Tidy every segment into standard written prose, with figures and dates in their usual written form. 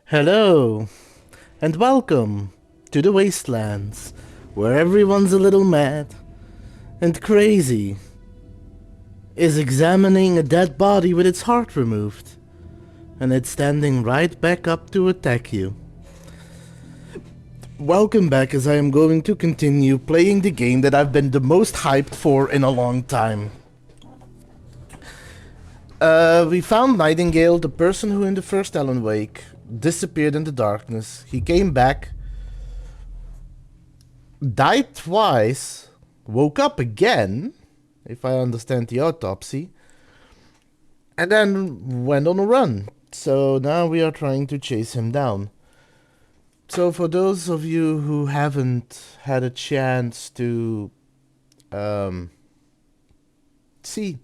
Hello, and welcome to the Wastelands, where everyone's a little mad and crazy, is examining a dead body with its heart removed, and it's standing right back up to attack you. Welcome back, as I am going to continue playing the game that I've been the most hyped for in a long time. We found Nightingale, the person who in the first Alan Wake disappeared in the darkness. He came back, died twice, woke up again, if I understand the autopsy, and then went on a run. So now we are trying to chase him down. So for those of you who haven't had a chance to see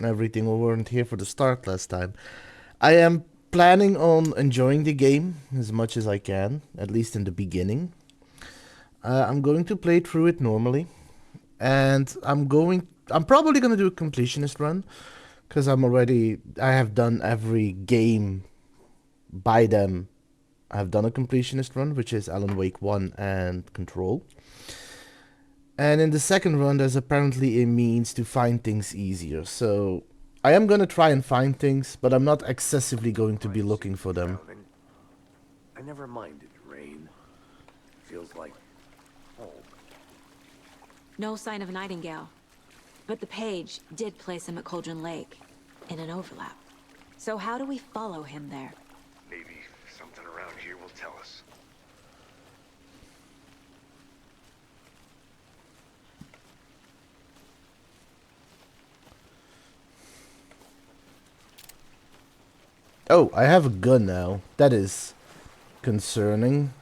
everything or weren't here for the start last time, I am planning on enjoying the game as much as I can, at least in the beginning. I'm going to play through it normally, and I'm probably going to do a completionist run, because I have done every game by them. I've done a completionist run, which is Alan Wake 1 and Control. And in the second run, there's apparently a means to find things easier. So I am going to try and find things, but I'm not excessively going to be looking for them. I never minded rain. Feels like home. No sign of Nightingale. But the page did place him at Cauldron Lake, in an overlap. So how do we follow him there? Maybe something around here will tell us. Oh, I have a gun now. That is concerning.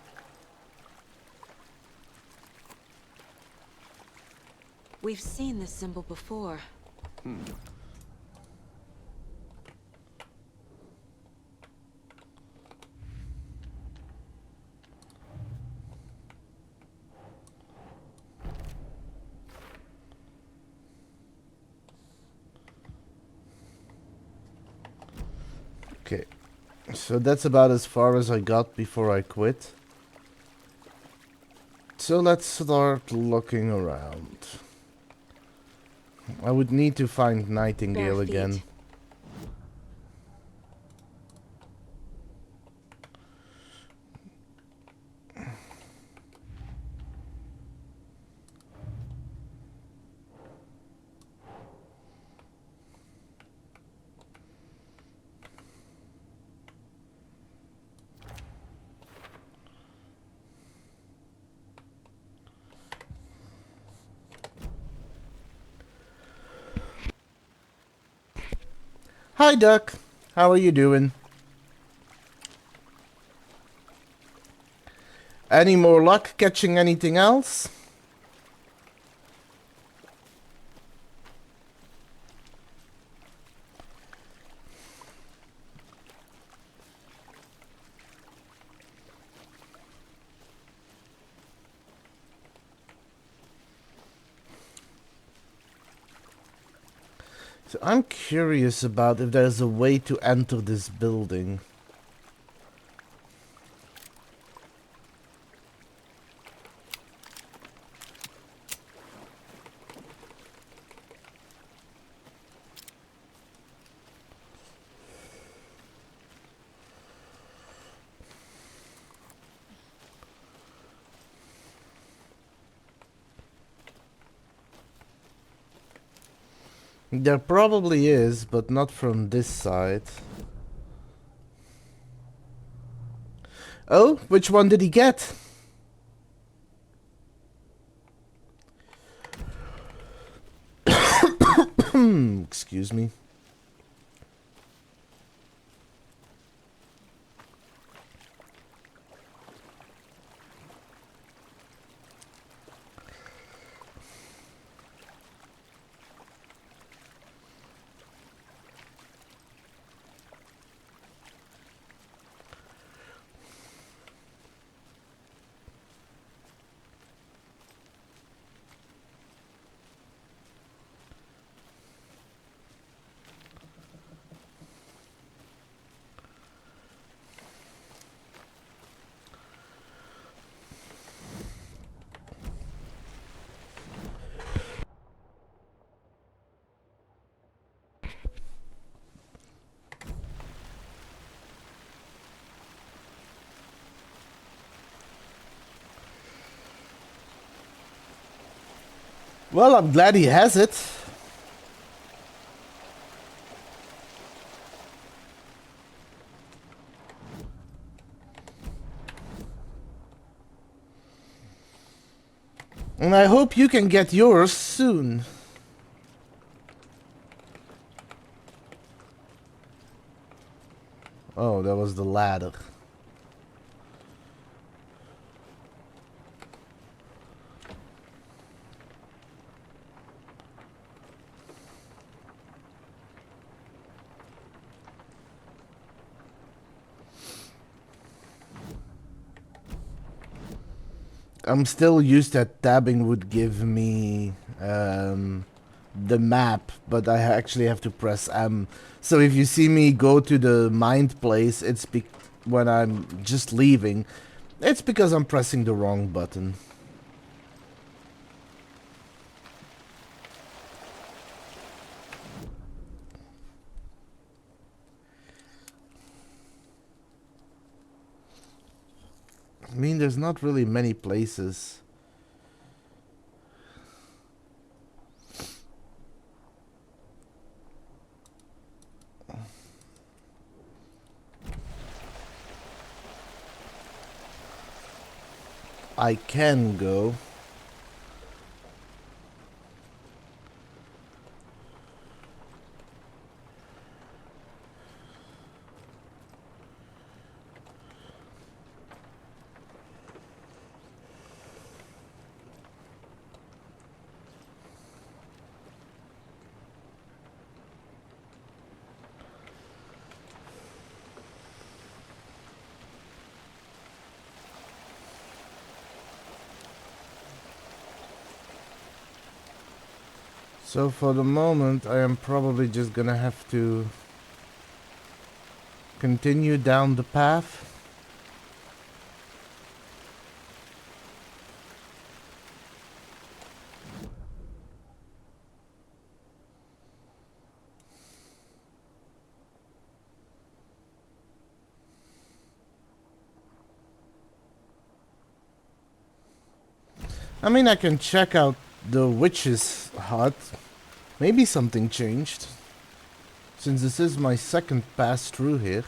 We've seen this symbol before. Okay, so that's about as far as I got before I quit. So let's start looking around. I would need to find Nightingale Bare feet. again. Hi, Duck. How are you doing? Any more luck catching anything else? So I'm curious about if there's a way to enter this building. There probably is, but not from this side. Oh, which one did he get? Excuse me. Well, I'm glad he has it. And I hope you can get yours soon. Oh, that was the ladder. I'm still used that tabbing would give me the map, but I actually have to press M. So if you see me go to the mind place, it's when I'm just leaving. It's because I'm pressing the wrong button. I mean, there's not really many places. I can go. So for the moment, I am probably just gonna have to continue down the path. I mean, I can check out the witch's hut. Maybe something changed. Since this is my second pass through here.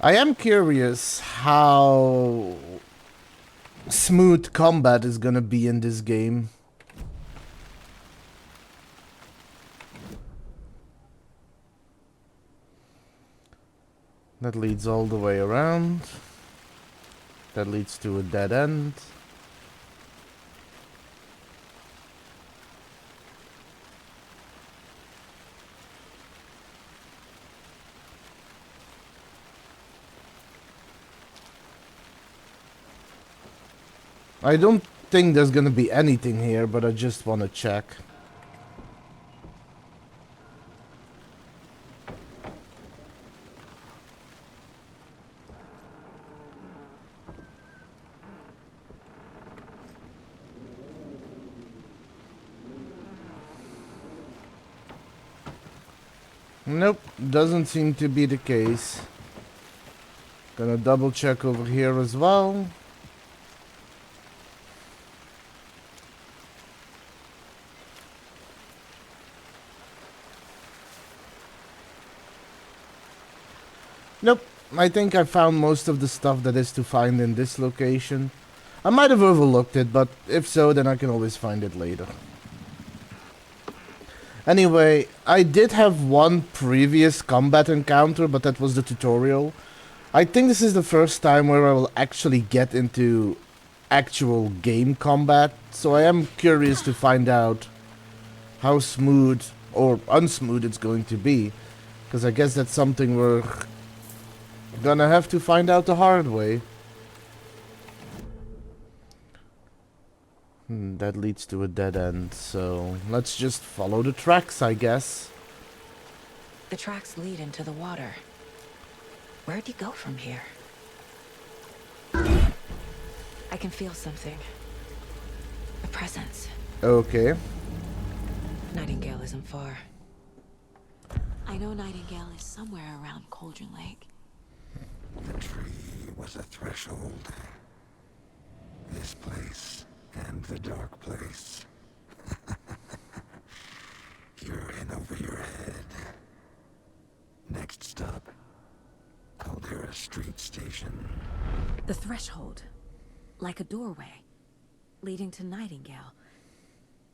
I am curious how smooth combat is gonna be in this game. That leads all the way around. That leads to a dead end. I don't think there's gonna be anything here, but I just wanna check. Nope, doesn't seem to be the case. Gonna double check over here as well. Nope, I think I found most of the stuff that is to find in this location. I might have overlooked it, but if so, then I can always find it later. Anyway, I did have one previous combat encounter, but that was the tutorial. I think this is the first time where I will actually get into actual game combat, so I am curious to find out how smooth or unsmooth it's going to be, because I guess that's something we're gonna have to find out the hard way. That leads to a dead end, so let's just follow the tracks, I guess. The tracks lead into the water. Where'd he go from here? I can feel something. A presence. Okay. Nightingale isn't far. I know Nightingale is somewhere around Cauldron Lake. The tree was a threshold. This place and the dark place. You're in over your head. Next stop, Caldera Street Station. The threshold. Like a doorway. Leading to Nightingale.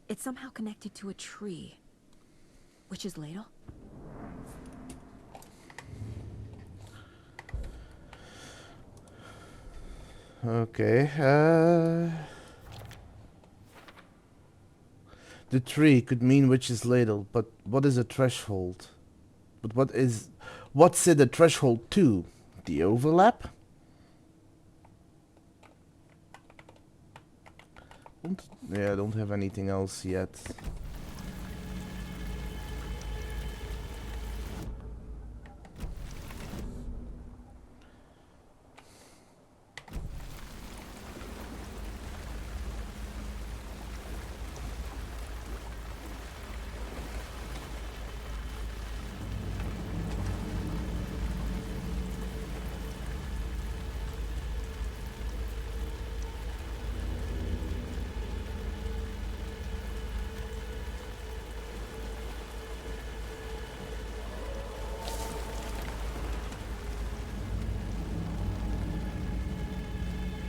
It's somehow connected to a tree. Witch's Ladle? Okay. The tree could mean witch's ladle, but what is a threshold? But what's it a threshold to? The overlap? Yeah, I don't have anything else yet.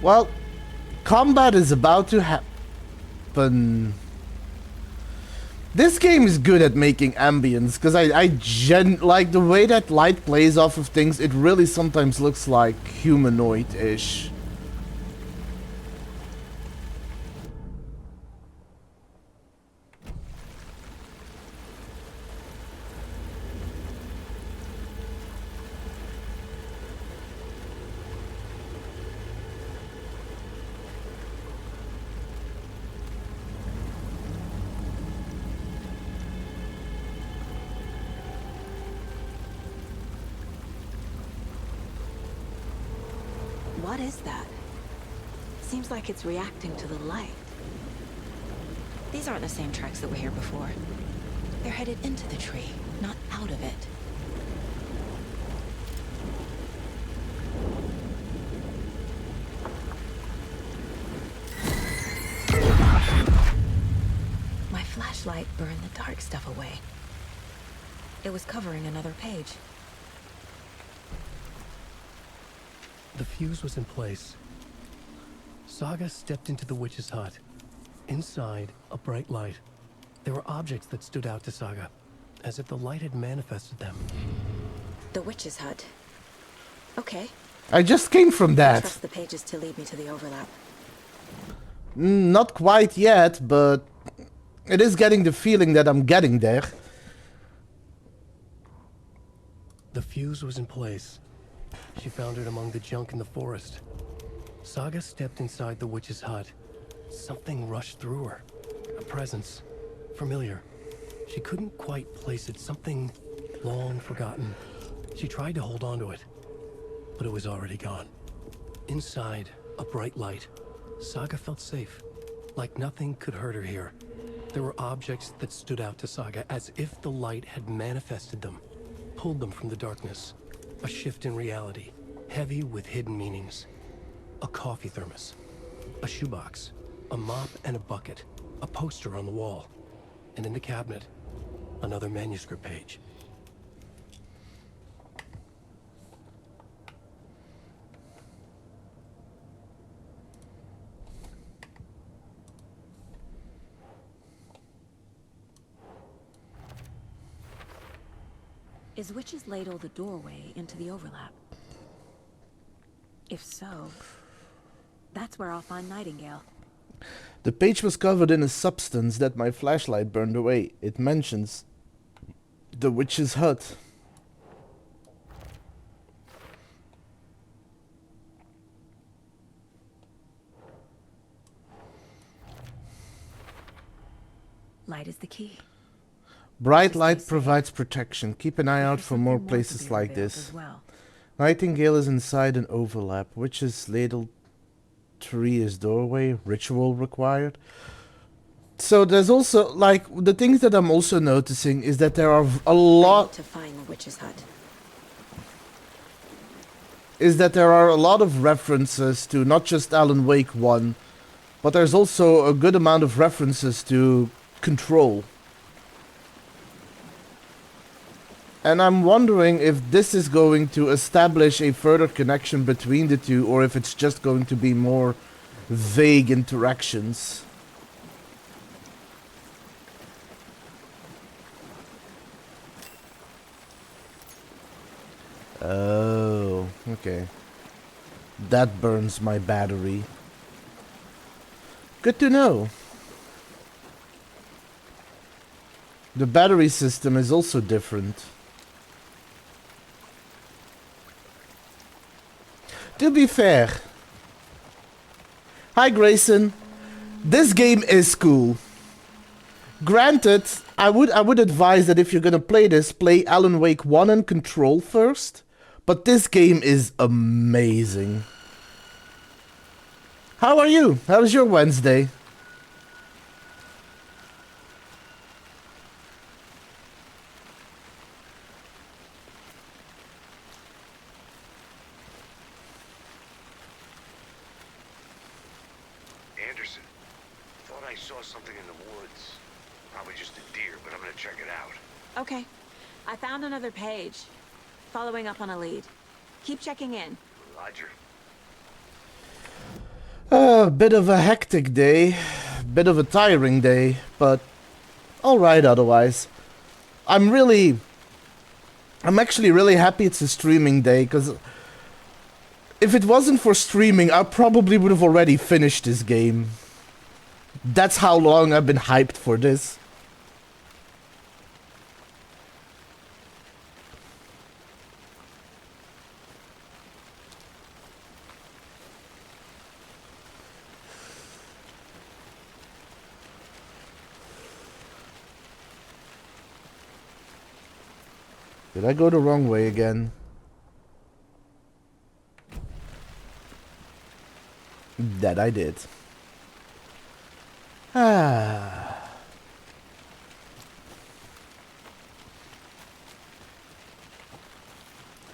Well, combat is about to happen. This game is good at making ambience, because I like the way that light plays off of things. It really sometimes looks like humanoid-ish. What is that? Seems like it's reacting to the light. These aren't the same tracks that were here before. They're headed into the tree, not out of it. My flashlight burned the dark stuff away. It was covering another page. The fuse was in place. Saga stepped into the witch's hut. Inside, a bright light. There were objects that stood out to Saga, as if the light had manifested them. The witch's hut. Okay. I just came from that. Trust the pages to lead me to the overlap. Not quite yet, but it is getting the feeling that I'm getting there. The fuse was in place. She found it among the junk in the forest. Saga stepped inside the witch's hut. Something rushed through her. A presence. Familiar. She couldn't quite place it. Something long forgotten. She tried to hold on to it, but it was already gone. Inside, a bright light. Saga felt safe. Like nothing could hurt her here. There were objects that stood out to Saga as if the light had manifested them. Pulled them from the darkness. A shift in reality, heavy with hidden meanings. A coffee thermos, a shoebox, a mop and a bucket, a poster on the wall, and in the cabinet, another manuscript page. Is Witch's Ladle the doorway into the overlap? If so, that's where I'll find Nightingale. The page was covered in a substance that my flashlight burned away. It mentions the witch's hut. Light is the key. Bright light provides protection. Keep an eye out for more places like this. Nightingale is inside an overlap. Witch's ladle tree is doorway. Ritual required. So there's also, like, the things that I'm also noticing is that there are a I need lot, to find the witch's hut. of references to not just Alan Wake 1, but there's also a good amount of references to Control. And I'm wondering if this is going to establish a further connection between the two, or if it's just going to be more vague interactions. Oh, okay. That burns my battery. Good to know. The battery system is also different. To be fair, hi Grayson, this game is cool. Granted, I would advise that if you're gonna play this, play Alan Wake 1 and Control first, but this game is amazing. How are you? How's your Wednesday? Anderson, thought I saw something in the woods. Probably just a deer, but I'm gonna check it out. Okay. I found another page. Following up on a lead. Keep checking in. Roger. A bit of a hectic day, bit of a tiring day, but alright otherwise. I'm actually really happy it's a streaming day, because if it wasn't for streaming, I probably would have already finished this game. That's how long I've been hyped for this. Did I go the wrong way again? That I did. Ah.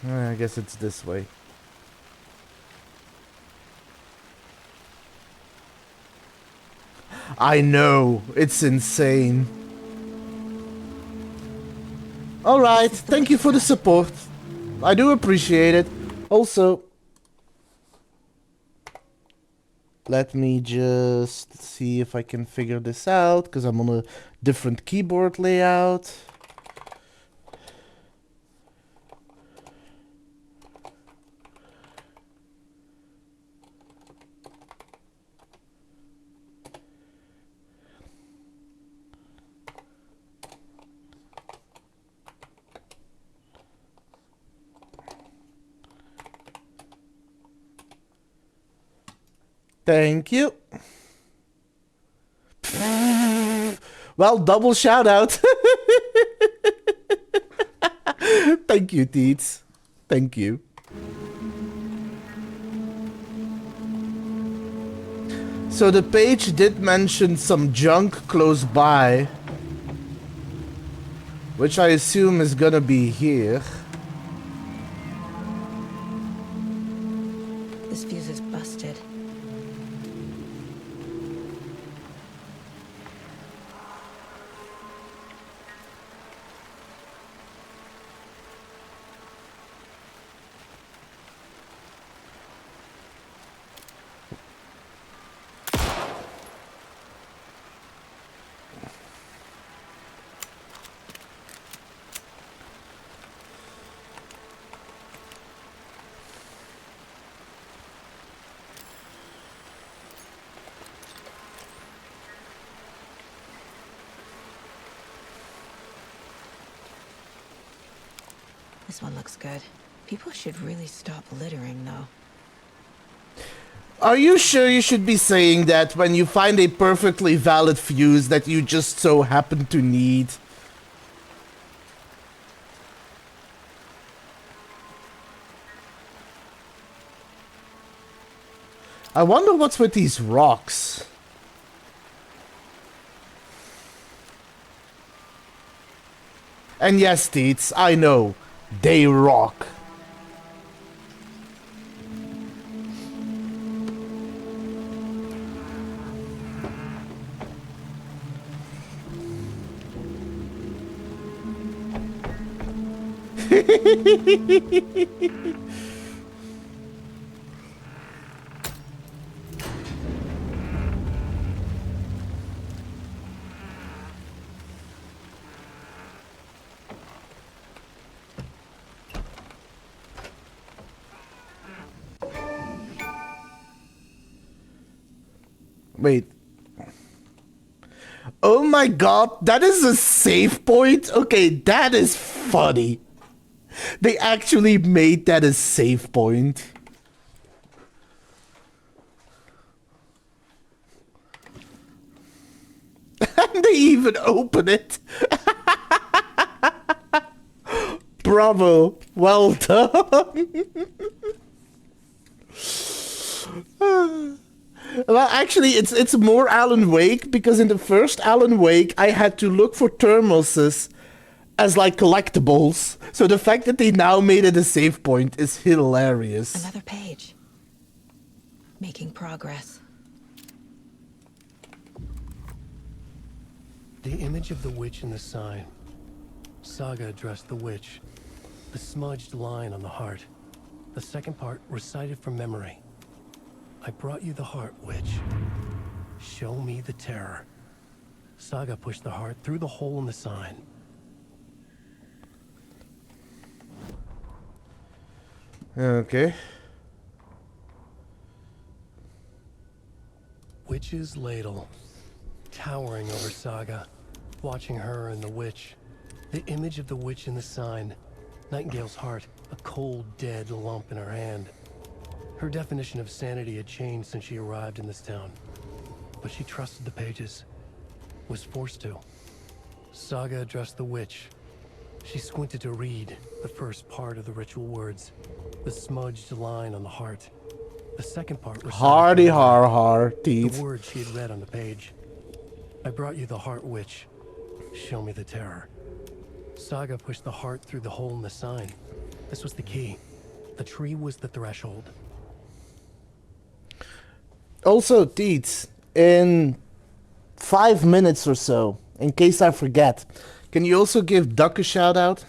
I guess it's this way. I know, it's insane. Alright, thank you for the support. I do appreciate it. Also, let me just see if I can figure this out, because I'm on a different keyboard layout. Thank you. Well, double shout out. Thank you, Teets. Thank you. So the page did mention some junk close by, which I assume is gonna be here. This fuse is busted. This one looks good. People should really stop littering, though. Are you sure you should be saying that when you find a perfectly valid fuse that you just so happen to need? I wonder what's with these rocks. And yes, Teets, I know. They rock. Wait. Oh my god, that is a save point? Okay, that is funny. They actually made that a save point. And they even open it. Bravo. Well done. Well, actually, it's more Alan Wake, because in the first Alan Wake, I had to look for thermoses as like collectibles. So the fact that they now made it a save point is hilarious. Another page. Making progress. The image of the witch in the sign. Saga addressed the witch. The smudged line on the heart. The second part recited from memory. I brought you the heart, witch. Show me the terror. Saga pushed the heart through the hole in the sign. Okay. Witch's ladle. Towering over Saga. Watching her and the witch. The image of the witch in the sign. Nightingale's heart. A cold, dead lump in her hand. Her definition of sanity had changed since she arrived in this town. But she trusted the pages. Was forced to. Saga addressed the witch. She squinted to read the first part of the ritual words. The smudged line on the heart. The second part recited Hardy from memory. har har, The teeth. words she had read on the page. I brought you the heart, witch. Show me the terror. Saga pushed the heart through the hole in the sign. This was the key. The tree was the threshold. Also, Teets, in 5 minutes or so, in case I forget, can you also give Duck a shout out?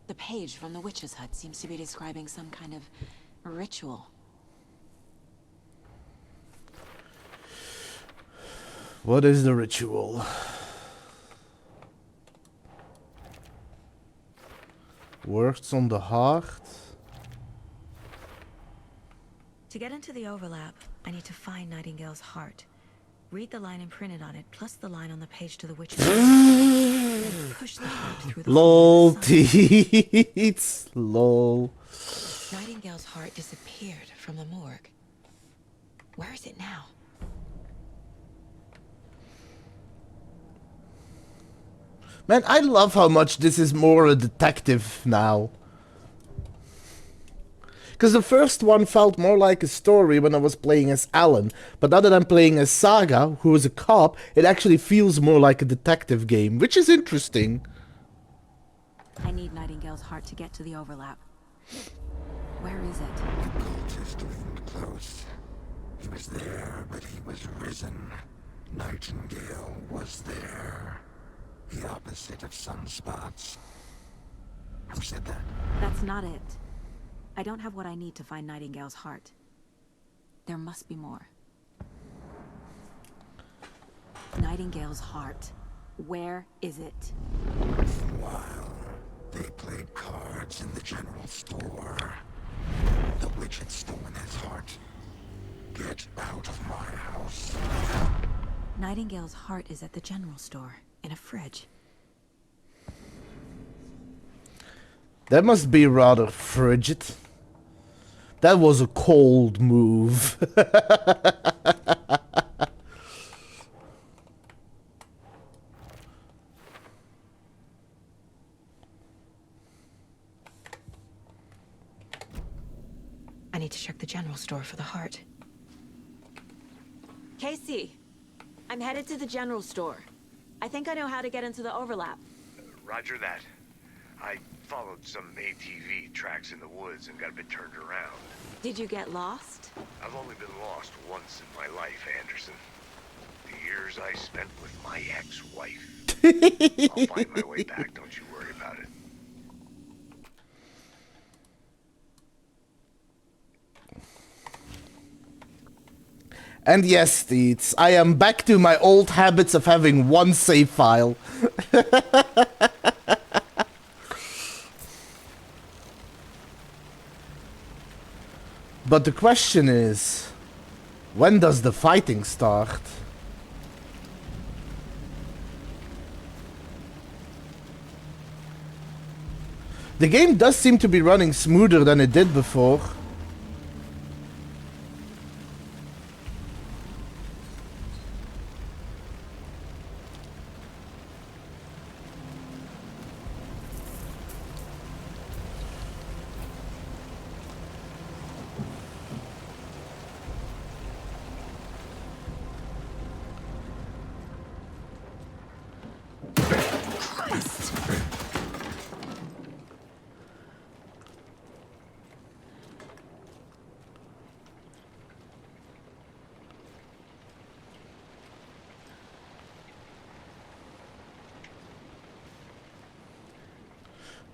The page from the witch's hut seems to be describing some kind of ritual. What is the ritual? Works on the heart. To get into the overlap, I need to find Nightingale's heart. Read the line imprinted on it, plus the line on the page to the witch's hut. Then push the heart through the hole LOL, in the sign. Teets. LOL. Nightingale's heart disappeared from the morgue. Where is it now? Man, I love how much this is more a detective now. Because the first one felt more like a story when I was playing as Alan. But now that I'm playing as Saga, who is a cop, it actually feels more like a detective game, which is interesting. I need Nightingale's heart to get to the overlap. Where is it? Cultist leaned close. He was there, but he was risen. Nightingale was there. The opposite of sunspots. Who said that? That's not it. I don't have what I need to find Nightingale's heart. There must be more. Nightingale's heart. Where is it? While they played cards in the general store, the witch had stolen his heart. Get out of my house. Nightingale's heart is at the general store, in a fridge. That must be rather frigid. That was a cold move. store for the heart. Casey, I'm headed to the general store. I think I know how to get into the overlap. Roger that. I followed some ATV tracks in the woods and got a bit turned around. Did you get lost? I've only been lost once in my life, Anderson. The years I spent with my ex-wife. I'll find my way back, don't you worry about it. And yes, Deeds, I am back to my old habits of having one save file. But the question is, when does the fighting start? The game does seem to be running smoother than it did before.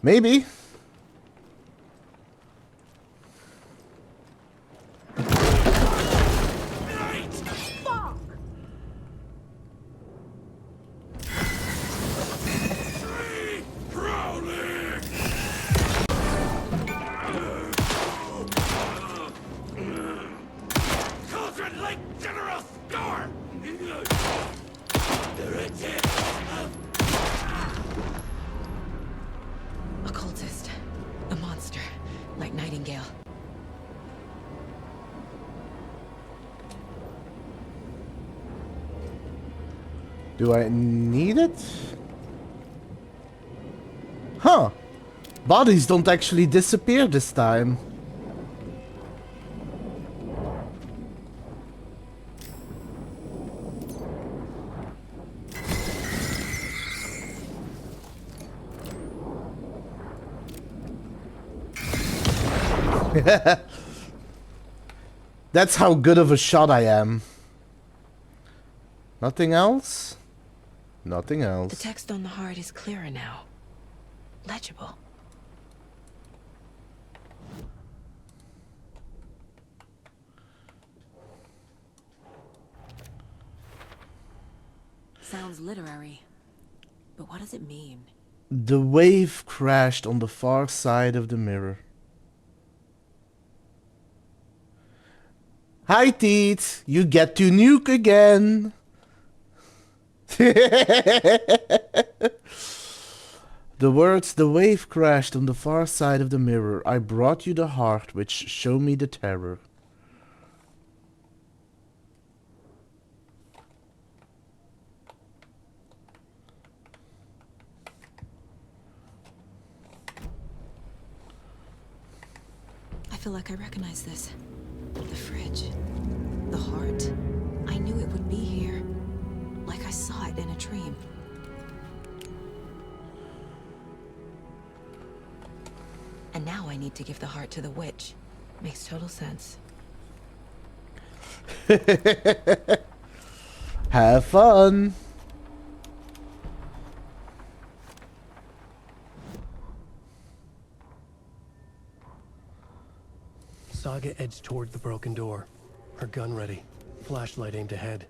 Maybe. Occultist. A monster. Like Nightingale. Do I need it? Huh. Bodies don't actually disappear this time. That's how good of a shot I am. Nothing else? Nothing else. The text on the heart is clearer now. Legible. Sounds literary. But what does it mean? The wave crashed on the far side of the mirror. Hi, Teet. You get to nuke again. The words, the wave crashed on the far side of the mirror. I brought you the heart, which show me the terror. I feel like I recognize this. The fridge. The heart. I knew it would be here. Like I saw it in a dream. And now I need to give the heart to the witch. Makes total sense. Have fun. Saga edged toward the broken door, her gun ready, flashlight aimed ahead.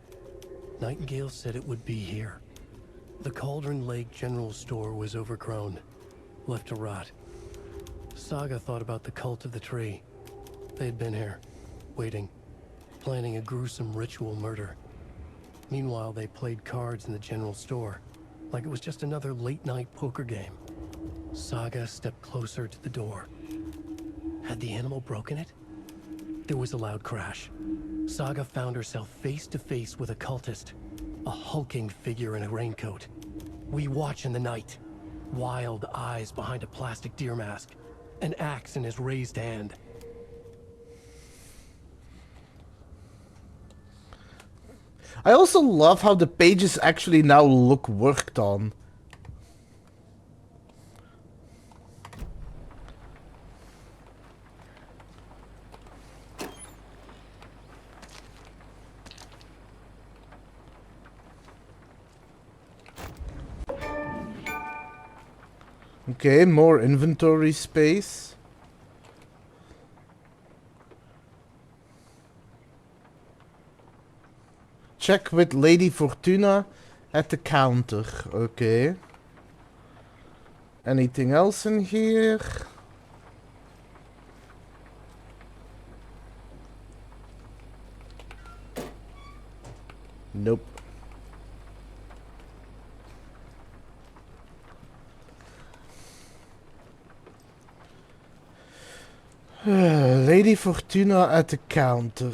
Nightingale said it would be here. The Cauldron Lake General Store was overgrown, left to rot. Saga thought about the cult of the tree. They had been here, waiting, planning a gruesome ritual murder. Meanwhile, they played cards in the general store, like it was just another late-night poker game. Saga stepped closer to the door. Had the animal broken it? There was a loud crash. Saga found herself face to face with a cultist, a hulking figure in a raincoat. We watch in the night, wild eyes behind a plastic deer mask, an axe in his raised hand. I also love how the pages actually now look worked on. Okay, more inventory space. Check with Lady Fortuna at the counter. Okay. Anything else in here? Nope. Lady Fortuna at the counter.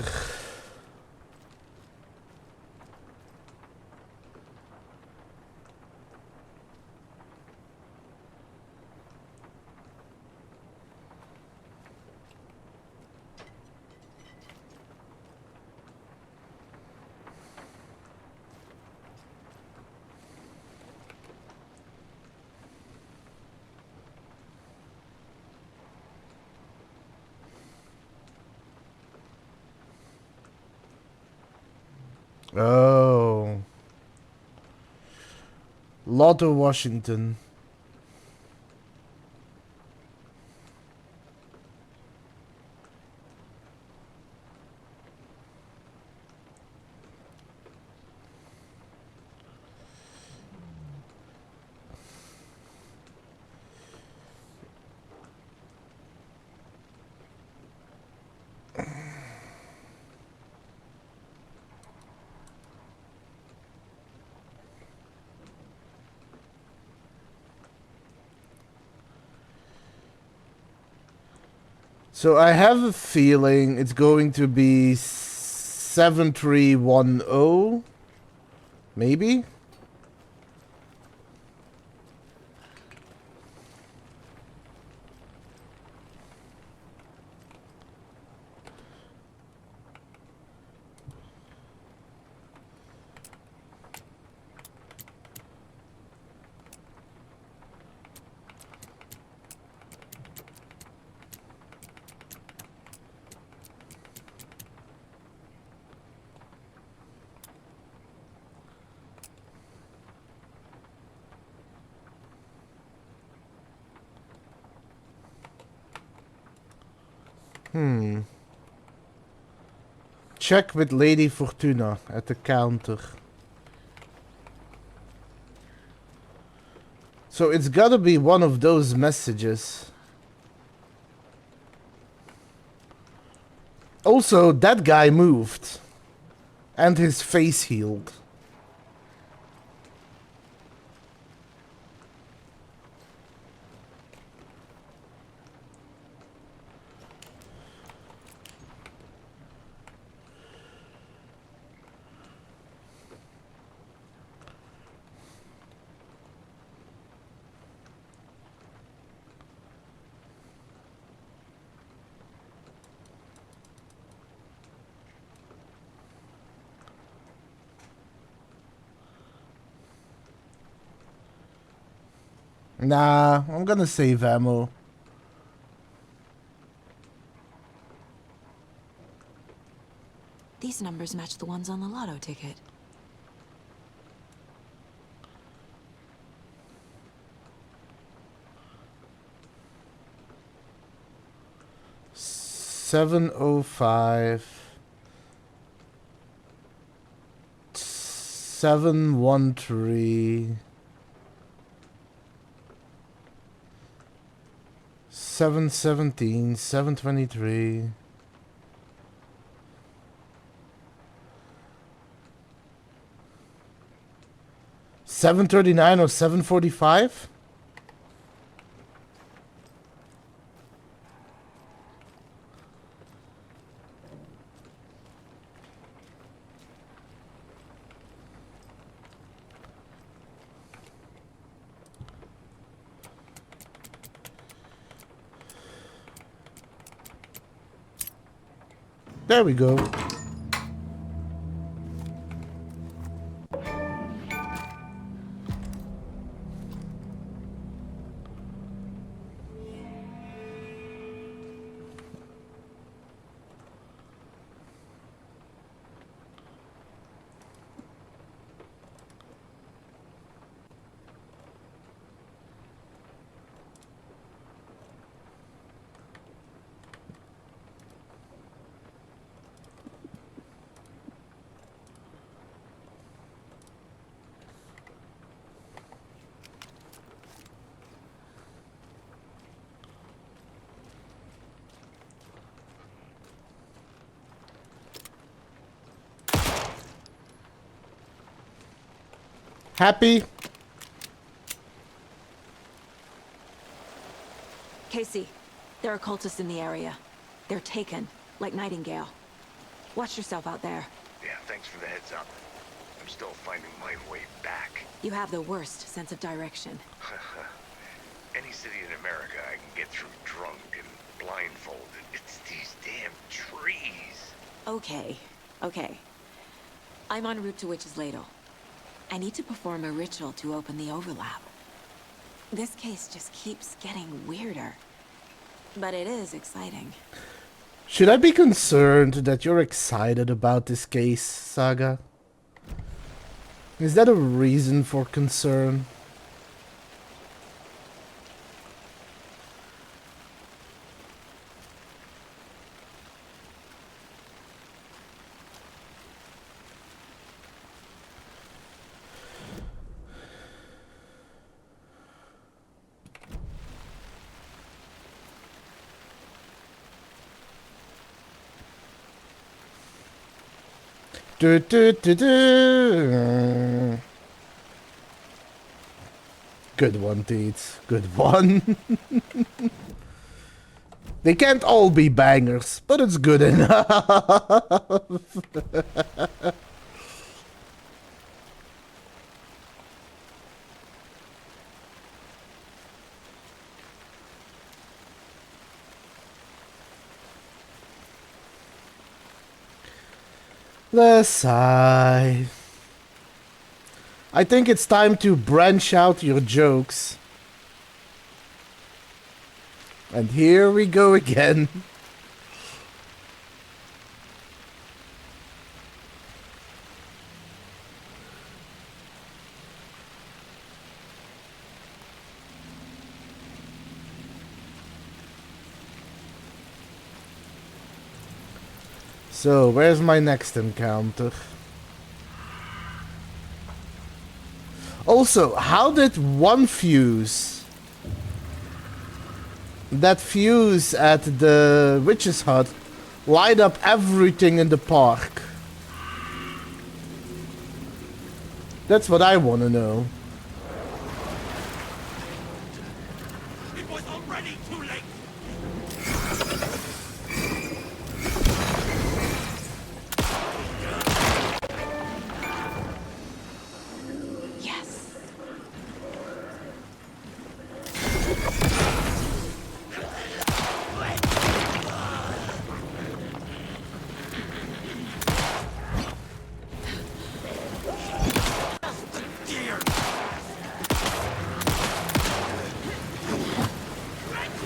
Oh. Lotto Washington. So I have a feeling it's going to be 7310. Maybe? Check with Lady Fortuna at the counter. So it's gotta be one of those messages. Also, that guy moved. And his face healed. Nah, I'm gonna save ammo. These numbers match the ones on the lotto ticket. Seven oh 713 717 723 739 or 745. There we go. Happy? Casey, there are cultists in the area. They're taken, like Nightingale. Watch yourself out there. Yeah, thanks for the heads up. I'm still finding my way back. You have the worst sense of direction. Any city in America I can get through drunk and blindfolded. It's these damn trees. Okay. I'm en route to Witch's Ladle. I need to perform a ritual to open the overlap. This case just keeps getting weirder. But it is exciting. Should I be concerned that you're excited about this case, Saga? Is that a reason for concern? Do, do, do, do. Good one, Teets. Good one. They can't all be bangers, but it's good enough. The sigh. I think it's time to branch out your jokes. And here we go again. So, where's my next encounter? Also, how did one fuse, that fuse at the witch's hut, light up everything in the park? That's what I want to know. It was already too late. Yes.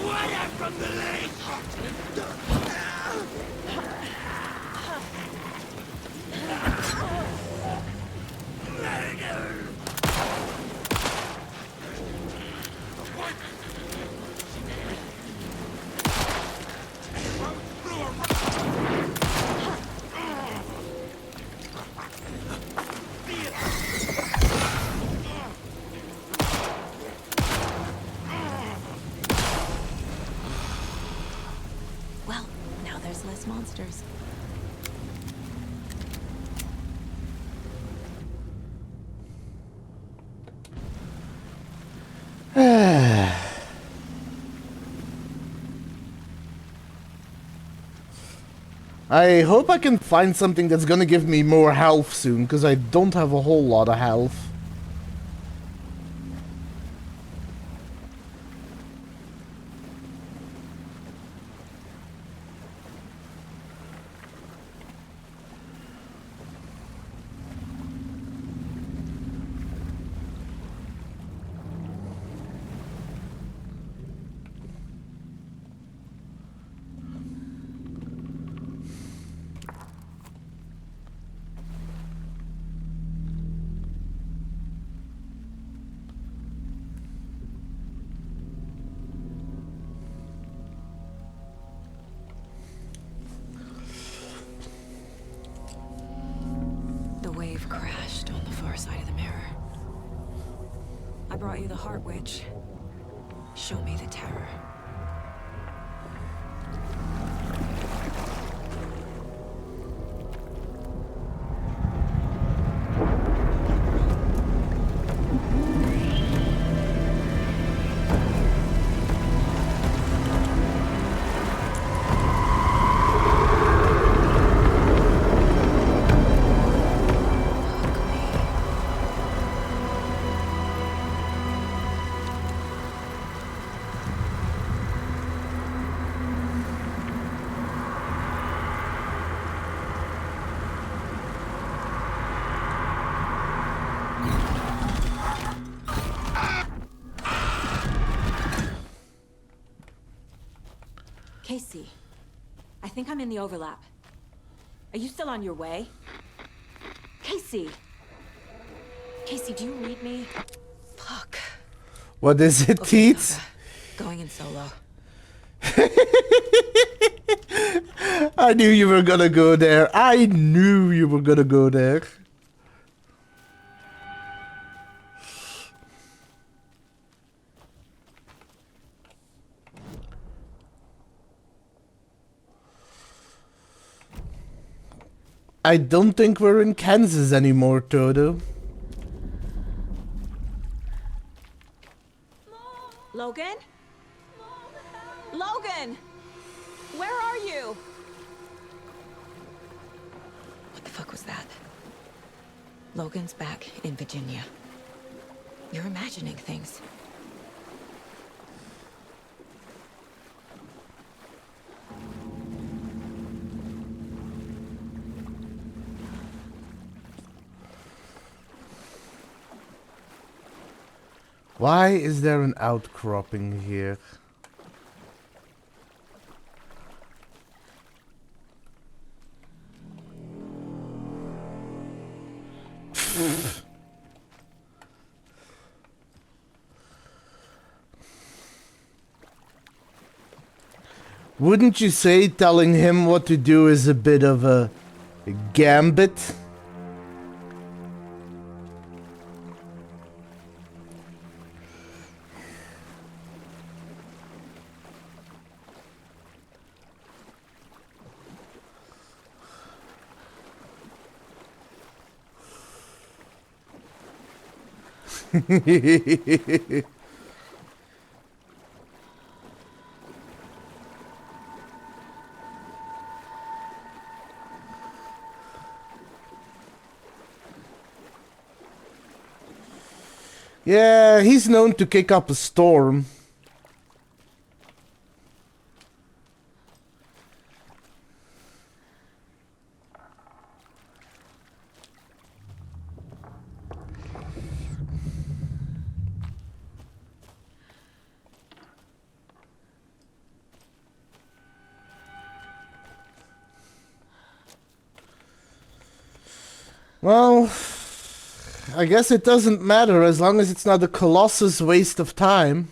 Quiet from the lake. Well, now there's less monsters. I hope I can find something that's gonna give me more health soon, because I don't have a whole lot of health. The wave crashed on the far side of the mirror. I brought you the Heart Witch. Show me the terror. Casey, I think I'm in the overlap. Are you still on your way? Casey! Casey, do you read me? Fuck. What is it, Okay, Teets? Saga. Going in solo. I knew you were gonna go there. I knew you were gonna go there. I don't think we're in Kansas anymore, Toto. Logan? Logan! Where are you? What the fuck was that? Logan's back in Virginia. You're imagining things. Why is there an outcropping here? Wouldn't you say telling him what to do is a bit of a gambit? Yeah, he's known to kick up a storm. Well, I guess it doesn't matter as long as it's not a colossus waste of time.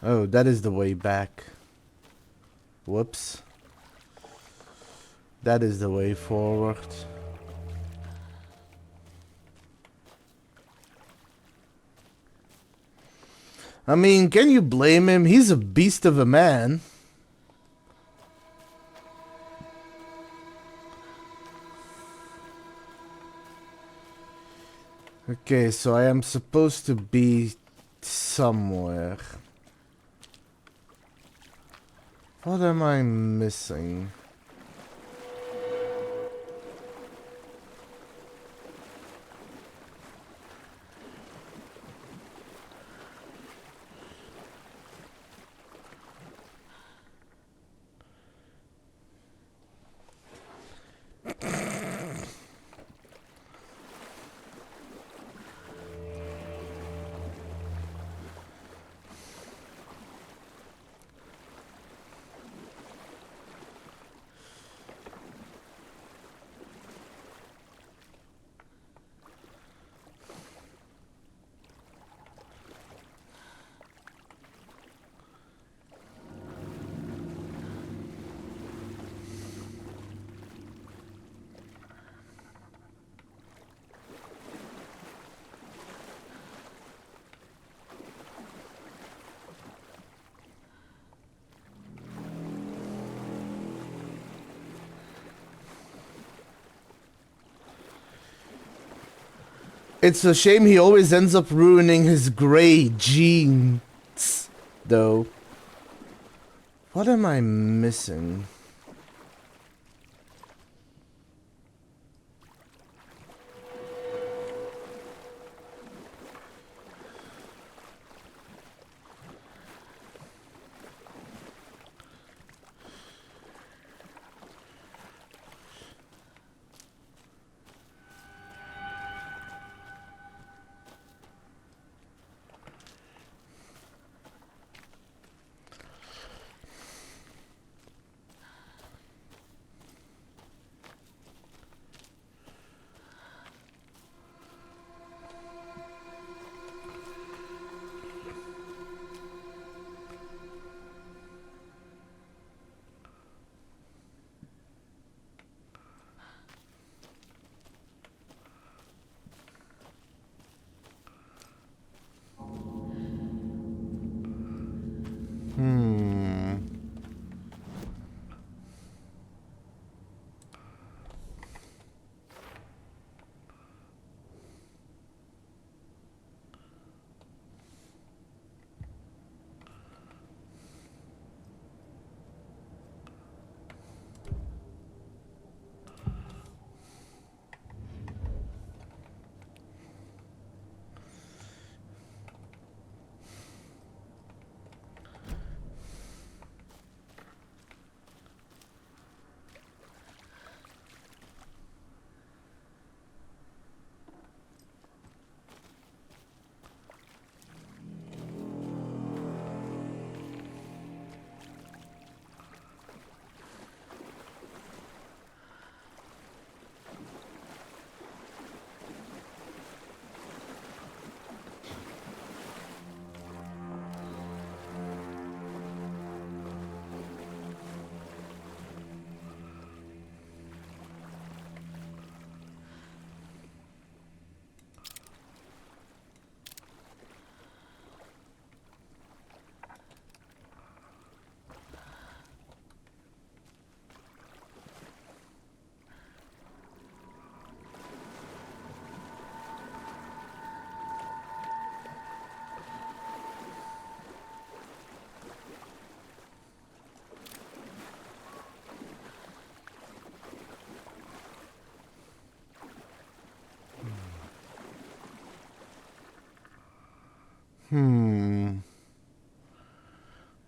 Oh, that is the way back. Whoops. That is the way forward. I mean, can you blame him? He's a beast of a man. Okay, so I am supposed to be somewhere. What am I missing? It's a shame he always ends up ruining his gray jeans, though. What am I missing? Hmm. Hmm.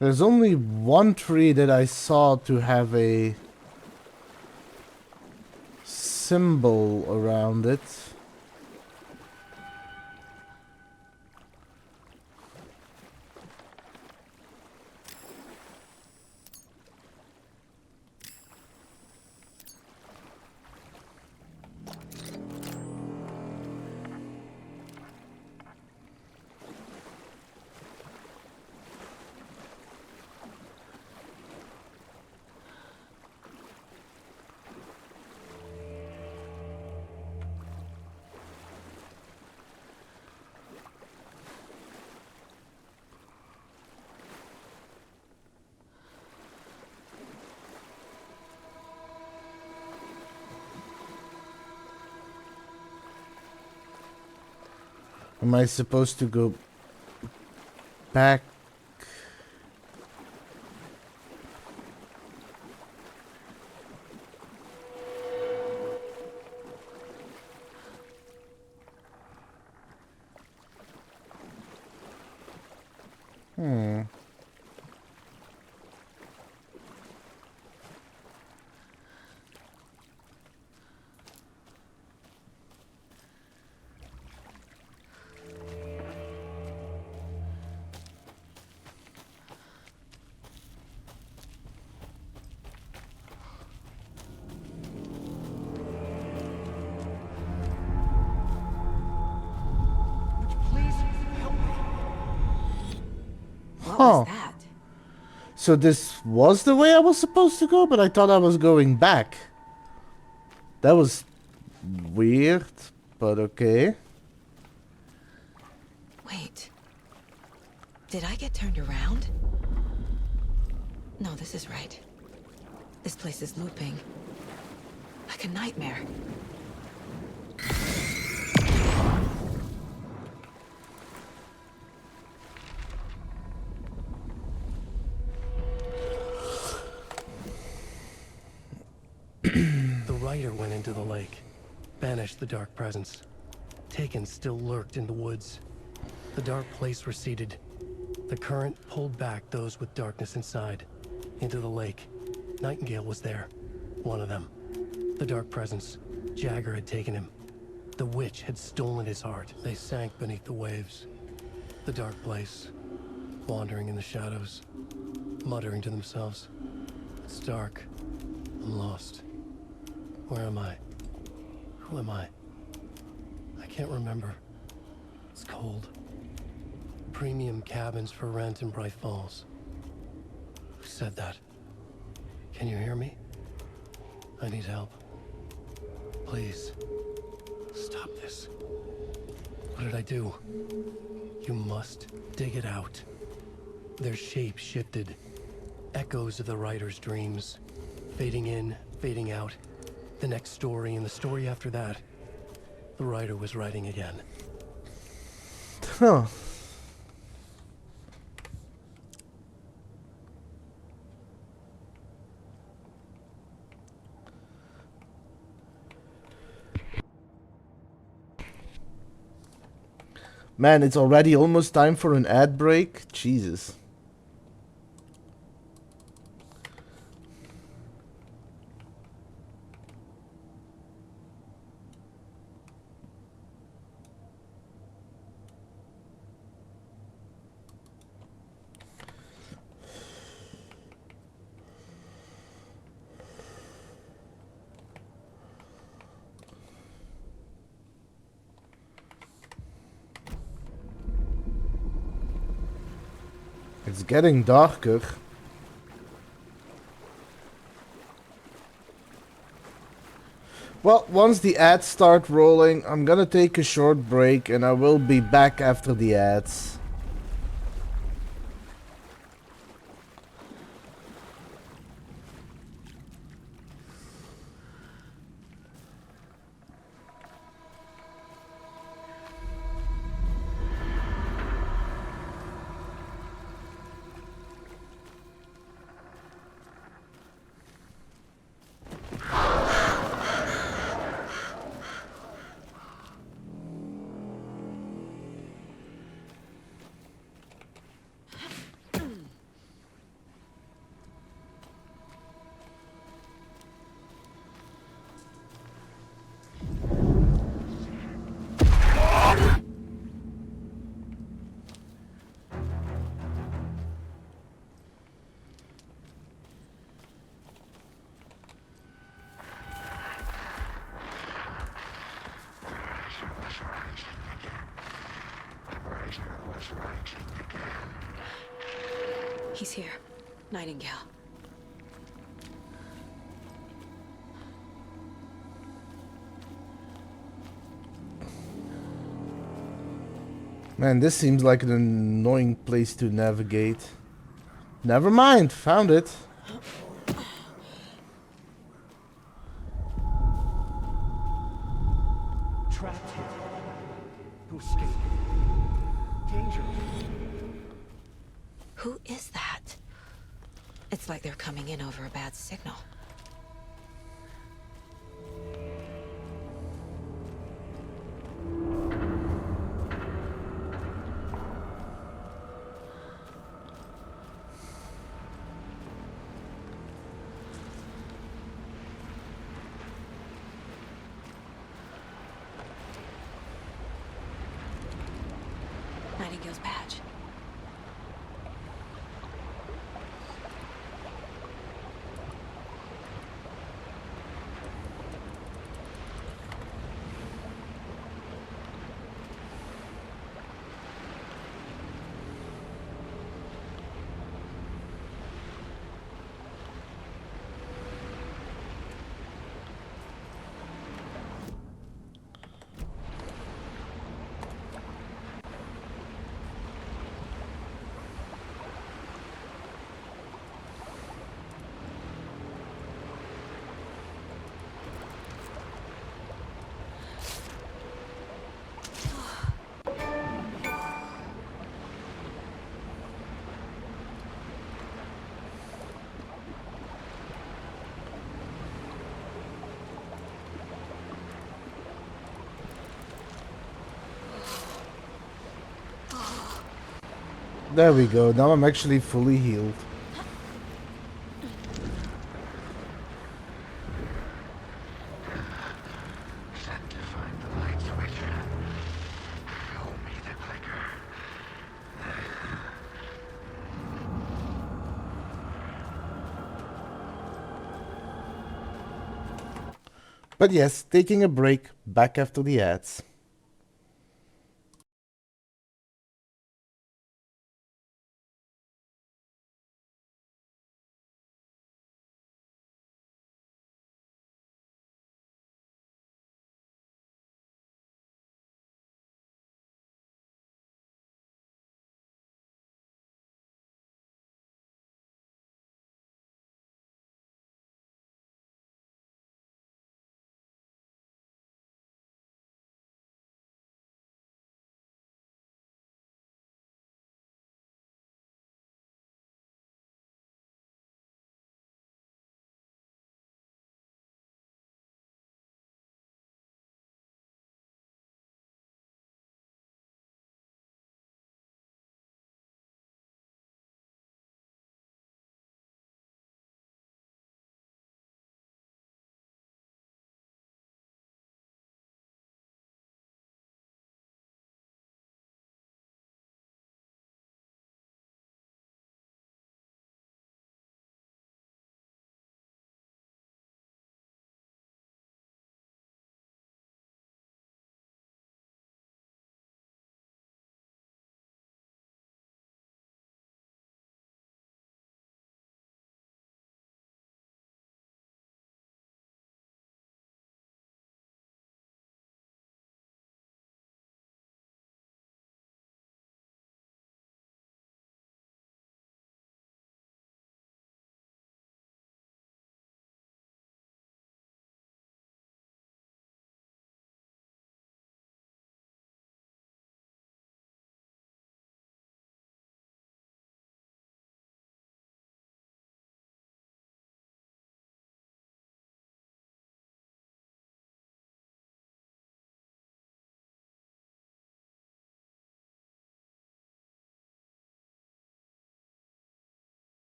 There's only one tree that I saw to have a symbol around it. Am I supposed to go back? Hmm. Please help me. What Huh. was that? So this was the way I was supposed to go, but I thought I was going back. That was weird, but okay. Wait. Did I get turned around? No, this is right. This place is looping. Like a nightmare. The writer went into the lake, banished the dark presence. Taken still lurked in the woods. The dark place receded. The current pulled back those with darkness inside, into the lake. Nightingale was there, one of them. The dark presence, Jagger had taken him. The witch had stolen his heart. They sank beneath the waves. The dark place, wandering in the shadows, muttering to themselves. It's dark. I'm lost. Where am I? Who am I? I can't remember. It's cold. Premium cabins for rent in Bright Falls. Who said that? Can you hear me? I need help. Please. Stop this. What did I do? You must dig it out. Their shape shifted. Echoes of the writer's dreams. Fading in, fading out. The next story and the story after that. The writer was writing again. Huh. Man, it's already almost time for an ad break. Jesus. It's getting darker. Well, once the ads start rolling, I'm gonna take a short break and I will be back after the ads. He's here. Nightingale. Man, this seems like an annoying place to navigate. Never mind, found it. Trapped here. To escape. Danger. Who is that? It's like they're coming in over a bad signal. Nightingale's badge. There we go, now I'm actually fully healed. Sent to find the light switch. Show me the clicker. But yes, taking a break, back after the ads.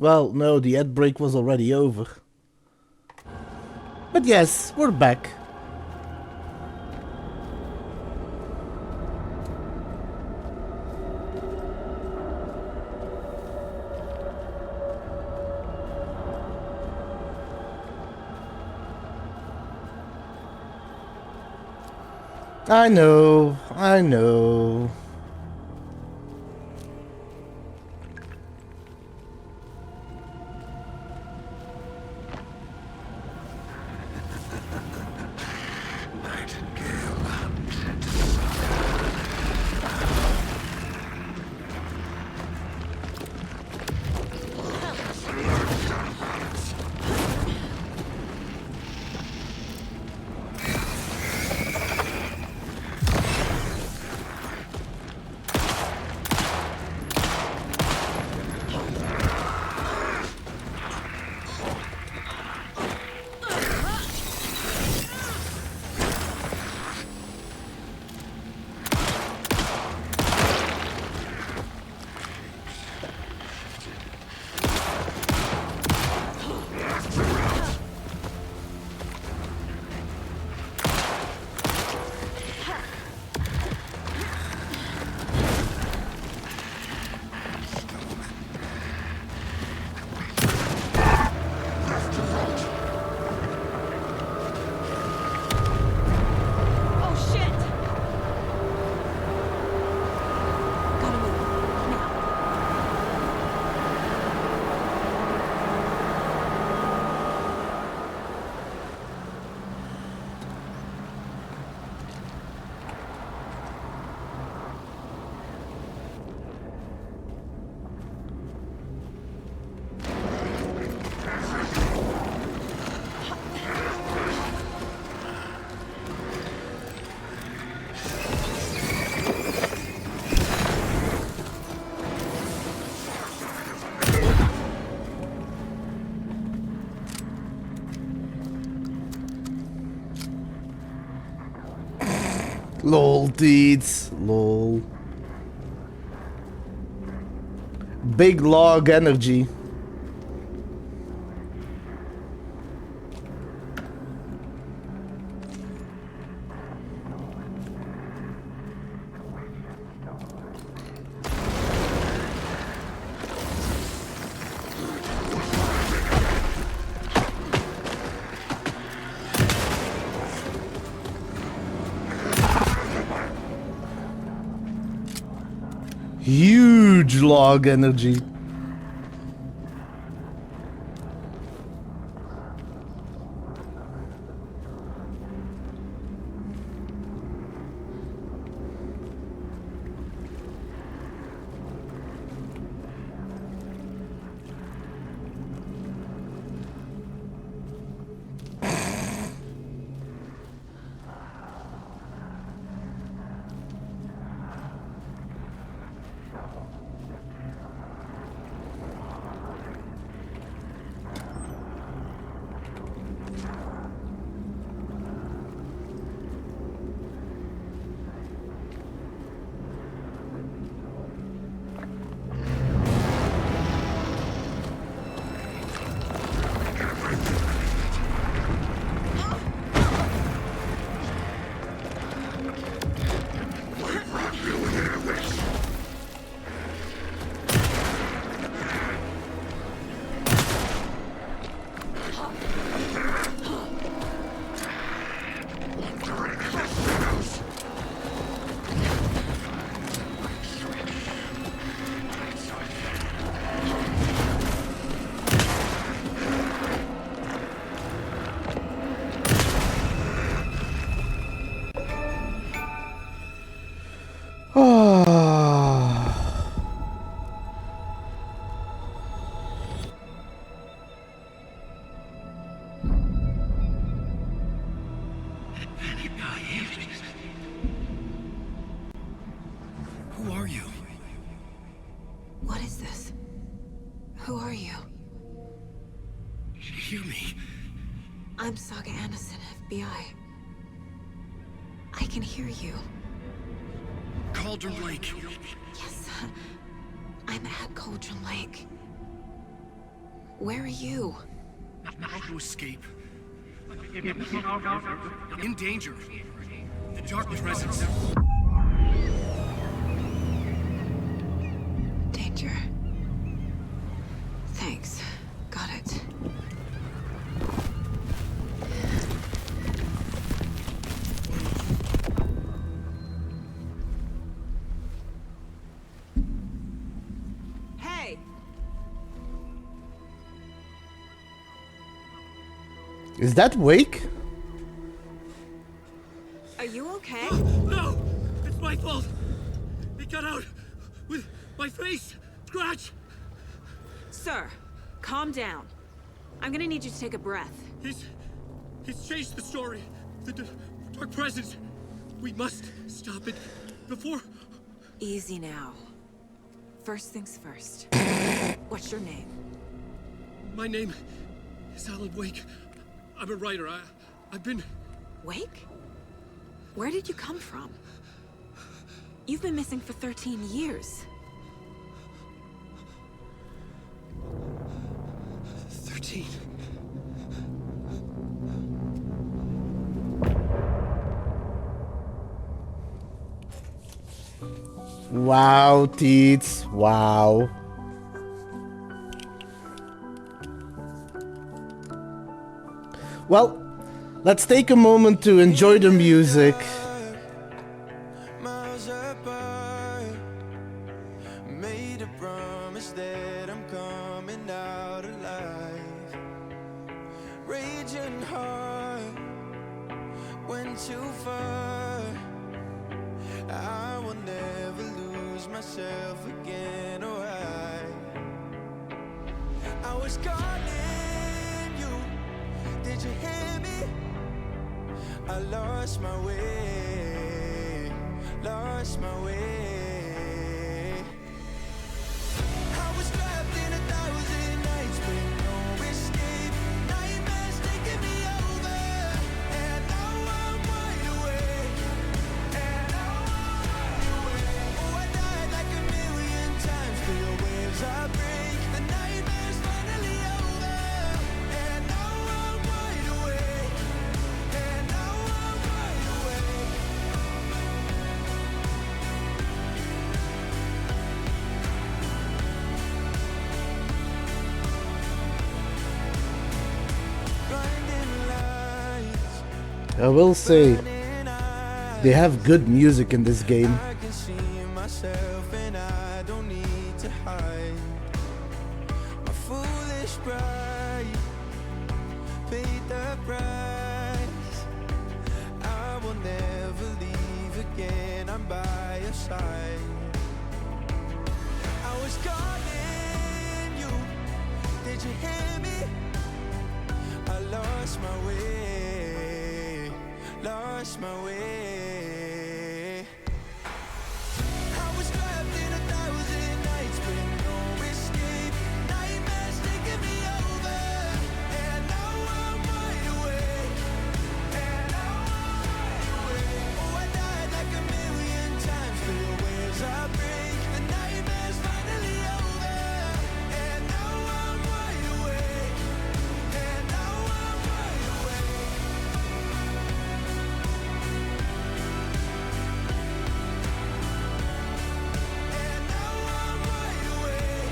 Well, no, the ad break was already over. But yes, we're back. I know, I know. Lol, dudes. Lol. Big log energy. Huge log energy. Who are you? What is this? Who are you? Hear me. I'm Saga Anderson, FBI. I can hear you. Cauldron Lake. Yes, I'm at Cauldron Lake. Where are you? How to escape? In danger. The dark presence. Danger. Thanks. Got it. Hey! Is that Wake? Are you okay? No! It's my fault! It got out with my face! Scratch! Sir, calm down. I'm gonna need you to take a breath. He's changed the story. The dark presence. We must stop it before... Easy now. First things first. What's your name? My name is Alan Wake. I'm a writer. I've been... Wake? Where did you come from? You've been missing for 13 years. 13. Wow, Teets. Wow. Well, let's take a moment to enjoy the music. Miles apart, made a promise that I'm coming out alive. Raging heart, went too far. I will never lose myself again, or I was calling you. Did you hear me? I lost my way, lost my way. I was trapped in 1,000 nights with no escape. Nightmares taking me over, and now I'm wide awake. And now I'm wide awake. Oh, I died like 1,000,000 times. Feel waves I break. The nightmare's finally over, and now I'm wide awake. And now I'm wide awake. Blinding lights, I will say, burning eyes. they have good music in this game. I can see myself and I don't need to hide. My foolish pride paid the price. I will never leave again, I'm by your side. I was calling you, did you hear me? I lost my way, lost my way. I was trapped in 1,000 nights with no escape. Nightmares taking me over, and now I'm wide awake. And now I'm wide awake. Oh, I died like 1,000,000 times. Feel waves I break. The nightmare's finally over, and now I'm wide awake. And now I'm wide awake. And now I'm wide awake.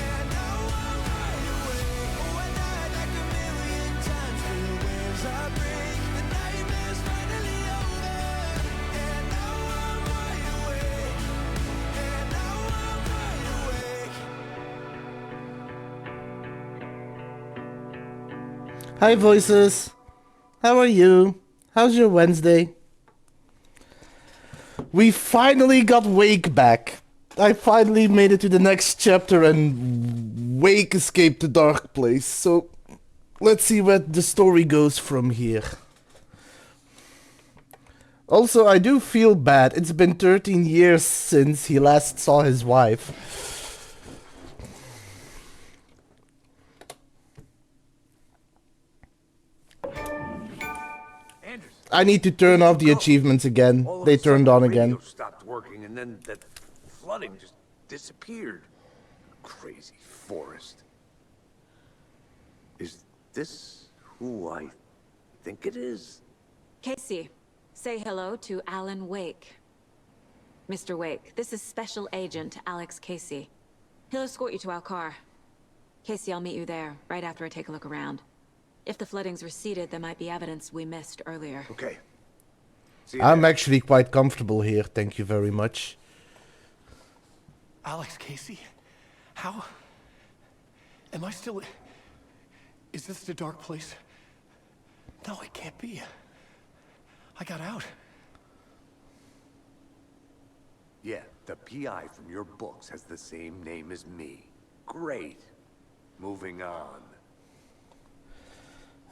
And now I'm wide awake. Oh, I died like 1,000,000 times. Feel waves I break. The nightmare's finally over, and now I'm wide awake. And now I'm wide awake. Hi, Voices. How are you? How's your Wednesday? We finally got Wake back. I finally made it to the next chapter and Wake escaped the dark place. So let's see where the story goes from here. Also, I do feel bad. It's been 13 years since he last saw his wife. Anderson. I need to turn off the achievements again. All of They a sudden, turned on the again. radio stopped working, and then that flooding just disappeared. Crazy forest. this who I think it is? Casey, say hello to Alan Wake. Mr. Wake, this is Special Agent Alex Casey. He'll escort you to our car. Casey, I'll meet you there, right after I take a look around. If the flooding's receded, there might be evidence we missed earlier. Okay. See you I'm there. actually quite comfortable here, thank you very much. Alex Casey? How? Am I still... Is this the dark place? No, it can't be. I got out. Yeah, the PI from your books has the same name as me. Great. Moving on.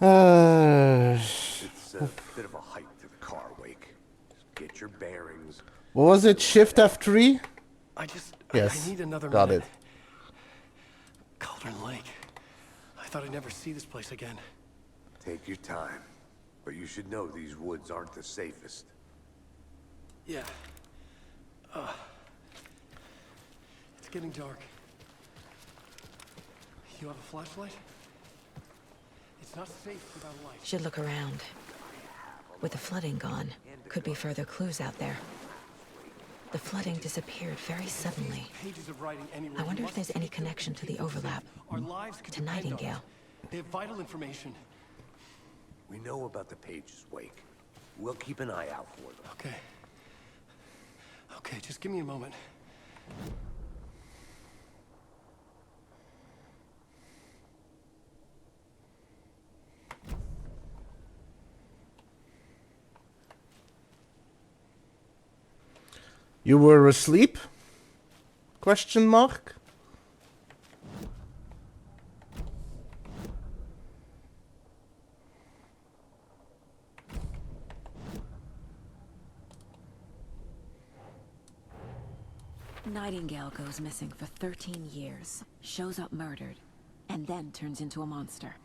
It's a bit of a hike to the car, Wake. Just get your bearings. What was it? Shift F3? I need another got minute. it. Cauldron Lake. I thought I'd never see this place again. Take your time. But you should know these woods aren't the safest. Yeah. It's getting dark. You have a flashlight? It's not safe without a light. Should look around. With the flooding gone, could be further clues out there. The flooding disappeared very suddenly. Pages of writing anywhere. I wonder if there's any connection to the overlap. Our lives could To depend on it. Nightingale. They have vital information. We know about the pages, Wake. We'll keep an eye out for them. Okay. Okay, just give me a moment. You were asleep? Question mark? Nightingale goes missing for 13 years, shows up murdered, and then turns into a monster.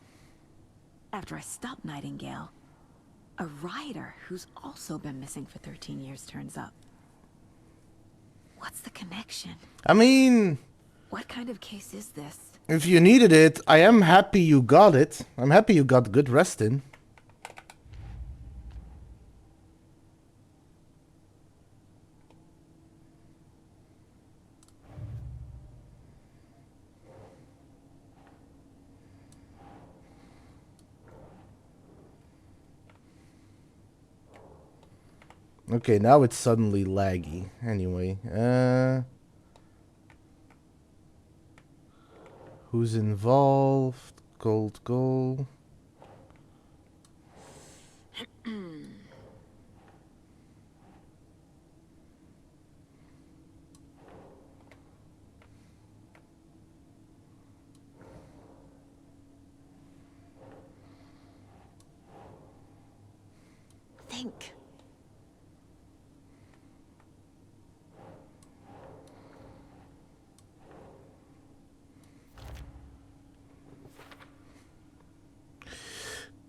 After I stop Nightingale, a rider who's also been missing for 13 years turns up. What's the connection? I mean, What kind of case is this? if you needed it, I am happy you got it. I'm happy you got good rest in. Okay, now it's suddenly laggy. Anyway, who's involved? Cold goal. Think.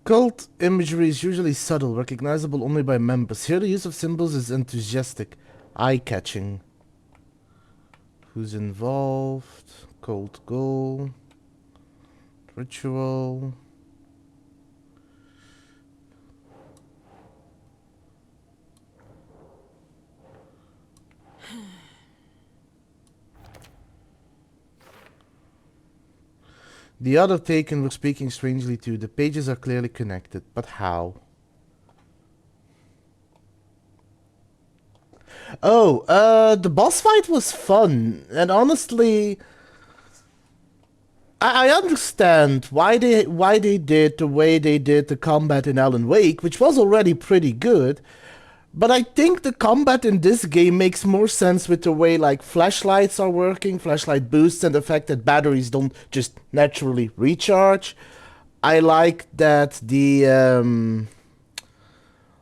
Cult imagery is usually subtle, recognizable only by members. Here the use of symbols is enthusiastic, eye-catching. Who's involved? Cold goal. Ritual. The other taken were speaking strangely too. The pages are clearly connected, but how? Oh, the boss fight was fun, and honestly, I understand why they did the way they did the combat in Alan Wake, which was already pretty good. But I think the combat in this game makes more sense with the way like flashlights are working, flashlight boosts, and the fact that batteries don't just naturally recharge. I like that the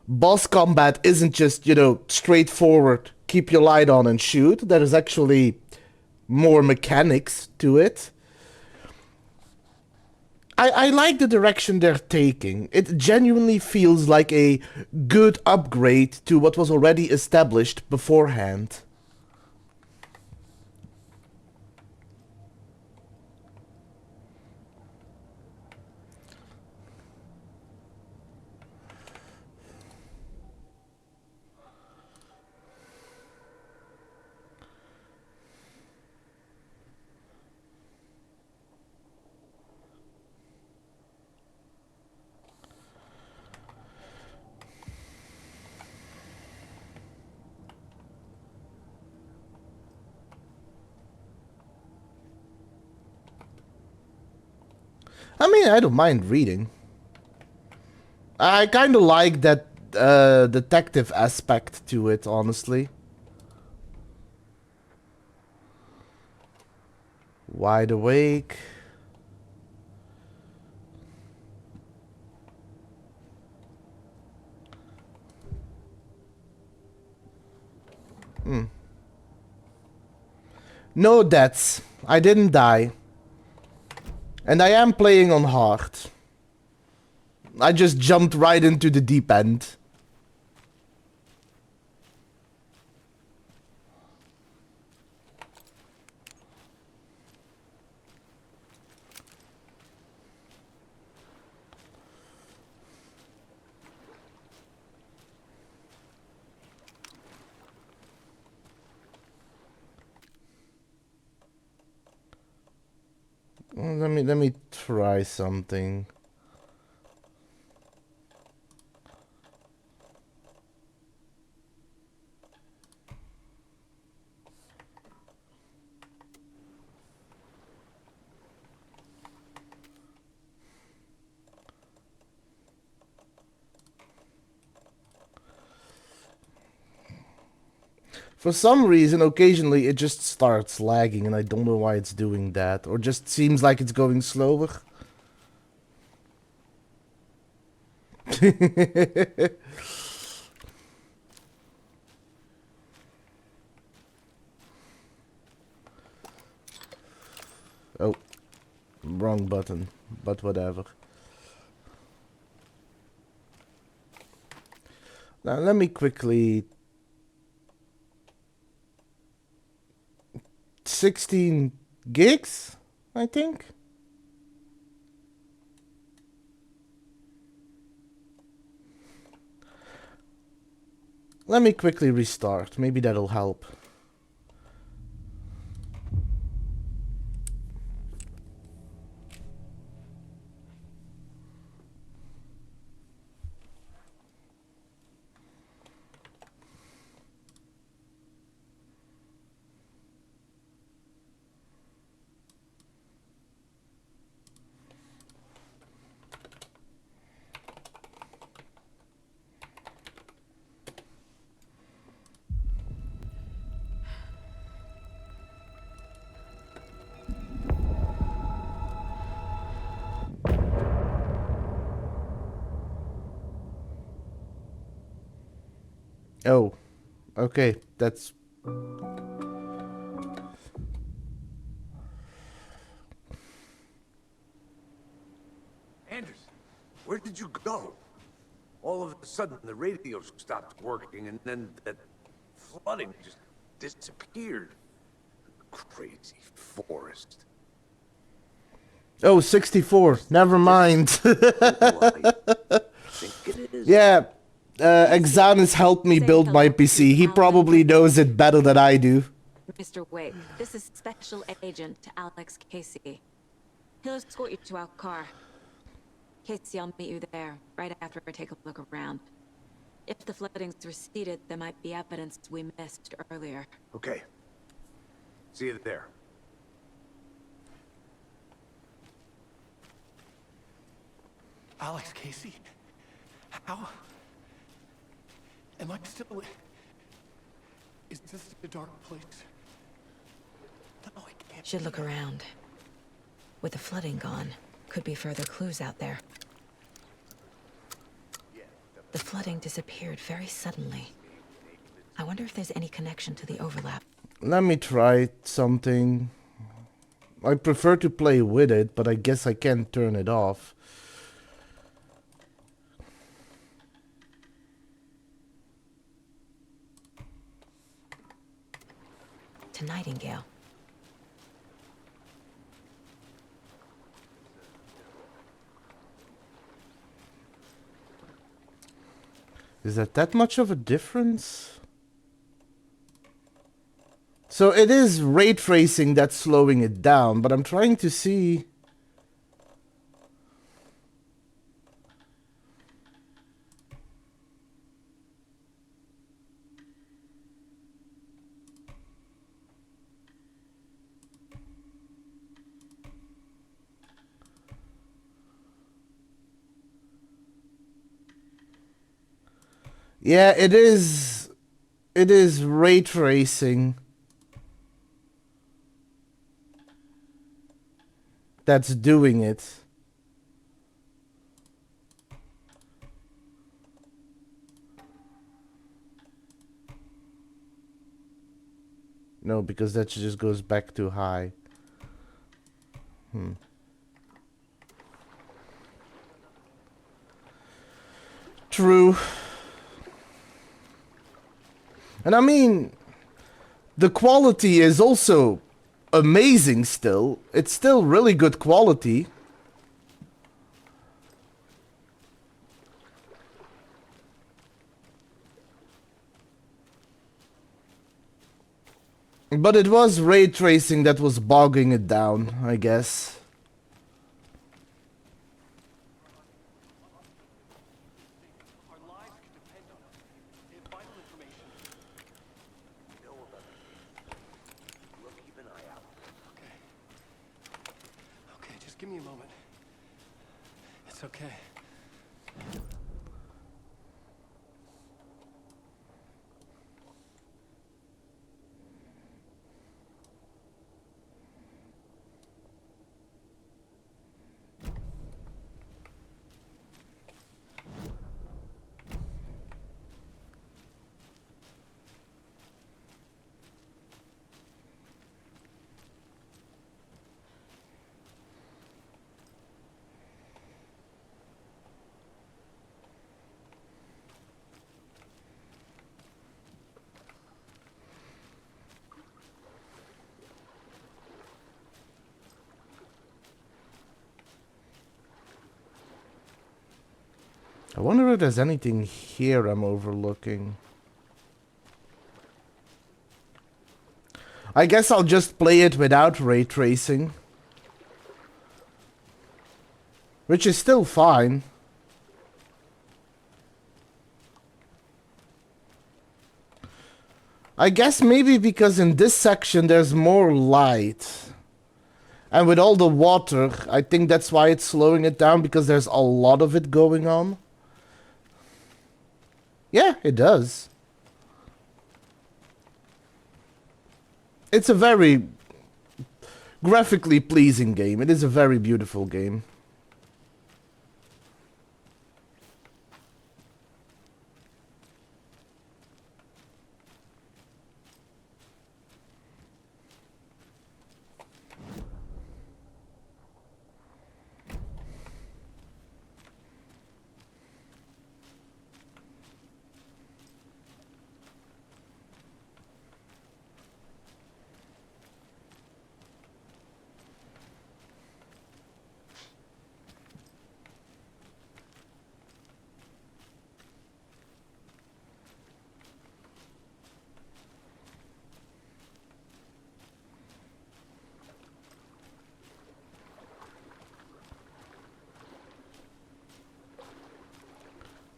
boss combat isn't just, you know, straightforward, keep your light on and shoot. There is actually more mechanics to it. I like the direction they're taking. It genuinely feels like a good upgrade to what was already established beforehand. I mean, I don't mind reading. I kind of like that detective aspect to it, honestly. Wide awake. No deaths. I didn't die. And I am playing on hard. I just jumped right into the deep end. Let me try something. For some reason, occasionally it just starts lagging and I don't know why it's doing that. Or just seems like it's going slower. Oh, wrong button, but whatever. Now let me quickly... 16 gigs, I think? Let me quickly restart, maybe that'll help. Oh, okay, that's... Anderson, where did you go? All of a sudden, the radio stopped working, and then that flooding just disappeared. Crazy forest. Oh, 64, never mind. I think it is. Yeah, Exanus helped me build my PC. He probably knows it better than I do. Mr. Wake, this is Special Agent Alex Casey. He'll escort you to our car. Casey, I'll meet you there, right after I take a look around. If the flooding's receded, there might be evidence we missed earlier. Okay. See you there. Alex Casey? How? Am I still... Is this a dark place? No, I can't. Should look around. With the flooding gone, could be further clues out there. The flooding disappeared very suddenly. I wonder if there's any connection to the overlap. Let me try something. I prefer to play with it, but I guess I can't turn it off. To Nightingale. Is that much of a difference? So it is ray tracing that's slowing it down, but I'm trying to see... Yeah, it is. It is ray tracing that's doing it. No, because that just goes back too high. True. And I mean, the quality is also amazing still. It's still really good quality. But it was ray tracing that was bogging it down, I guess. Our lives could depend on it. They have vital information. You know about it. We'll keep an eye out. Okay. Okay, just give me a moment. It's okay. I wonder if there's anything here I'm overlooking. I guess I'll just play it without ray tracing. Which is still fine. I guess maybe because in this section there's more light. And with all the water, I think that's why it's slowing it down, because there's a lot of it going on. Yeah, it does. It's a very graphically pleasing game. It is a very beautiful game.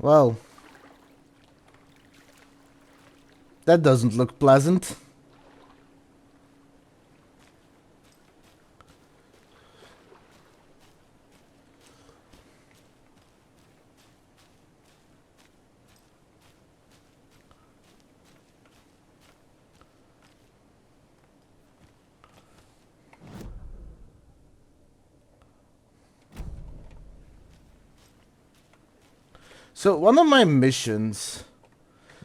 Well, that doesn't look pleasant. So one of my missions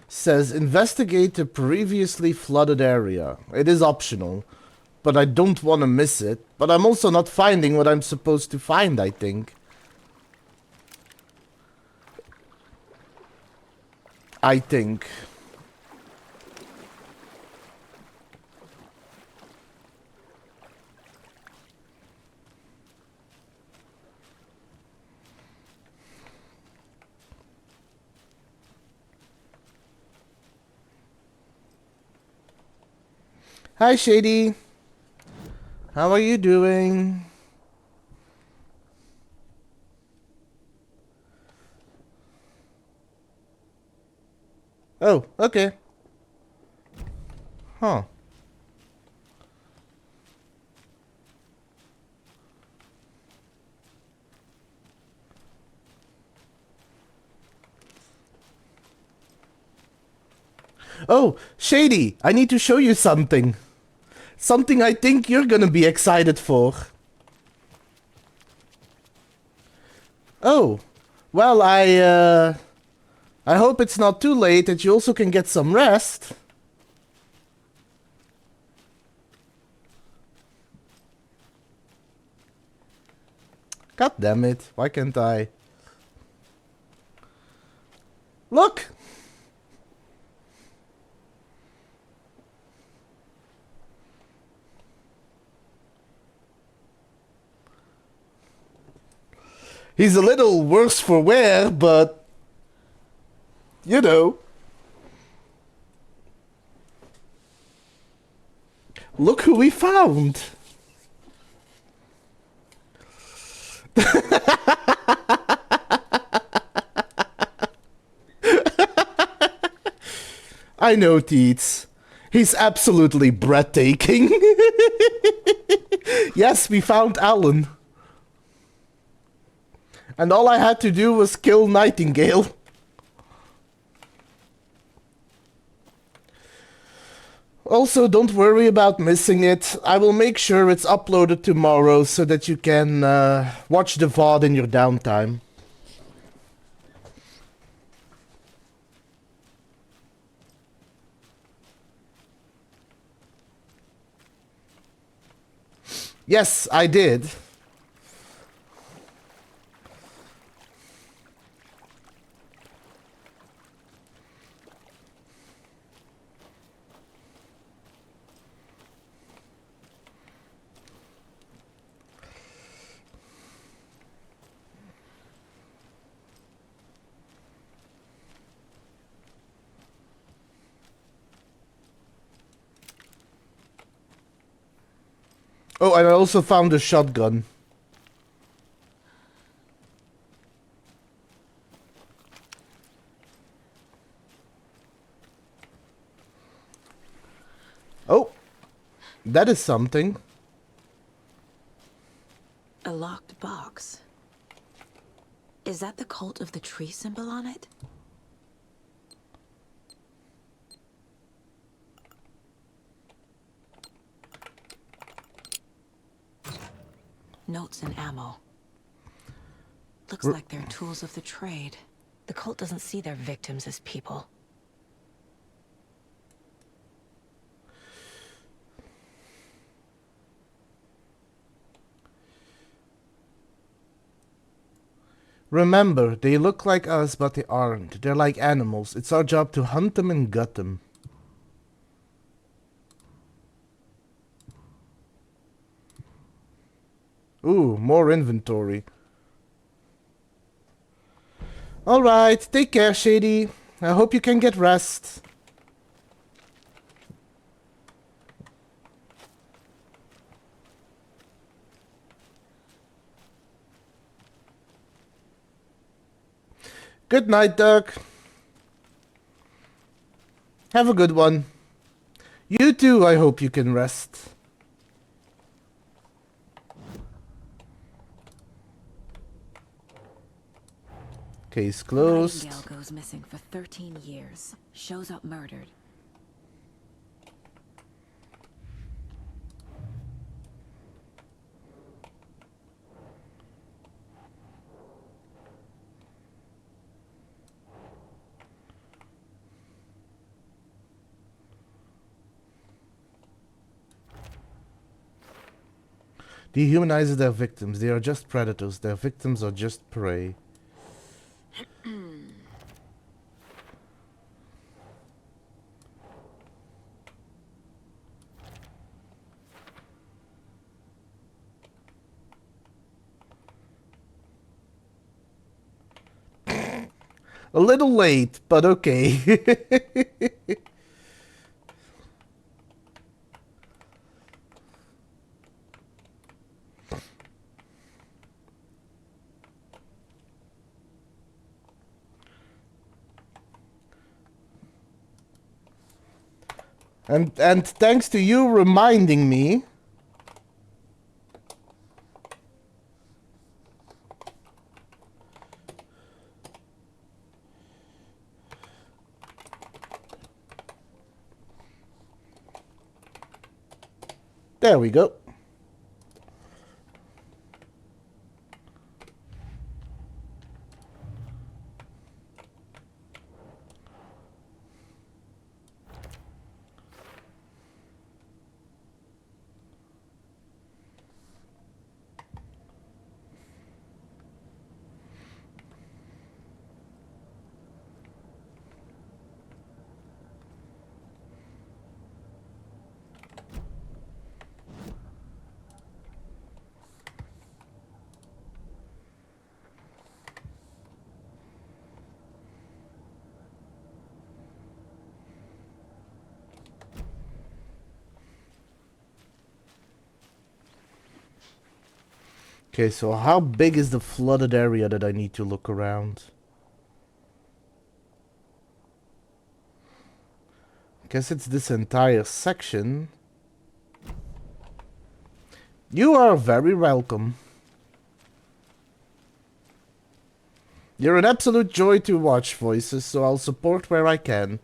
says investigate a previously flooded area. It is optional, but I don't want to miss it. But I'm also not finding what I'm supposed to find, I think. Hi, Shady. How are you doing? Oh, okay. Huh. Oh, Shady, I need to show you something. Something I think you're gonna be excited for. Oh, well, I hope it's not too late that you also can get some rest. God damn it, why can't I? Look! He's a little worse for wear, but... you know. Look who we found! I know, Teets. He's absolutely breathtaking. Yes, we found Alan. And all I had to do was kill Nightingale. Also, don't worry about missing it. I will make sure it's uploaded tomorrow so that you can watch the VOD in your downtime. Yes, I did. Oh, and I also found a shotgun. Oh, that is something. A locked box. Is that the cult of the tree symbol on it? Notes and ammo. Looks like they're tools of the trade. The cult doesn't see their victims as people. Remember, they look like us, but they aren't. They're like animals. It's our job to hunt them and gut them. Ooh, more inventory. Alright, take care, Shady. I hope you can get rest. Good night, Duck. Have a good one. You too, I hope you can rest. Case closed. Nightingale goes missing for 13 years. Shows up murdered. Dehumanizes their victims. They are just predators. Their victims are just prey. A little late, but okay. And thanks to you reminding me. There we go. Okay, so how big is the flooded area that I need to look around? Guess it's this entire section. You are very welcome. You're an absolute joy to watch, Voices, so I'll support where I can.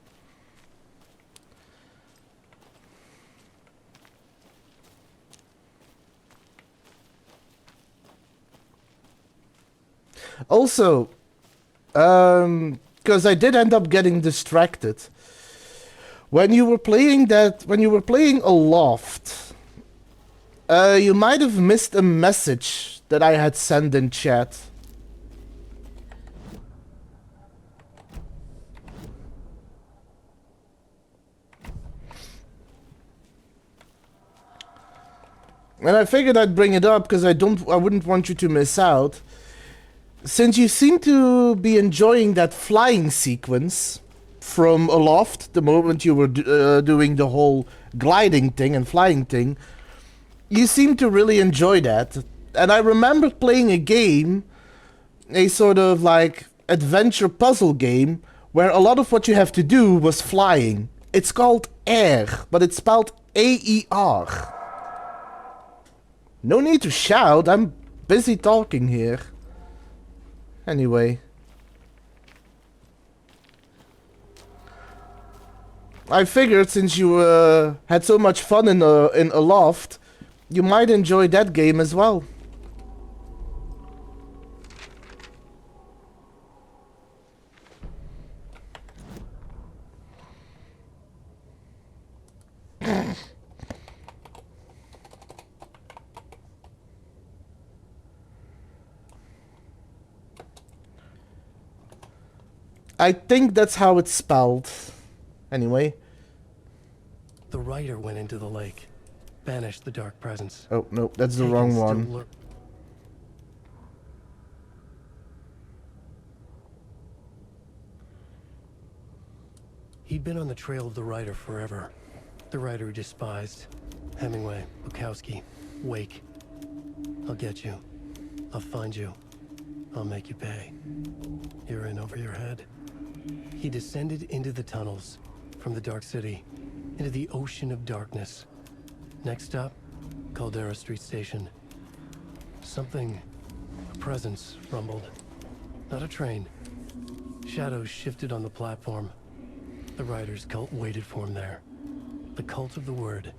Also, because I did end up getting distracted. When you were playing Aloft, you might have missed a message that I had sent in chat. And I figured I'd bring it up because I wouldn't want you to miss out. Since you seem to be enjoying that flying sequence from Aloft, the moment you were doing the whole gliding thing and flying thing, you seem to really enjoy that. And I remember playing a game, a sort of like adventure puzzle game, where a lot of what you have to do was flying. It's called Air, but it's spelled A-E-R. No need to shout, I'm busy talking here. Anyway. I figured since you had so much fun in Aloft, you might enjoy that game as well. I think that's how it's spelled. Anyway. The writer went into the lake, banished the dark presence. Oh, no, that's the Hagen wrong still one. He'd been on the trail of the writer forever. The writer he despised. Hemingway, Bukowski, Wake. I'll get you. I'll find you. I'll make you pay. You're in over your head. He descended into the tunnels, from the Dark City, into the ocean of darkness. Next stop, Caldera Street Station. Something, a presence, rumbled. Not a train. Shadows shifted on the platform. The writer's cult waited for him there. The cult of the word.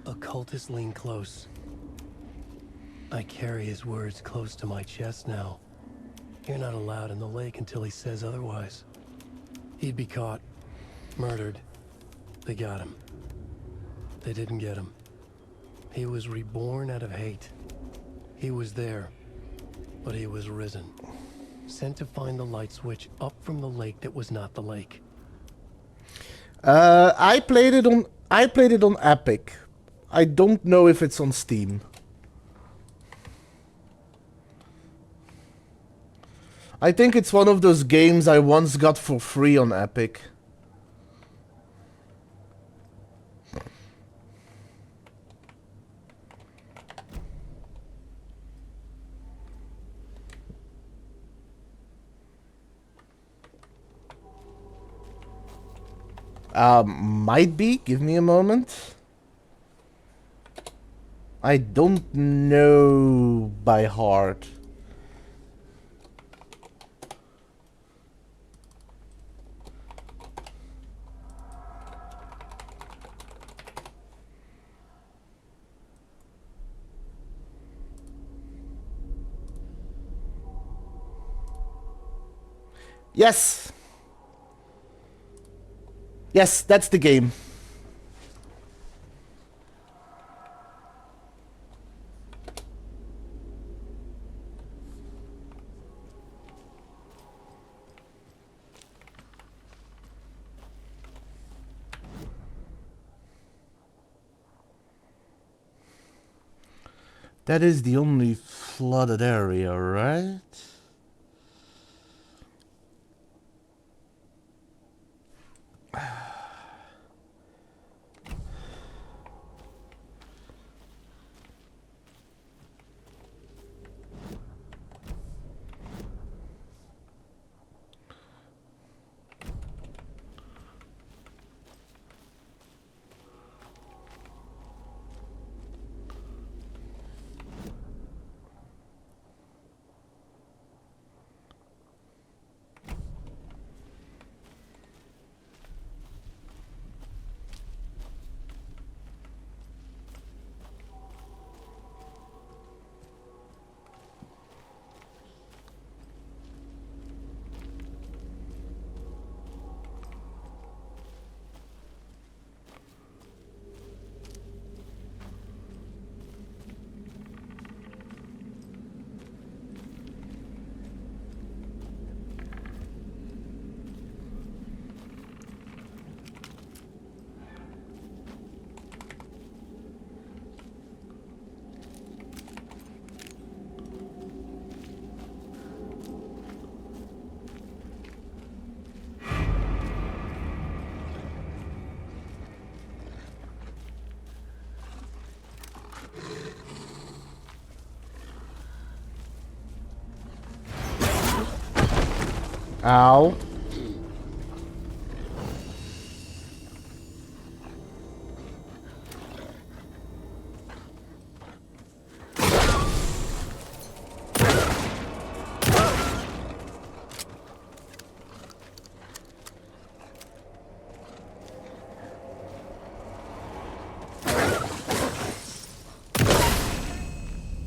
Occultists lean close. I carry his words close to my chest now. You're not allowed in the lake until he says otherwise. He'd be caught, murdered. They got him. They didn't get him. He was reborn out of hate. He was there, but he was risen. Sent to find the light switch up from the lake that was not the lake. I played it on Epic. I don't know if it's on Steam. I think it's one of those games I once got for free on Epic. Might be. Give me a moment. I don't know by heart. Yes! Yes, that's the game. That is the only flooded area, right? Ow.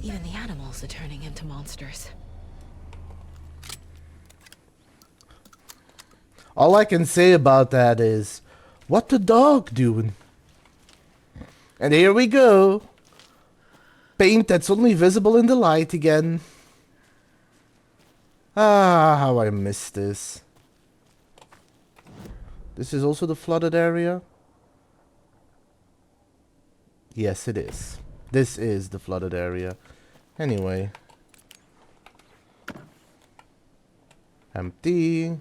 Even the animals are turning into monsters. All I can say about that is, what the dog doing? And here we go. Paint that's only visible in the light again. Ah, how I miss this. This is also the flooded area? Yes, it is. This is the flooded area. Anyway. Empty.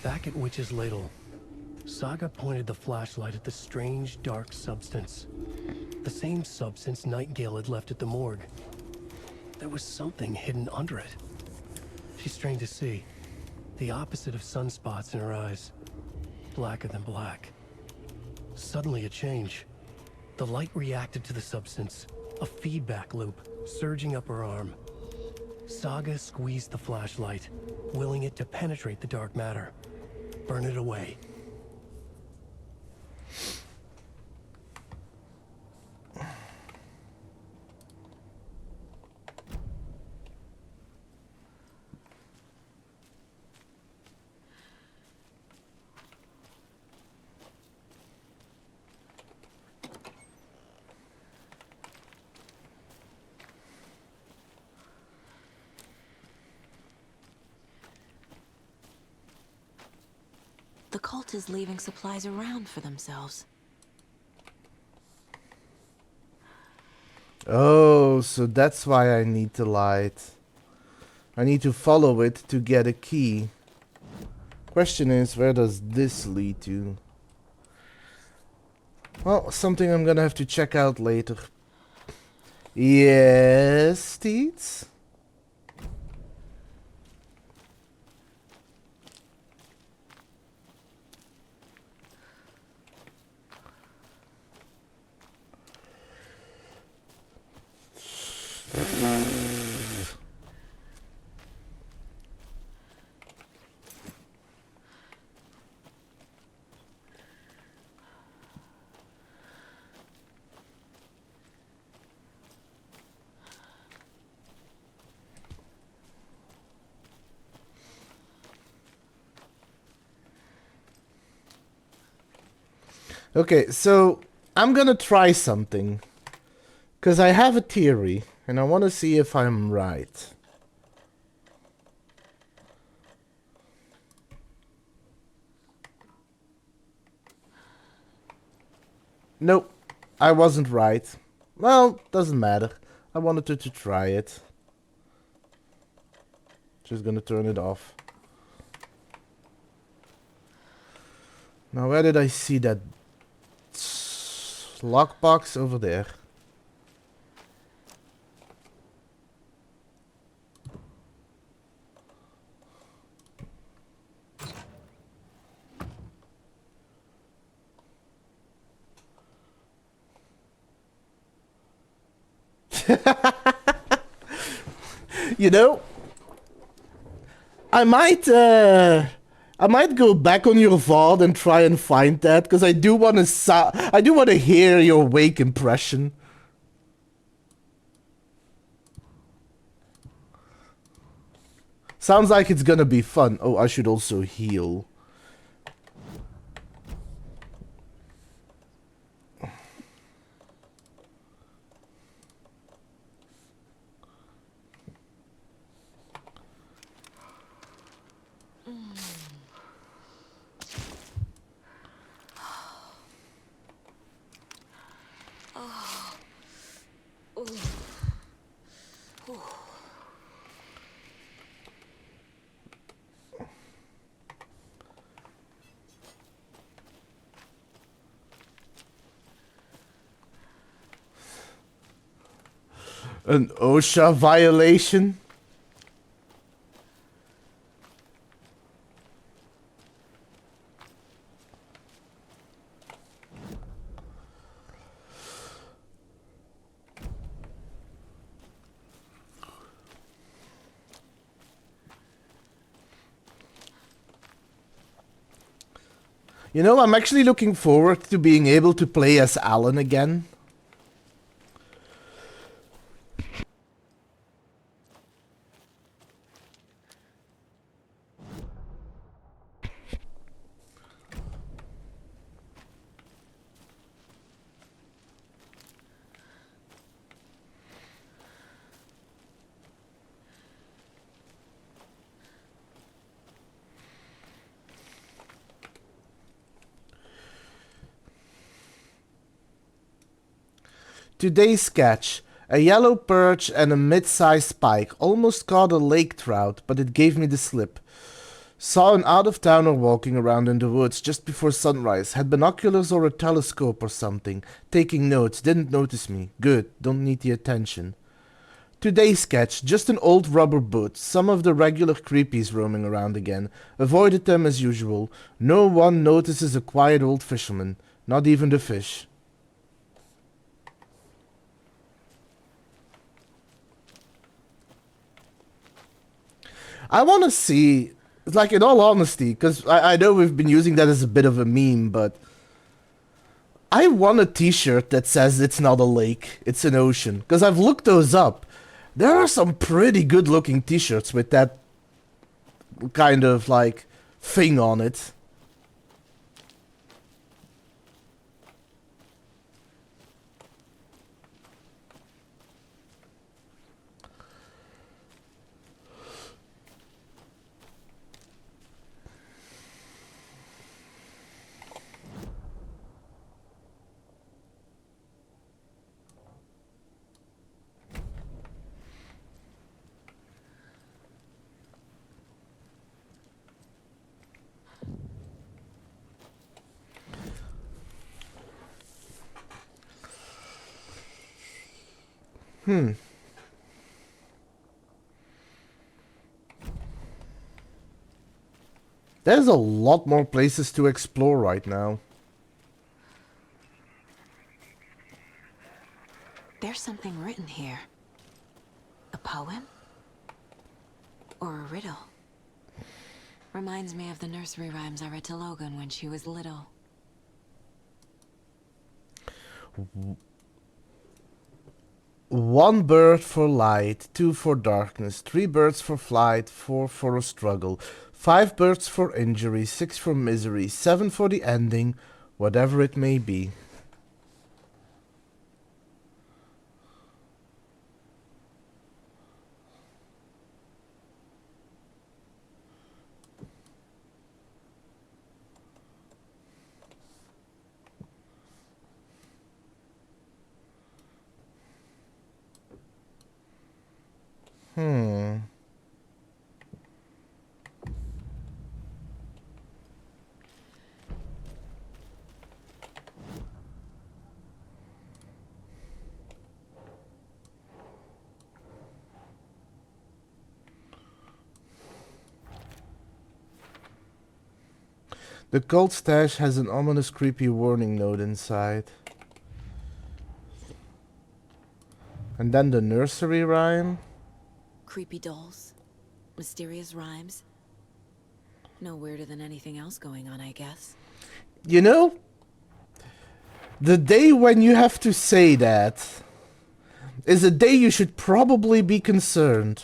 Back at Witch's Ladle, Saga pointed the flashlight at the strange, dark substance. The same substance Nightingale had left at the morgue. There was something hidden under it. She strained to see. The opposite of sunspots in her eyes. Blacker than black. Suddenly a change. The light reacted to the substance. A feedback loop, surging up her arm. Saga squeezed the flashlight, willing it to penetrate the dark matter. Burn it away. The cult is leaving supplies around for themselves. Oh, so that's why I need the light. I need to follow it to get a key. Question is, where does this lead to? Well, something I'm gonna have to check out later. Yes, Teets? Okay, so I'm gonna try something. Because I have a theory, and I want to see if I'm right. Nope, I wasn't right. Well, doesn't matter. I wanted to try it. Just gonna turn it off. Now, where did I see that lockbox? Over there. You know, I might go back on your VOD and try and find that, because I do want to hear your wake impression. Sounds like it's gonna be fun. Oh, I should also heal. An OSHA violation? You know, I'm actually looking forward to being able to play as Alan again. Today's catch. A yellow perch and a mid-sized pike. Almost caught a lake trout, but it gave me the slip. Saw an out-of-towner walking around in the woods just before sunrise. Had binoculars or a telescope or something. Taking notes. Didn't notice me. Good. Don't need the attention. Today's catch. Just an old rubber boot. Some of the regular creepies roaming around again. Avoided them as usual. No one notices a quiet old fisherman. Not even the fish. I want to see, like, in all honesty, because I know we've been using that as a bit of a meme, but I want a t-shirt that says it's not a lake, it's an ocean. Because I've looked those up. There are some pretty good looking t-shirts with that kind of, like, thing on it. There's a lot more places to explore right now. There's something written here. A poem? Or a riddle? Reminds me of the nursery rhymes I read to Logan when she was little. One bird for light, two for darkness, three birds for flight, four for a struggle, five birds for injury, six for misery, seven for the ending, Whatever it may be. The cult stash has an ominous creepy warning note inside. And then the nursery rhyme. Creepy dolls. Mysterious rhymes. No weirder than anything else going on, I guess. You know, the day when you have to say that is a day you should probably be concerned.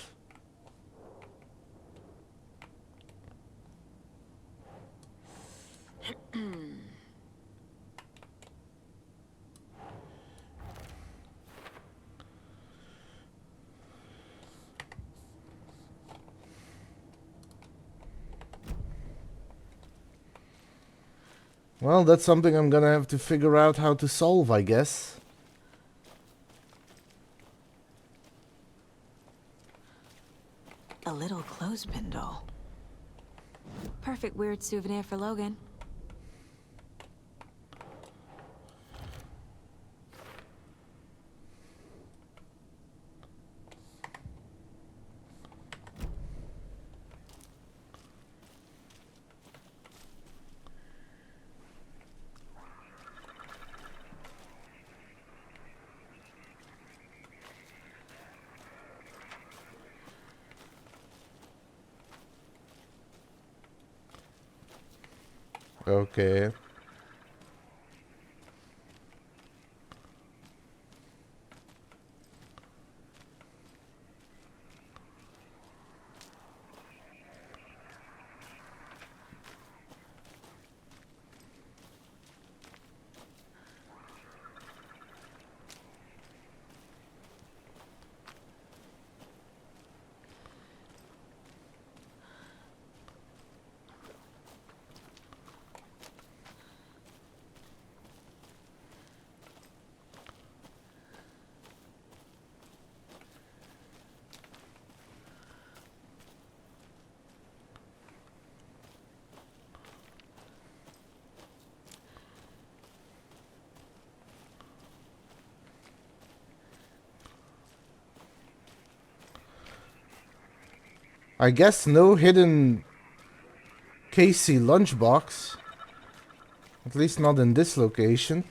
Well, that's something I'm gonna have to figure out how to solve, I guess. A little clothespin doll. Perfect weird souvenir for Logan. Okay. I guess no hidden Casey lunchbox. At least not in this location.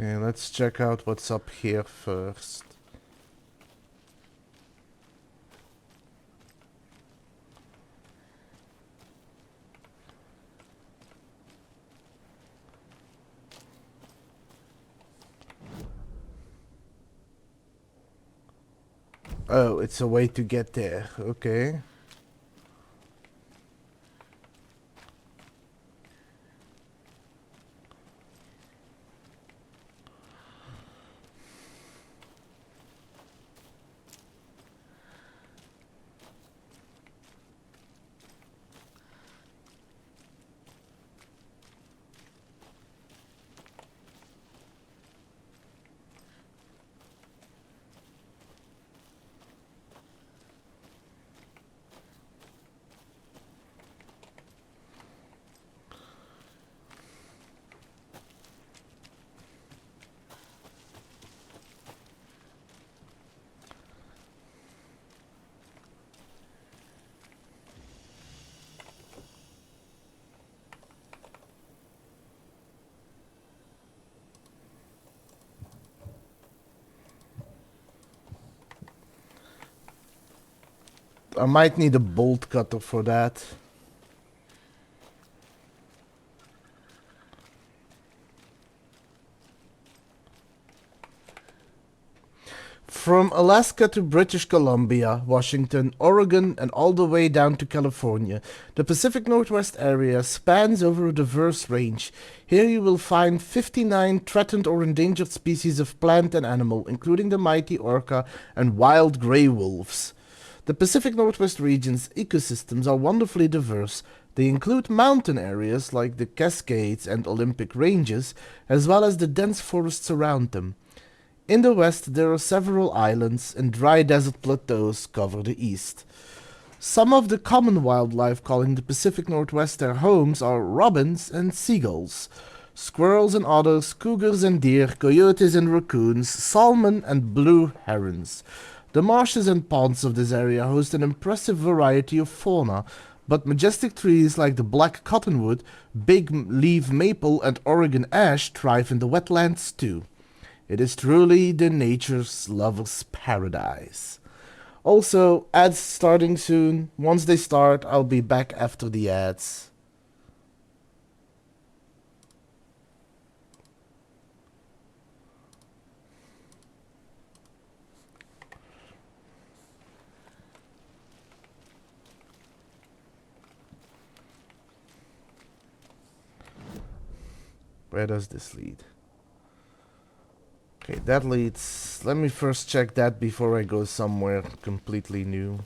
Okay, let's check out what's up here first. Oh, it's a way to get there. Okay. I might need a bolt cutter for that. From Alaska to British Columbia, Washington, Oregon, and all the way down to California, the Pacific Northwest area spans over a diverse range. Here you will find 59 threatened or endangered species of plant and animal, including the mighty orca and wild gray wolves. The Pacific Northwest region's ecosystems are wonderfully diverse. They include mountain areas like the Cascades and Olympic Ranges, as well as the dense forests around them. In the west, there are several islands, and dry desert plateaus cover the east. Some of the common wildlife calling the Pacific Northwest their homes are robins and seagulls, squirrels and otters, cougars and deer, coyotes and raccoons, salmon and blue herons. The marshes and ponds of this area host an impressive variety of fauna, but majestic trees like the black cottonwood, big leaf maple, and Oregon ash thrive in the wetlands too. It is truly the nature's lover's paradise. Also, ads starting soon. Once they start, I'll be back after the ads. Where does this lead? Okay, that leads... Let me first check that before I go somewhere completely new.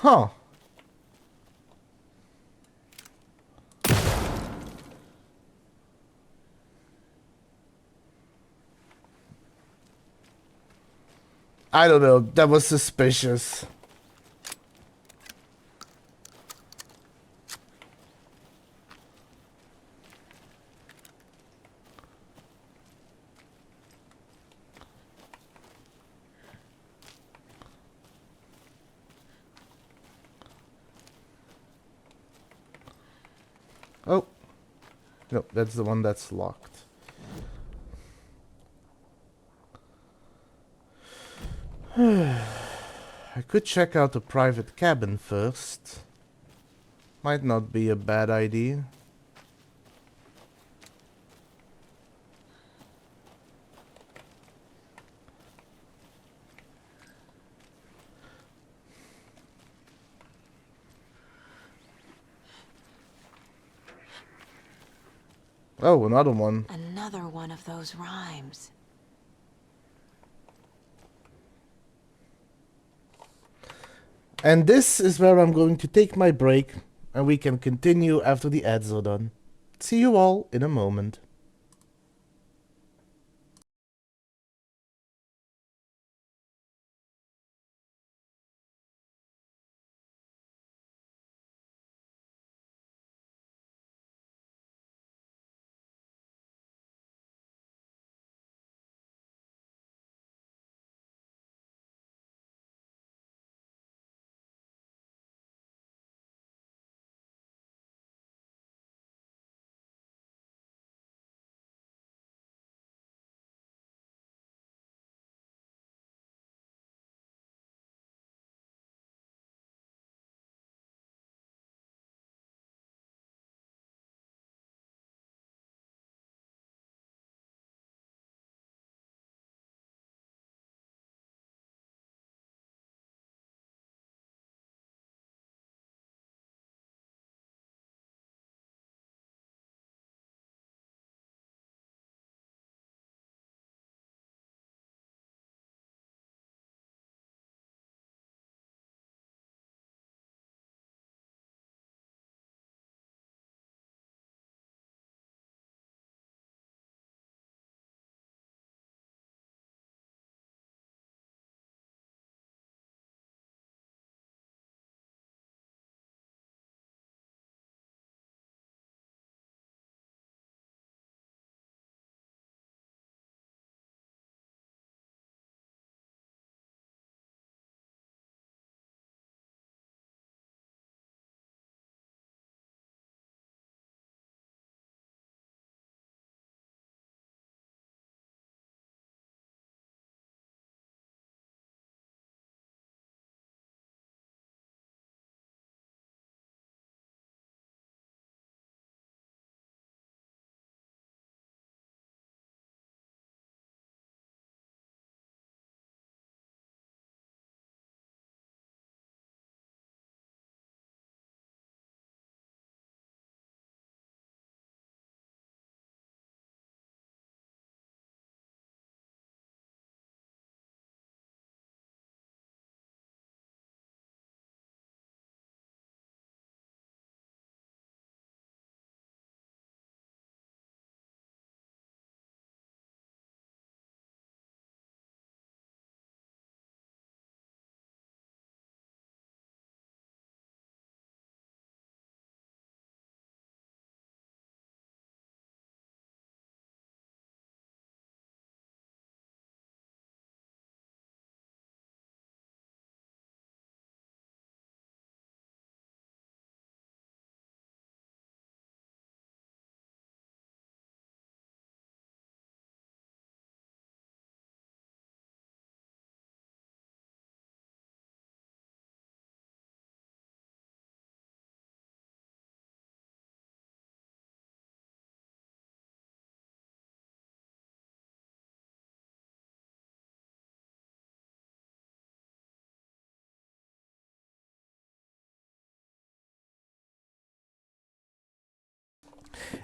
Huh. I don't know, that was suspicious. Oh. No, that's the one that's locked. I could check out the private cabin first. Might not be a bad idea. Oh, another one. Another one of those rhymes. And this is where I'm going to take my break, and we can continue after the ads are done. See you all in a moment.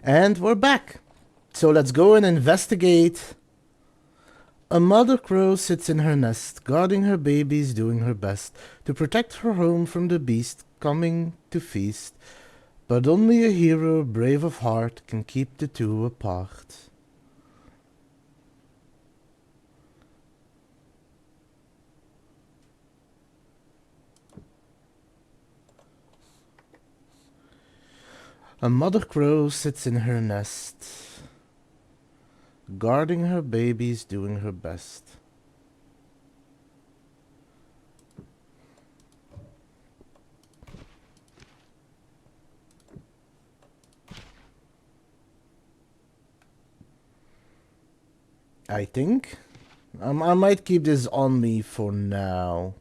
And we're back. So let's go and investigate. A mother crow sits in her nest, guarding her babies, doing her best to protect her home from the beast coming to feast. But only a hero, brave of heart, can keep the two apart. A mother crow sits in her nest, guarding her babies, doing her best. I think. I might keep this on me for now.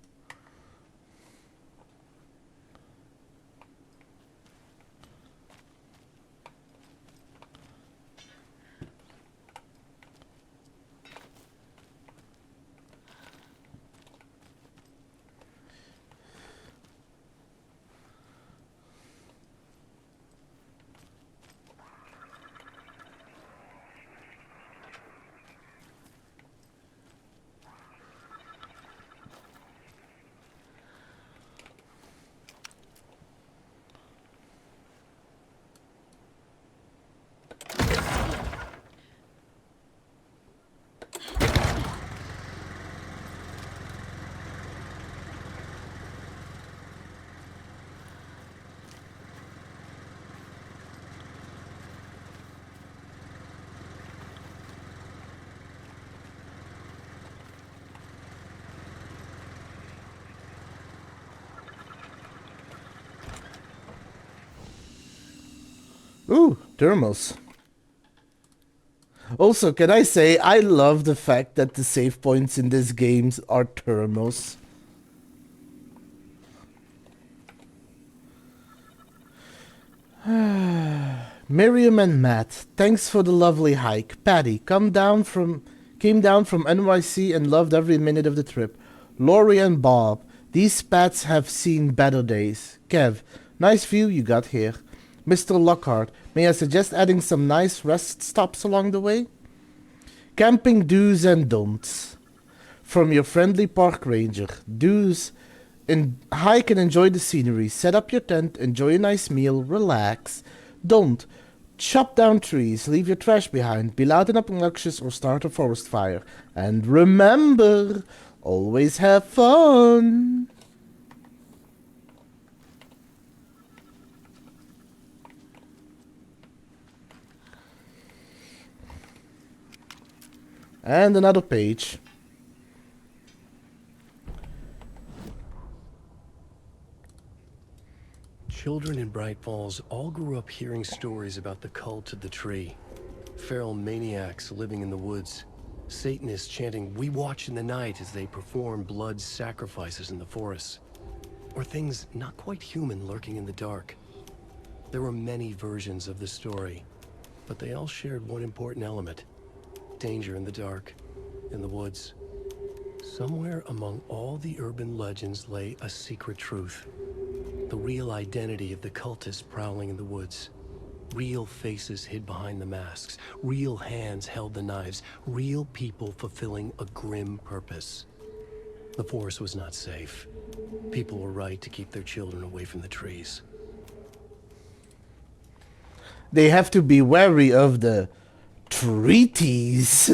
Ooh, thermals. Also, can I say, I love the fact that the save points in this game are thermals. Miriam and Matt, thanks for the lovely hike. Patty, came down from NYC and loved every minute of the trip. Lori and Bob, these spats have seen better days. Kev, nice view you got here. Mr. Lockhart, may I suggest adding some nice rest stops along the way? Camping do's and don'ts. From your friendly park ranger. Do's: hike and enjoy the scenery. Set up your tent, enjoy a nice meal, relax. Don't chop down trees, leave your trash behind, be loud and obnoxious, or start a forest fire. And remember, always have fun. And another page. Children in Bright Falls all grew up hearing stories about the cult of the tree. Feral maniacs living in the woods. Satanists chanting, "We watch in the night," as they perform blood sacrifices in the forests. Or things not quite human lurking in the dark. There were many versions of the story, but they all shared one important element. Danger in the dark, in the woods. Somewhere among all the urban legends lay a secret truth. The real identity of the cultists prowling in the woods. Real faces hid behind the masks. Real hands held the knives. Real people fulfilling a grim purpose. The forest was not safe. People were right to keep their children away from the trees. They have to be wary of the treaties.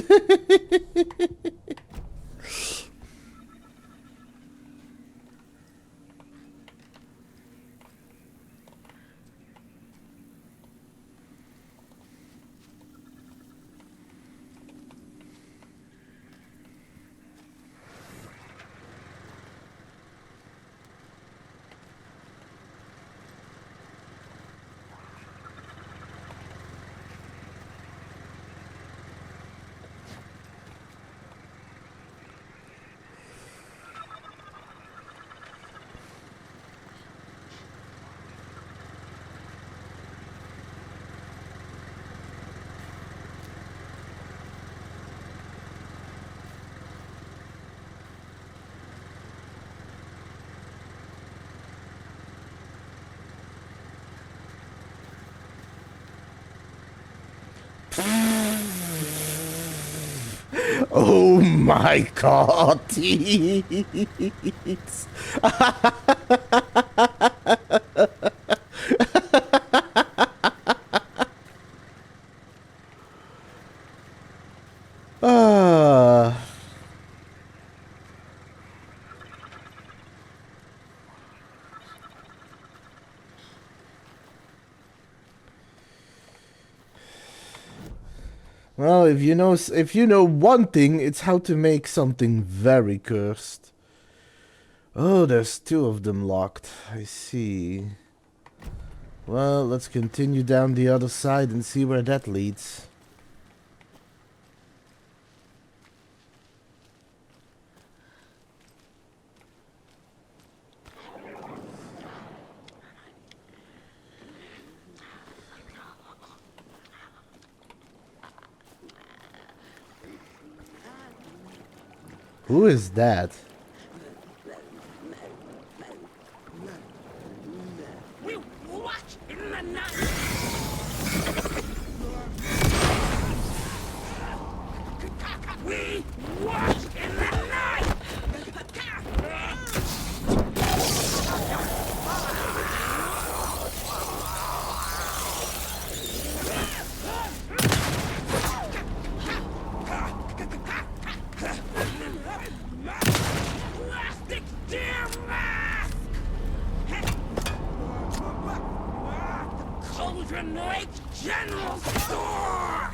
Oh my god. Ah. Well, if you know one thing, it's how to make something very cursed. Oh, there's two of them locked. I see. Well, let's continue down the other side and see where that leads. Who is that? We watch in the night. We watch in the night. Plastic deer mask. Cauldron Lake General Store.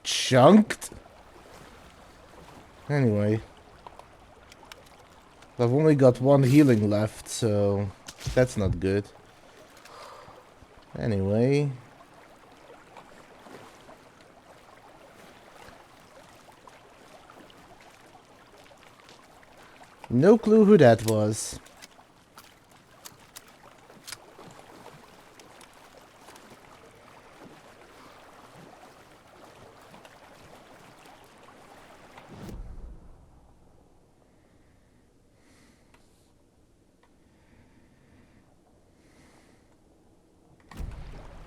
Chunked? Anyway. I've only got one healing left, so that's not good. Anyway. No clue who that was.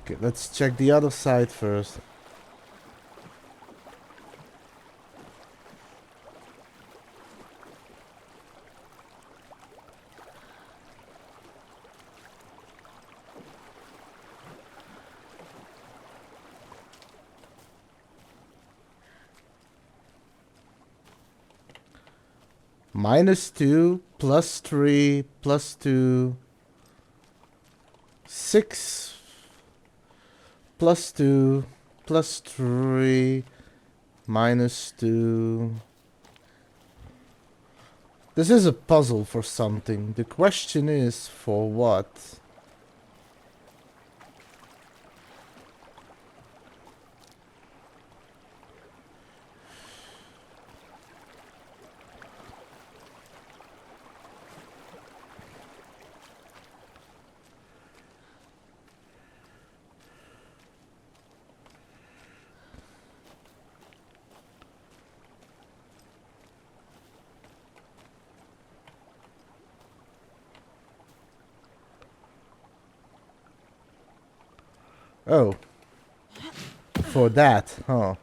Okay, let's check the other side first. -2, +3, +2, 6, +2, +3, -2. This is a puzzle for something. The question is, for what? Oh. For that, huh?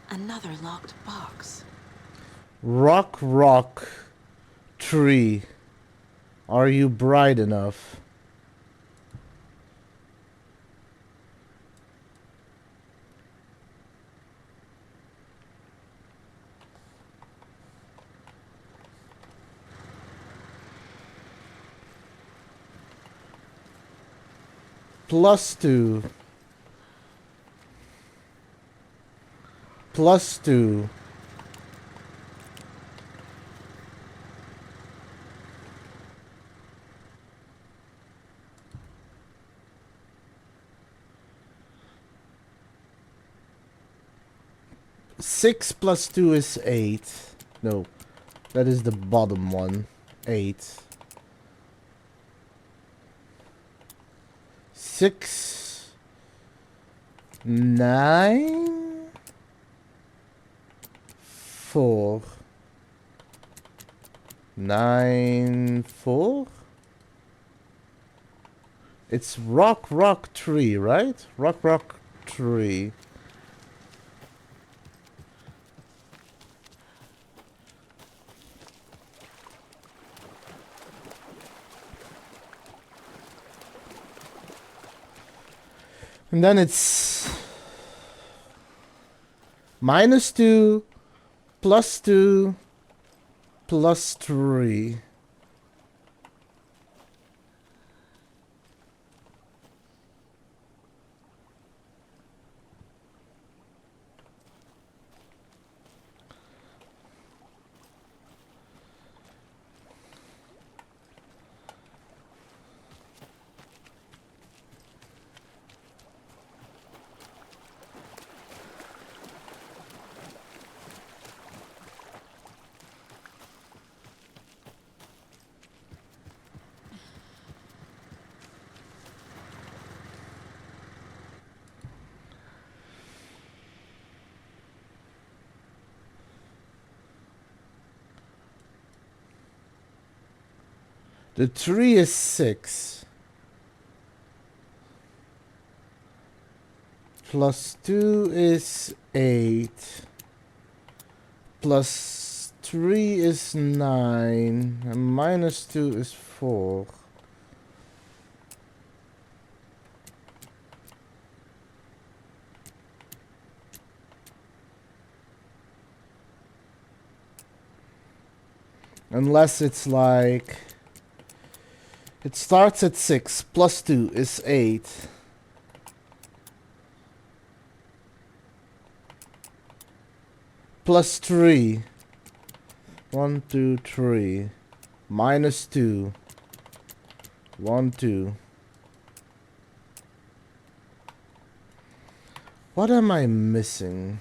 Another locked box. Rock, rock, tree. Are you bright enough? +2. +2. 6 plus 2 is 8. No, that is the bottom one. 8. 6, 9, 4. 9, 4. It's rock tree, right? Rock tree. And then it's -2, +2, +3. The tree is 6. +2 is 8. +3 is 9. And -2 is 4. Unless it's like... It starts at 6. +2 is 8. +3. 1, 2, 3. -2. 1, 2. What am I missing?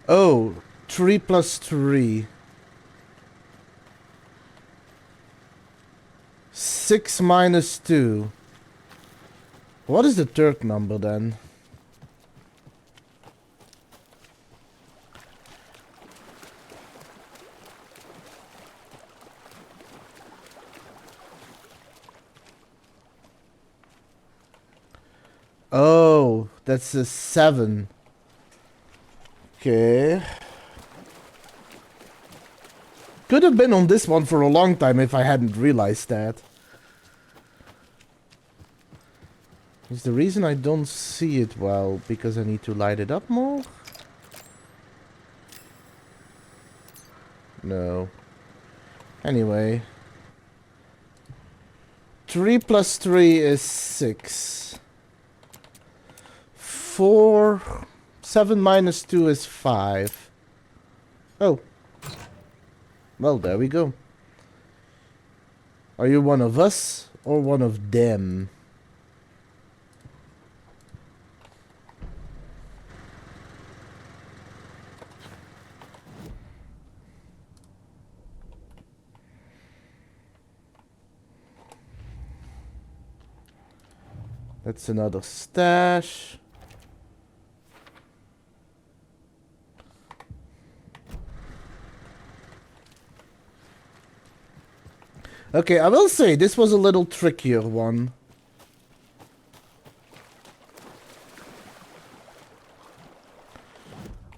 Oh, 3 plus 3. 6 minus 2. What is the third number then? Oh, that's a 7. Okay. Could have been on this one for a long time if I hadn't realized that. Is the reason I don't see it well because I need to light it up more? No. Anyway. 3 plus 3 is 6. 4... 7 minus 2 is 5. Oh. Well, there we go. Are you one of us or one of them? That's another stash. Okay, I will say this was a little trickier one.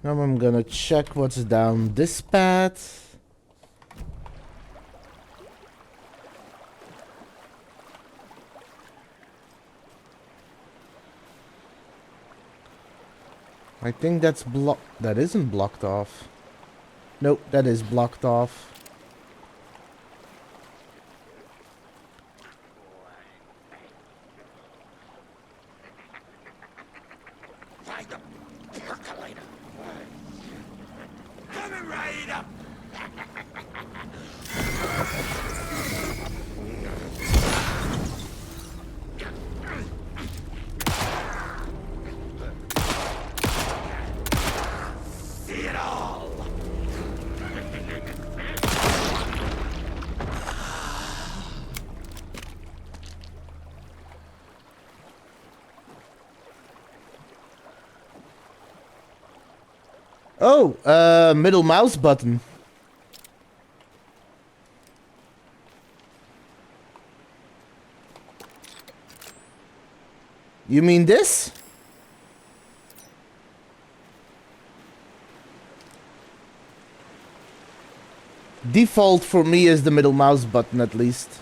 Now I'm gonna check what's down this path. I think that's that isn't blocked off. Nope, that is blocked off. Oh, middle mouse button. You mean this? Default for me is the middle mouse button, at least.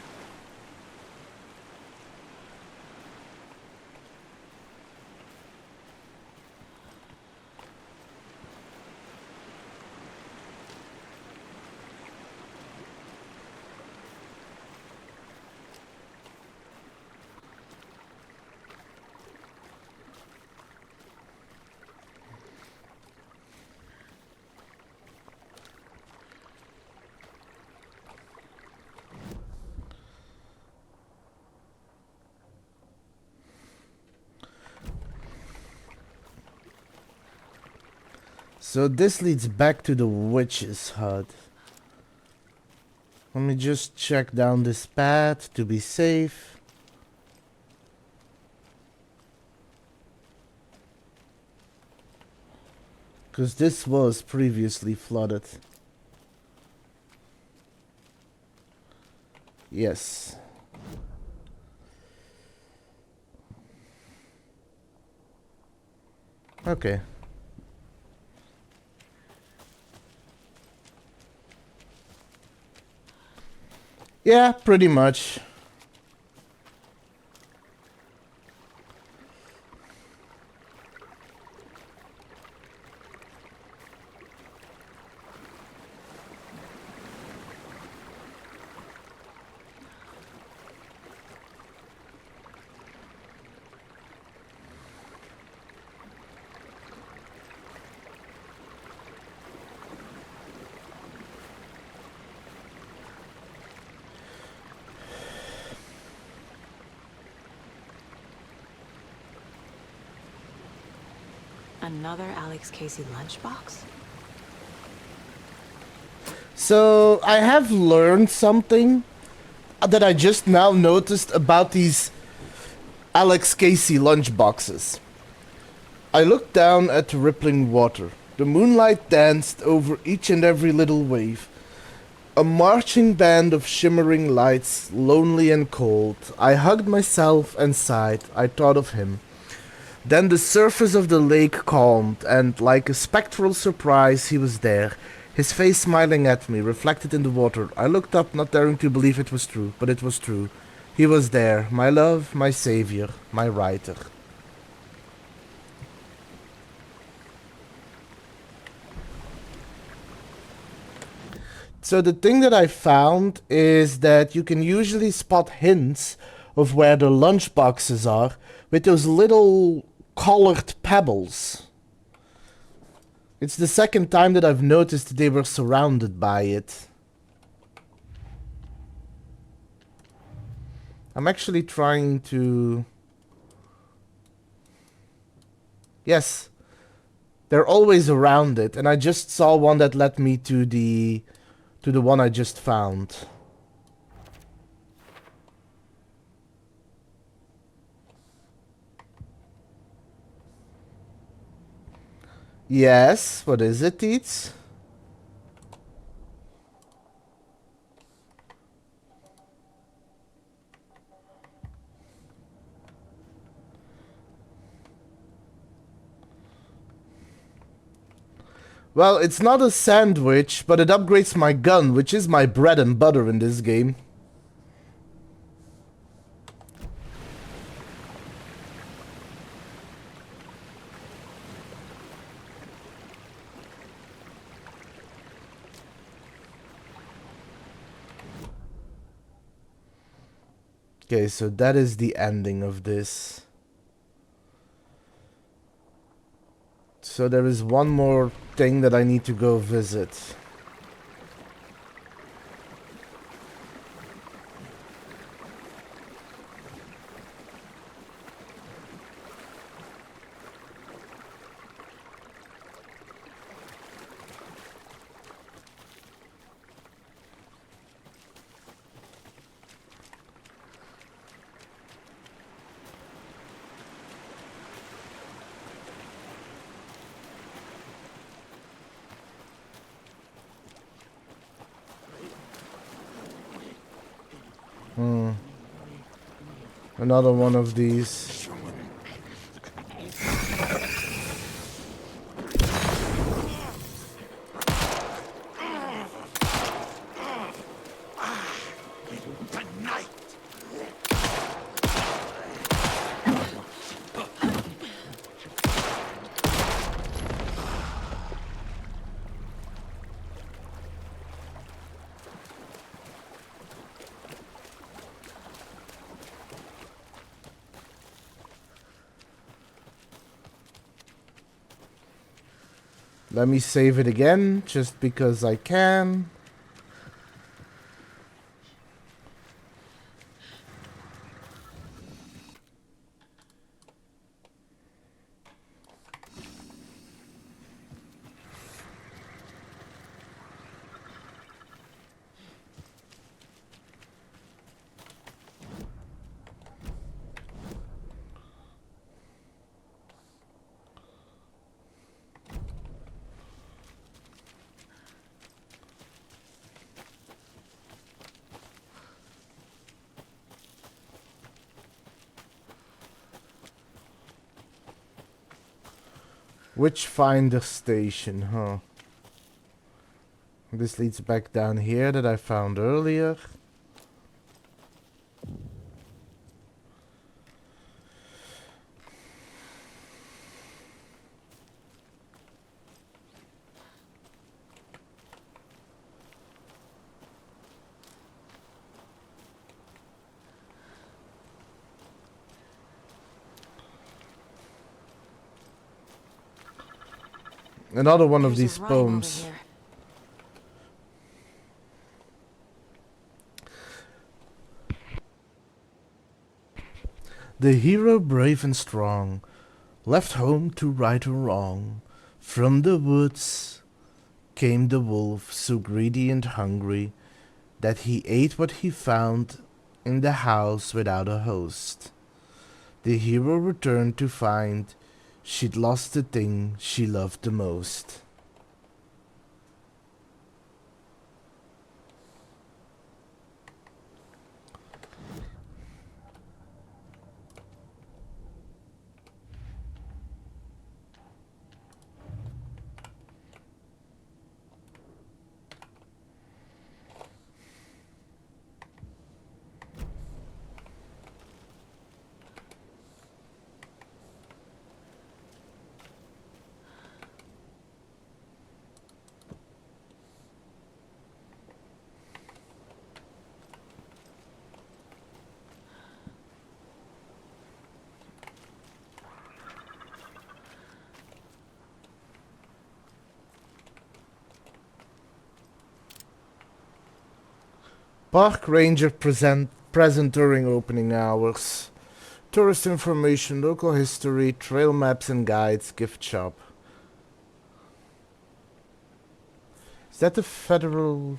So this leads back to the witch's hut. Let me just check down this path to be safe. Because this was previously flooded. Yes. Okay. Yeah, pretty much. Another Alex Casey lunchbox? So I have learned something that I just now noticed about these Alex Casey lunchboxes. I looked down at the rippling water. The moonlight danced over each and every little wave. A marching band of shimmering lights, lonely and cold. I hugged myself and sighed. I thought of him. Then the surface of the lake calmed, and like a spectral surprise, he was there, his face smiling at me, reflected in the water. I looked up, not daring to believe it was true, but it was true. He was there, my love, my savior, my writer. So the thing that I found is that you can usually spot hints of where the lunch boxes are with those little colored pebbles. It's the second time that I've noticed they were surrounded by it. I'm actually trying to... Yes, they're always around it, and I just saw one that led me to the one I just found. Yes, what is it, Teets? Well, it's not a sandwich, but it upgrades my gun, which is my bread and butter in this game. Okay, so that is the ending of this. So there is one more thing that I need to go visit. Another one of these. Let me save it again, just because I can. Which finder station, huh? This leads back down here that I found earlier. Another one of these poems. The hero brave and strong left home to right a wrong. From the woods came the wolf, so greedy and hungry that he ate what he found in the house without a host. The hero returned to find she'd lost the thing she loved the most. Park ranger present during opening hours. Tourist information, local history, trail maps and guides, gift shop. Is that the federal?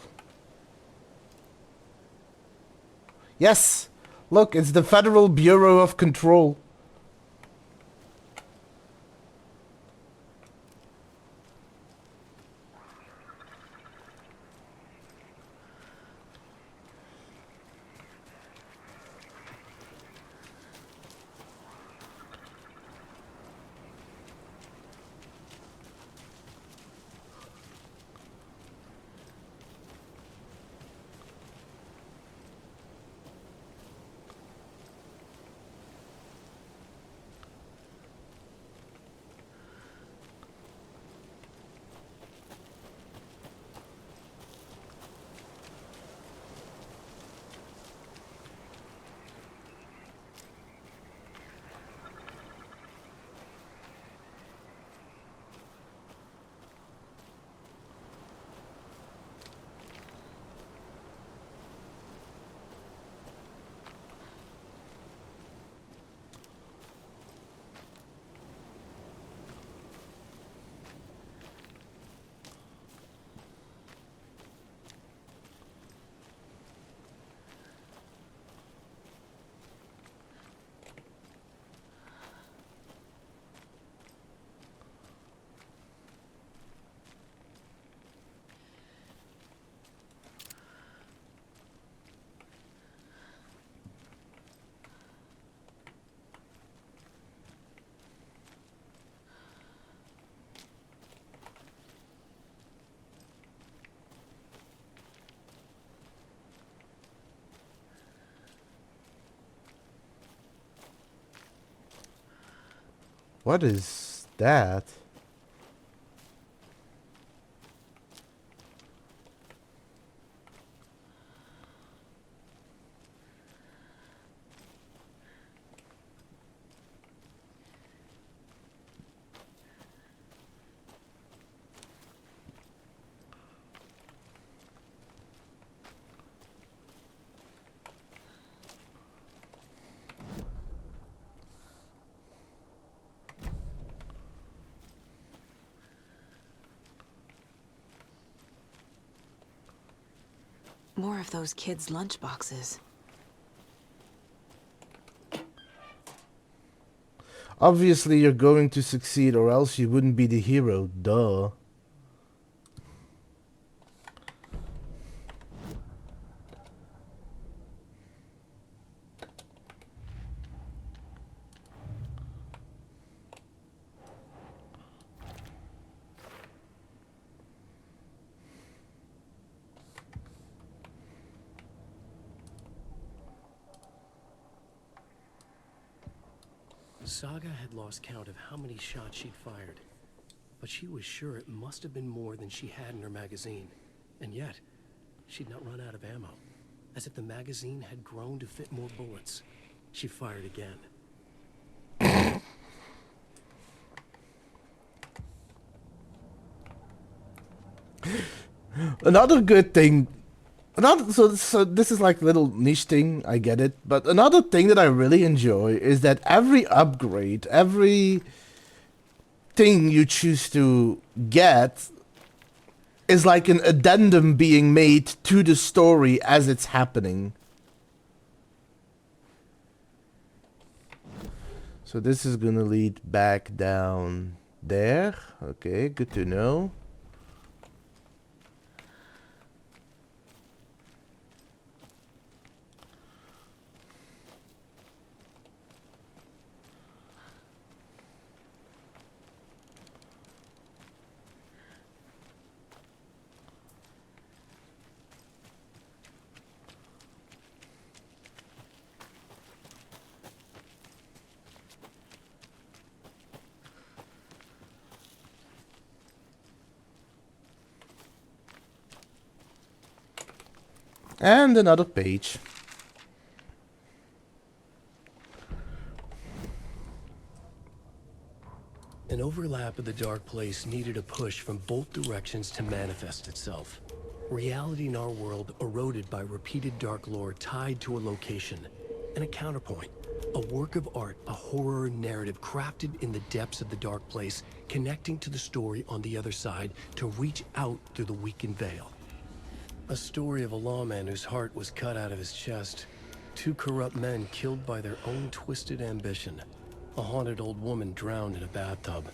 Yes! Look, it's the Federal Bureau of Control. What is that? More of those kids' lunchboxes. Obviously, you're going to succeed, or else you wouldn't be the hero. Duh. Saga had lost count of how many shots she'd fired, but she was sure it must have been more than she had in her magazine. And yet, she'd not run out of ammo. As if the magazine had grown to fit more bullets. She fired again. Another good thing, so this is like a little niche thing, I get it, but another thing that I really enjoy is that every upgrade, every thing you choose to get is like an addendum being made to the story as it's happening. So this is gonna lead back down there. Okay, good to know. And another page. An overlap of the dark place needed a push from both directions to manifest itself. Reality in our world eroded by repeated dark lore tied to a location. And a counterpoint. A work of art, a horror narrative crafted in the depths of the dark place, connecting to the story on the other side to reach out through the weakened veil. A story of a lawman whose heart was cut out of his chest. Two corrupt men killed by their own twisted ambition. A haunted old woman drowned in a bathtub.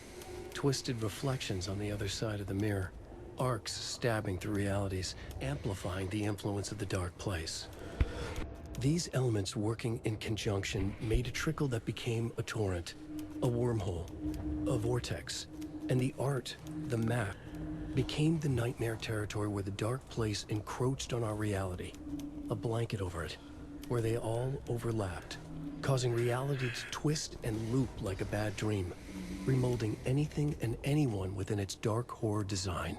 Twisted reflections on the other side of the mirror. Arcs stabbing through realities, amplifying the influence of the dark place. These elements working in conjunction made a trickle that became a torrent, a wormhole, a vortex, and the art, the map, became the nightmare territory where the dark place encroached on our reality. A blanket over it, where they all overlapped, causing reality to twist and loop like a bad dream, remolding anything and anyone within its dark horror design.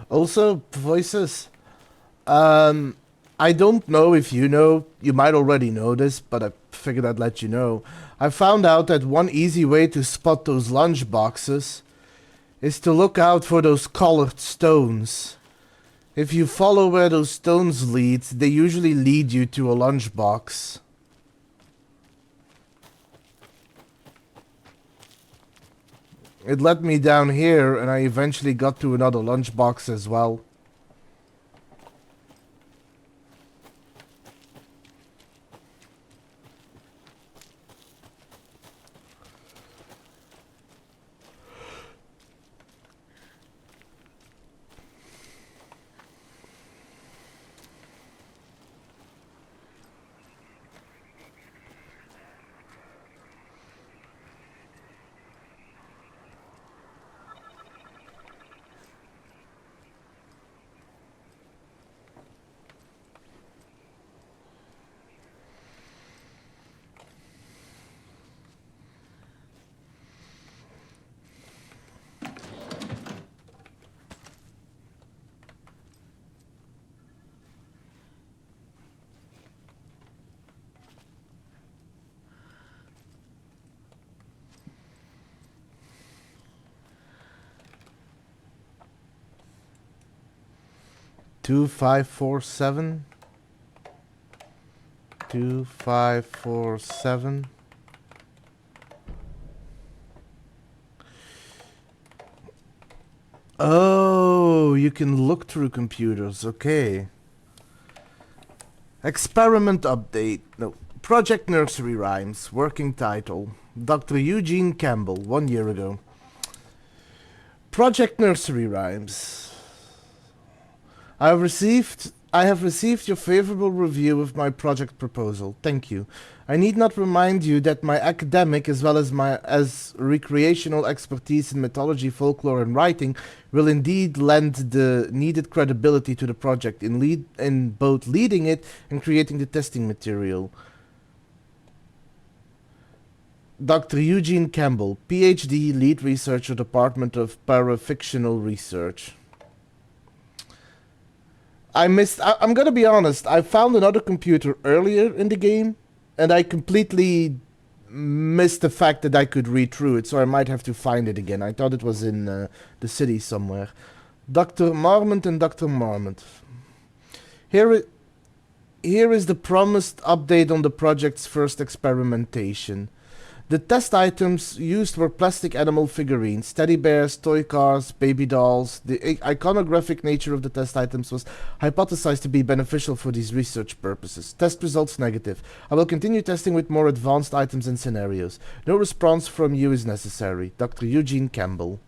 Also, voices. I don't know if you know, you might already know this, but I figured I'd let you know. I found out that one easy way to spot those lunch boxes is to look out for those colored stones. If you follow where those stones lead, they usually lead you to a lunchbox. It led me down here, and I eventually got to another lunchbox as well. 2547. 2547. Oh, you can look through computers. Okay. Experiment update. No. Project Nursery Rhymes. Working title. Dr. Eugene Campbell. 1 year ago. Project Nursery Rhymes. I have received your favorable review of my project proposal. Thank you. I need not remind you that my academic as well as my recreational expertise in mythology, folklore, and writing will indeed lend the needed credibility to the project in both leading it and creating the testing material. Dr. Eugene Campbell, PhD, Lead Researcher, Department of Parafictional Research. I'm gonna be honest, I found another computer earlier in the game, and I completely missed the fact that I could read through it, so I might have to find it again. I thought it was in the city somewhere. Dr. Marmont and Dr. Marmont. Here is the promised update on the project's first experimentation. The test items used were plastic animal figurines, teddy bears, toy cars, baby dolls. The iconographic nature of the test items was hypothesized to be beneficial for these research purposes. Test results negative. I will continue testing with more advanced items and scenarios. No response from you is necessary. Dr. Eugene Campbell.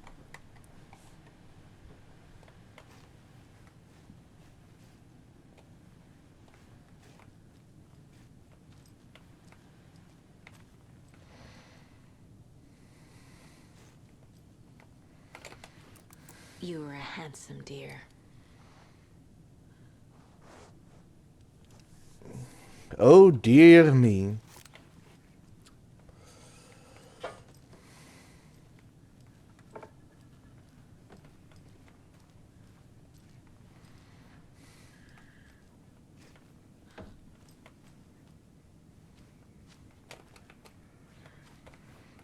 You were a handsome deer. Oh dear me.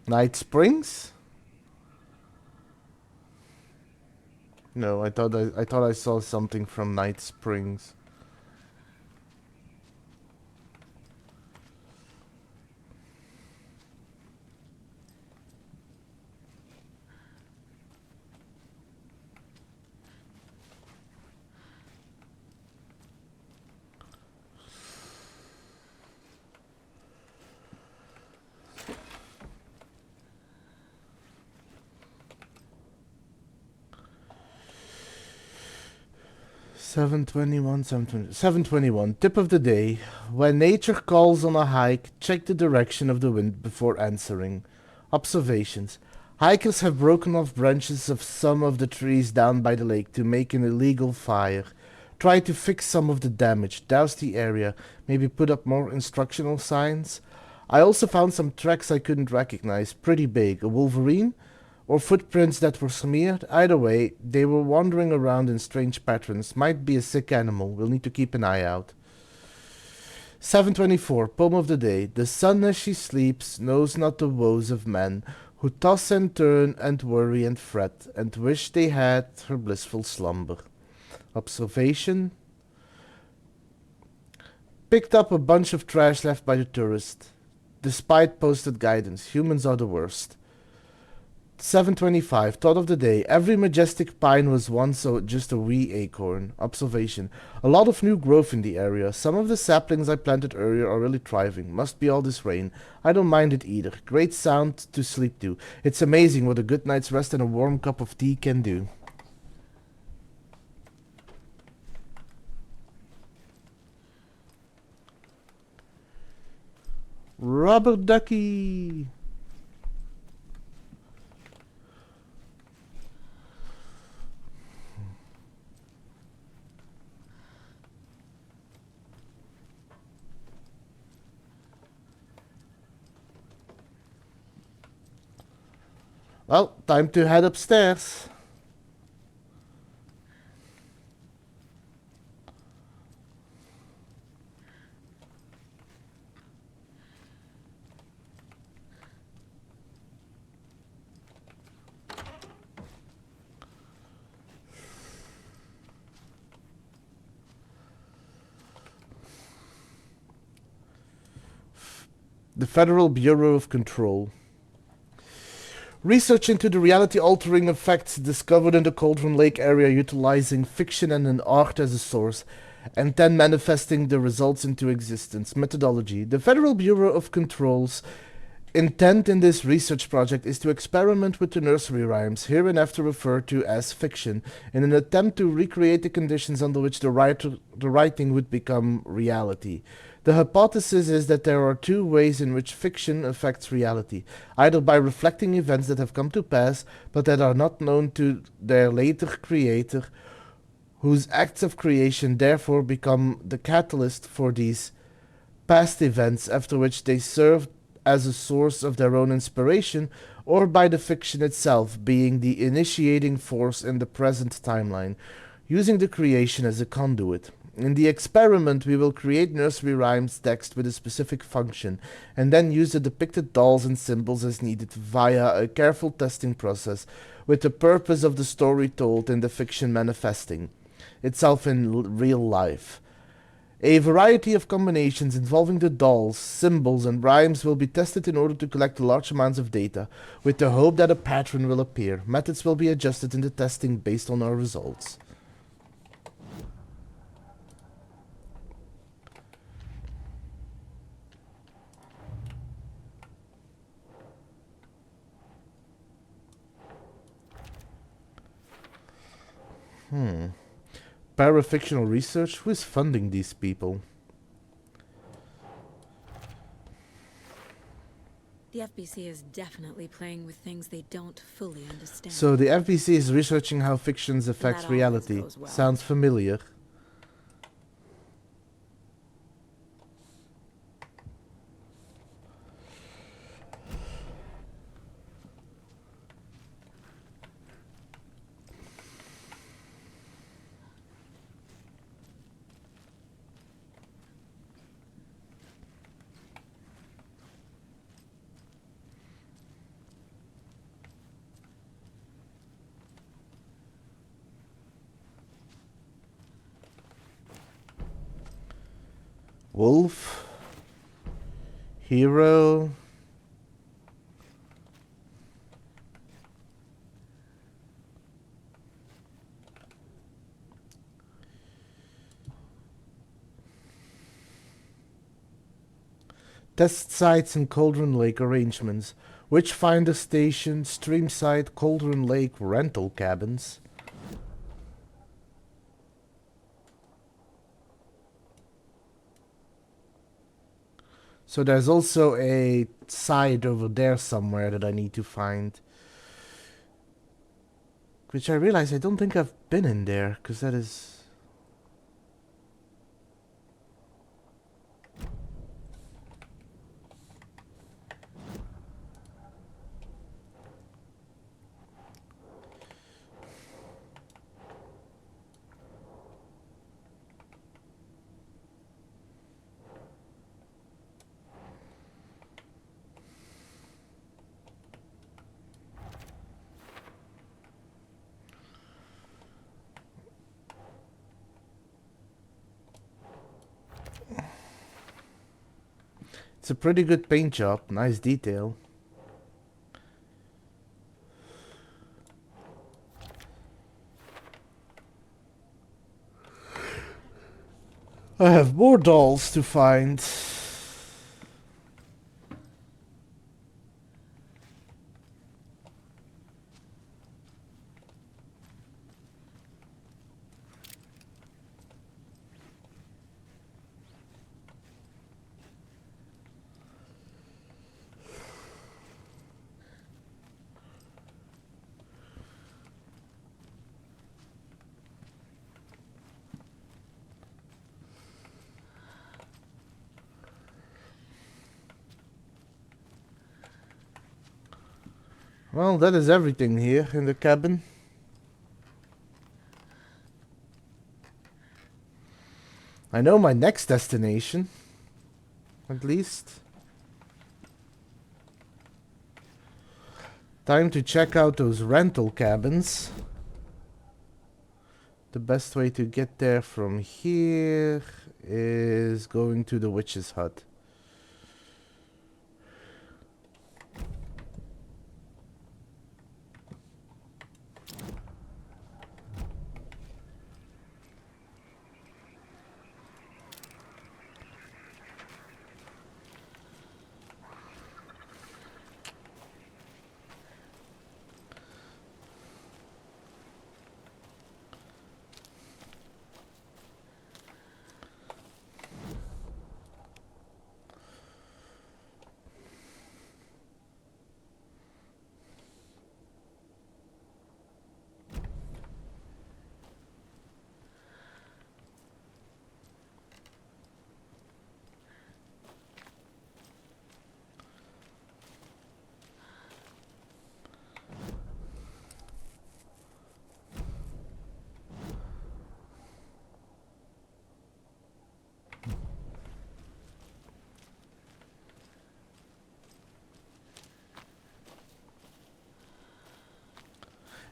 Night Springs? No, I thought I saw something from Night Springs. Seven 721. Tip of the day. When nature calls on a hike, check the direction of the wind before answering. Observations. Hikers have broken off branches of some of the trees down by the lake to make an illegal fire. Try to fix some of the damage, douse the area, maybe put up more instructional signs. I also found some tracks I couldn't recognize, pretty big. A wolverine? Or footprints that were smeared. Either way, they were wandering around in strange patterns. Might be a sick animal. We'll need to keep an eye out. 724. Poem of the day. The sun as she sleeps knows not the woes of men, who toss and turn and worry and fret, and wish they had her blissful slumber. Observation. Picked up a bunch of trash left by the tourist. Despite posted guidance, humans are the worst. 725. Thought of the day. Every majestic pine was once just a wee acorn. Observation. A lot of new growth in the area. Some of the saplings I planted earlier are really thriving. Must be all this rain. I don't mind it either. Great sound to sleep to. It's amazing what a good night's rest and a warm cup of tea can do. Rubber ducky. Well, time to head upstairs. The Federal Bureau of Control. Research into the reality-altering effects discovered in the Cauldron Lake area utilizing fiction and an art as a source, and then manifesting the results into existence. Methodology. The Federal Bureau of Control's intent in this research project is to experiment with the nursery rhymes, hereinafter referred to as fiction, in an attempt to recreate the conditions under which the writing would become reality. The hypothesis is that there are two ways in which fiction affects reality, either by reflecting events that have come to pass, but that are not known to their later creator, whose acts of creation therefore become the catalyst for these past events, after which they serve as a source of their own inspiration, or by the fiction itself being the initiating force in the present timeline, using the creation as a conduit. In the experiment, we will create nursery rhymes text with a specific function, and then use the depicted dolls and symbols as needed via a careful testing process, with the purpose of the story told in the fiction manifesting itself in real life. A variety of combinations involving the dolls, symbols, and rhymes will be tested in order to collect large amounts of data, with the hope that a pattern will appear. Methods will be adjusted in the testing based on our results. Parafictional research? Who is funding these people? The FBC is definitely playing with things they don't fully understand. So the FBC is researching how fictions affect That reality. always goes well. Sounds familiar. Wolf. Hero. Test sites and Cauldron Lake arrangements. Witchfinder Station, Streamside, Cauldron Lake rental cabins. So there's also a side over there somewhere that I need to find. Which I realize I don't think I've been in there, because that is... It's a pretty good paint job, nice detail. I have more dolls to find. Well, that is everything here in the cabin. I know my next destination, at least. Time to check out those rental cabins. The best way to get there from here is going to the witch's hut.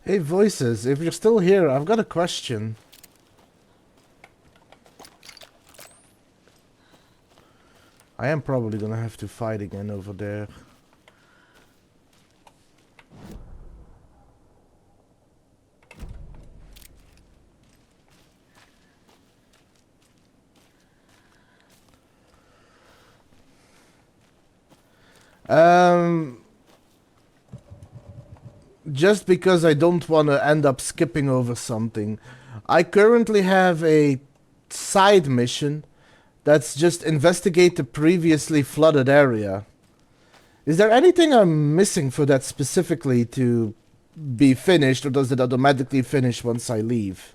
Hey, Voices, if you're still here, I've got a question. I am probably gonna have to fight again over there. Um, just because I don't want to end up skipping over something. I currently have a side mission that's just investigate the previously flooded area. Is there anything I'm missing for that specifically to be finished, or does it automatically finish once I leave?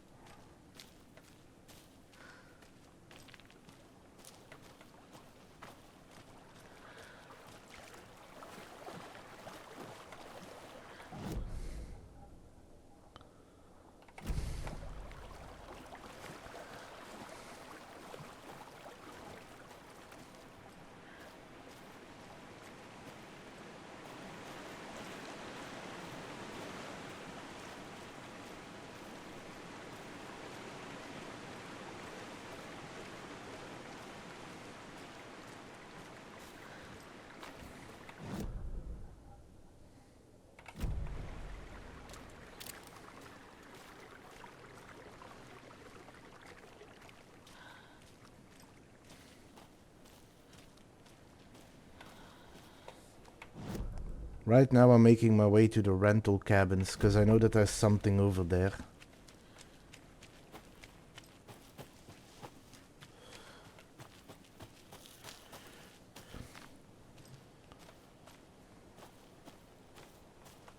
Right now I'm making my way to the rental cabins, because I know that there's something over there.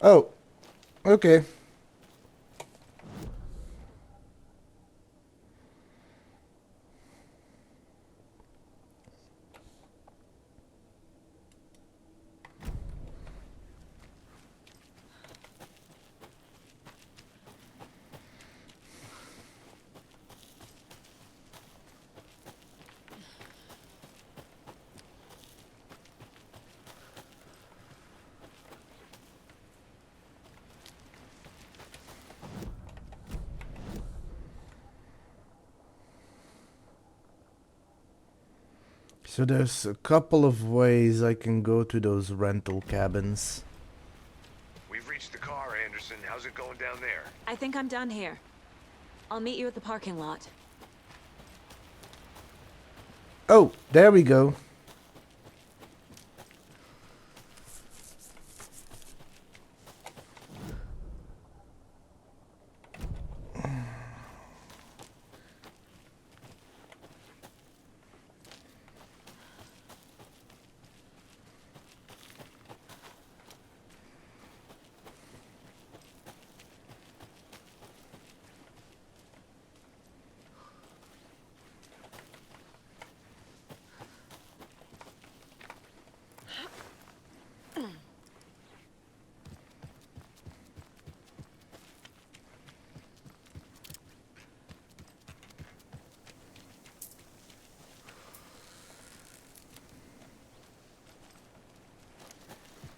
Oh, okay. So there's a couple of ways I can go to those rental cabins. We've reached the car, Anderson. How's it going down there? I think I'm done here. I'll meet you at the parking lot. Oh, there we go.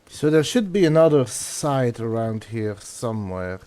So there should be another site around here somewhere.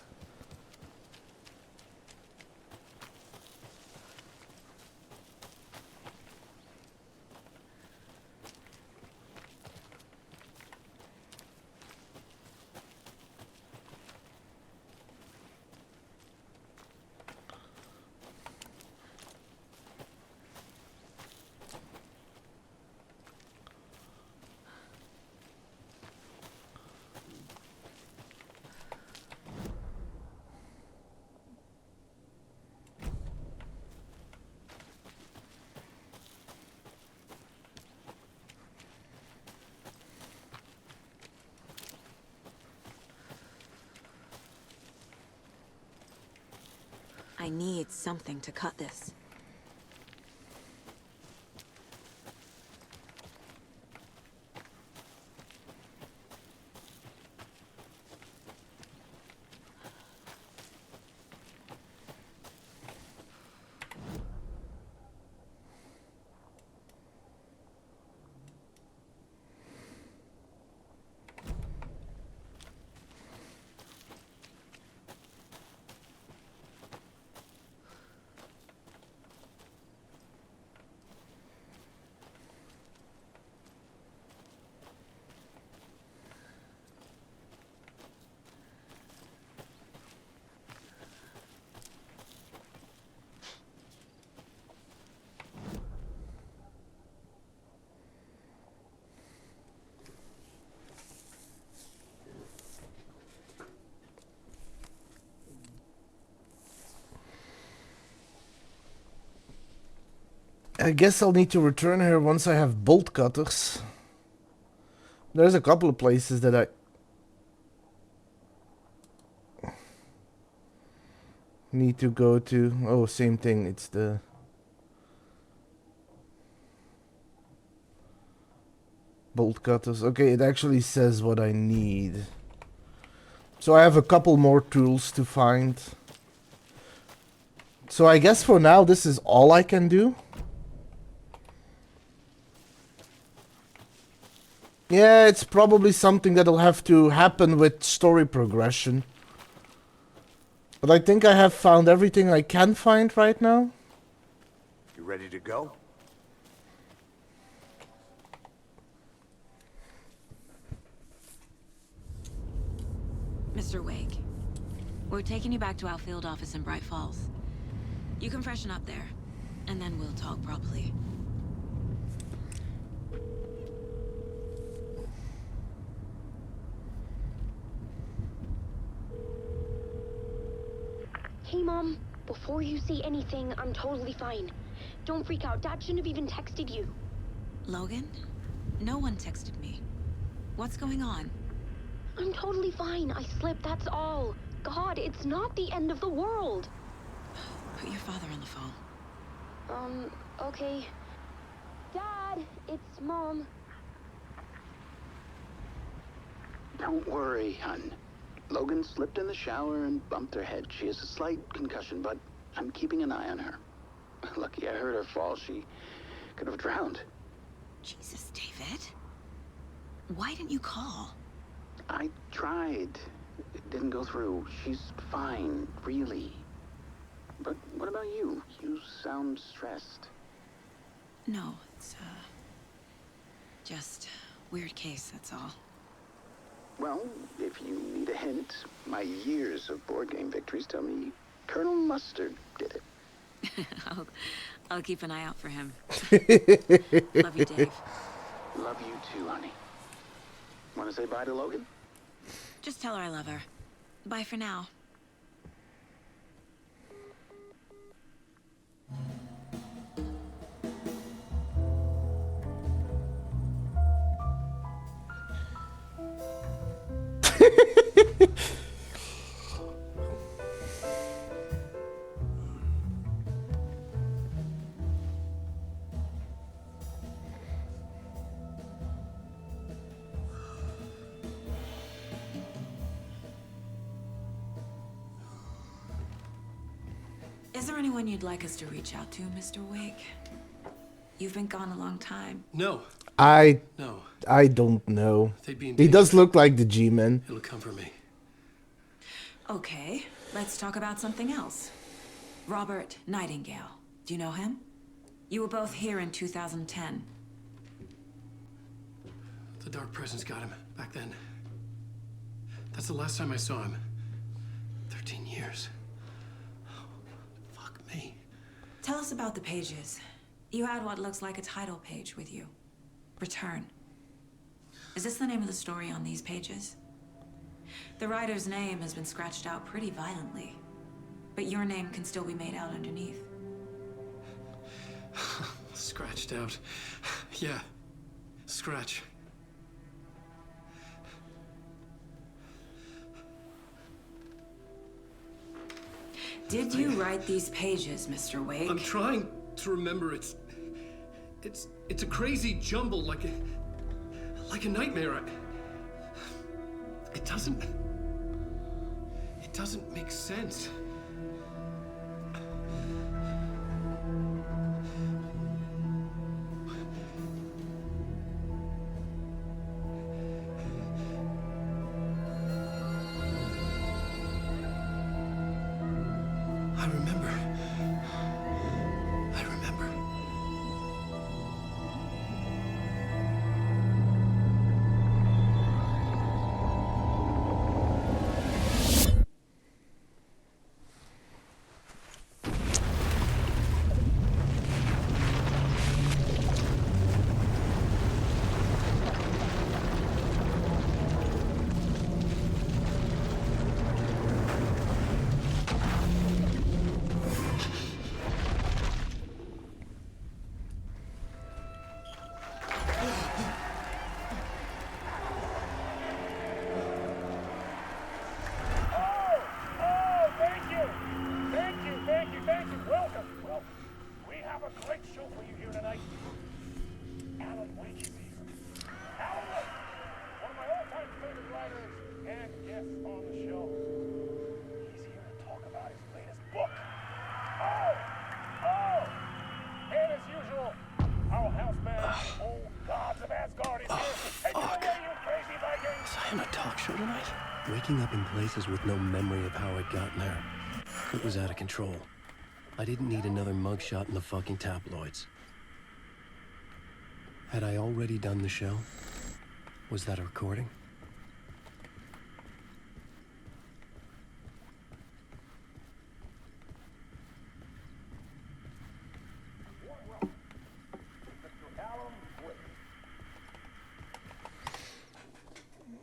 I need something to cut this. I guess I'll need to return here once I have bolt cutters. There's a couple of places that I need to go to. Oh, same thing. It's the bolt cutters. Okay, it actually says what I need. So I have a couple more tools to find. So I guess for now this is all I can do. Yeah, it's probably something that'll have to happen with story progression. But I think I have found everything I can find right now. You ready to go? Mr. Wake, we're taking you back to our field office in Bright Falls. You can freshen up there, and then we'll talk properly. Hey, Mom. Before you say anything, I'm totally fine. Don't freak out. Dad shouldn't have even texted you. Logan? No one texted me. What's going on? I'm totally fine. I slipped, that's all. God, it's not the end of the world. Put your father on the phone. Okay. Dad, it's Mom. Don't worry, hun. Logan slipped in the shower and bumped her head. She has a slight concussion, but I'm keeping an eye on her. Lucky I heard her fall. She could have drowned. Jesus, David. Why didn't you call? I tried. It didn't go through. She's fine, really. But what about you? You sound stressed. No, it's, just weird case, that's all. Well, if you need a hint, my years of board game victories tell me Colonel Mustard did it. I'll keep an eye out for him. Love you, Dave. Love you too, honey. Want to say bye to Logan? Just tell her I love her. Bye for now. Is there anyone you'd like us to reach out to, Mr. Wake? You've been gone a long time. No. I No. don't know. They'd be in He does danger. look like the G-Man. It'll come for me. Okay, let's talk about something else. Robert Nightingale. Do you know him? You were both here in 2010. The Dark Presence got him back then. That's the last time I saw him. 13 years. Oh, fuck me. Tell us about the pages. You had what looks like a title page with you. Return. Is this the name of the story on these pages? The writer's name has been scratched out pretty violently, but your name can still be made out underneath. Scratched out. Yeah. Scratch. Did you write these pages, Mr. Wake? I'm trying to remember. It's a crazy jumble, like a nightmare. It doesn't make sense. I remember. waking up in places with no memory of how I'd gotten there. It was out of control. I didn't need another mugshot in the fucking tabloids. Had I already done the show? Was that a recording?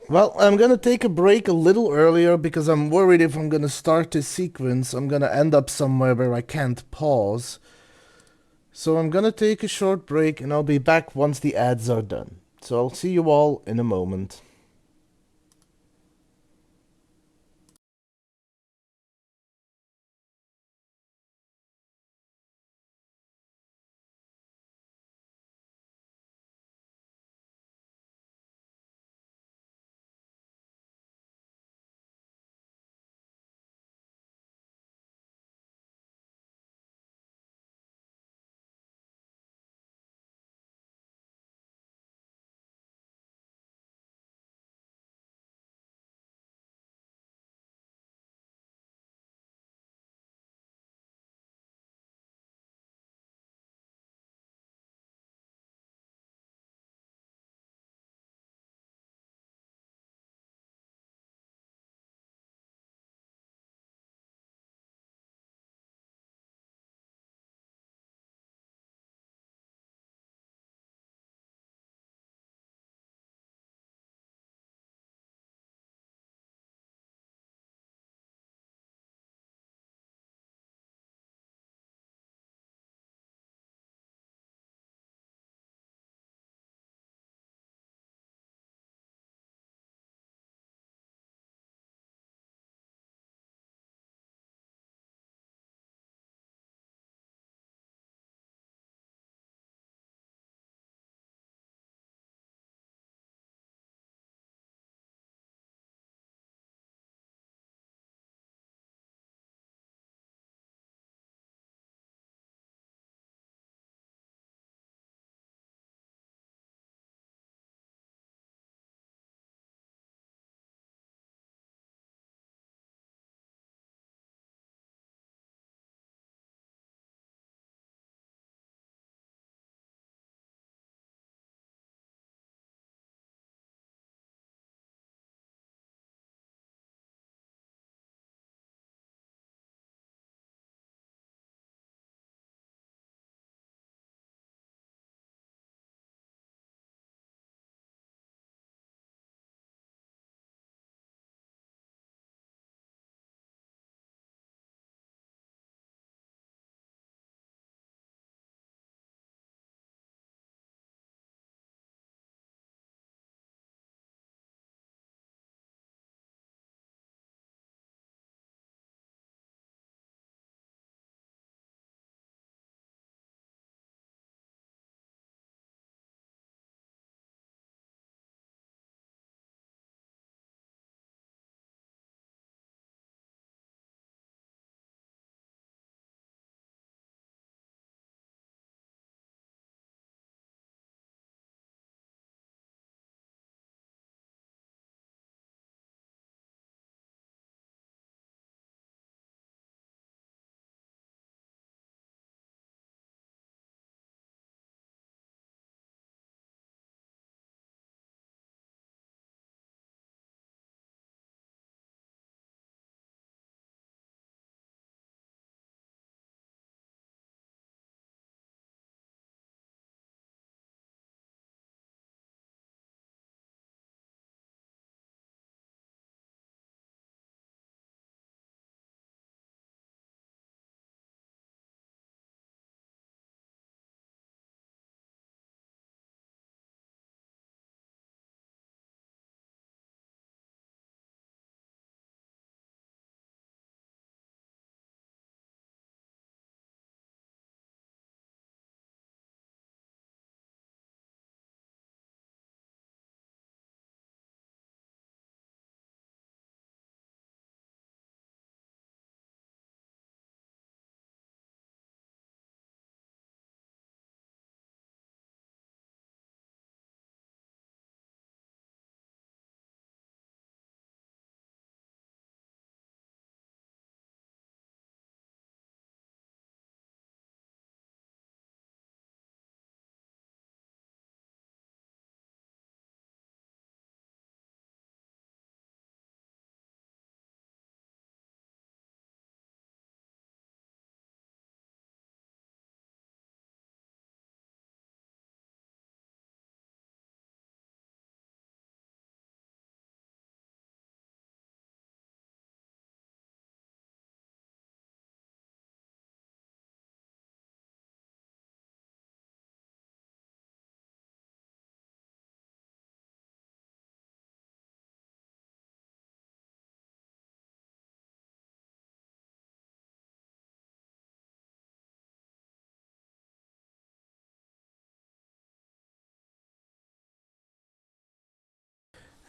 Well, I'm gonna take a break a little earlier because I'm worried if I'm gonna start this sequence, I'm gonna end up somewhere where I can't pause. So I'm gonna take a short break and I'll be back once the ads are done. So I'll see you all in a moment.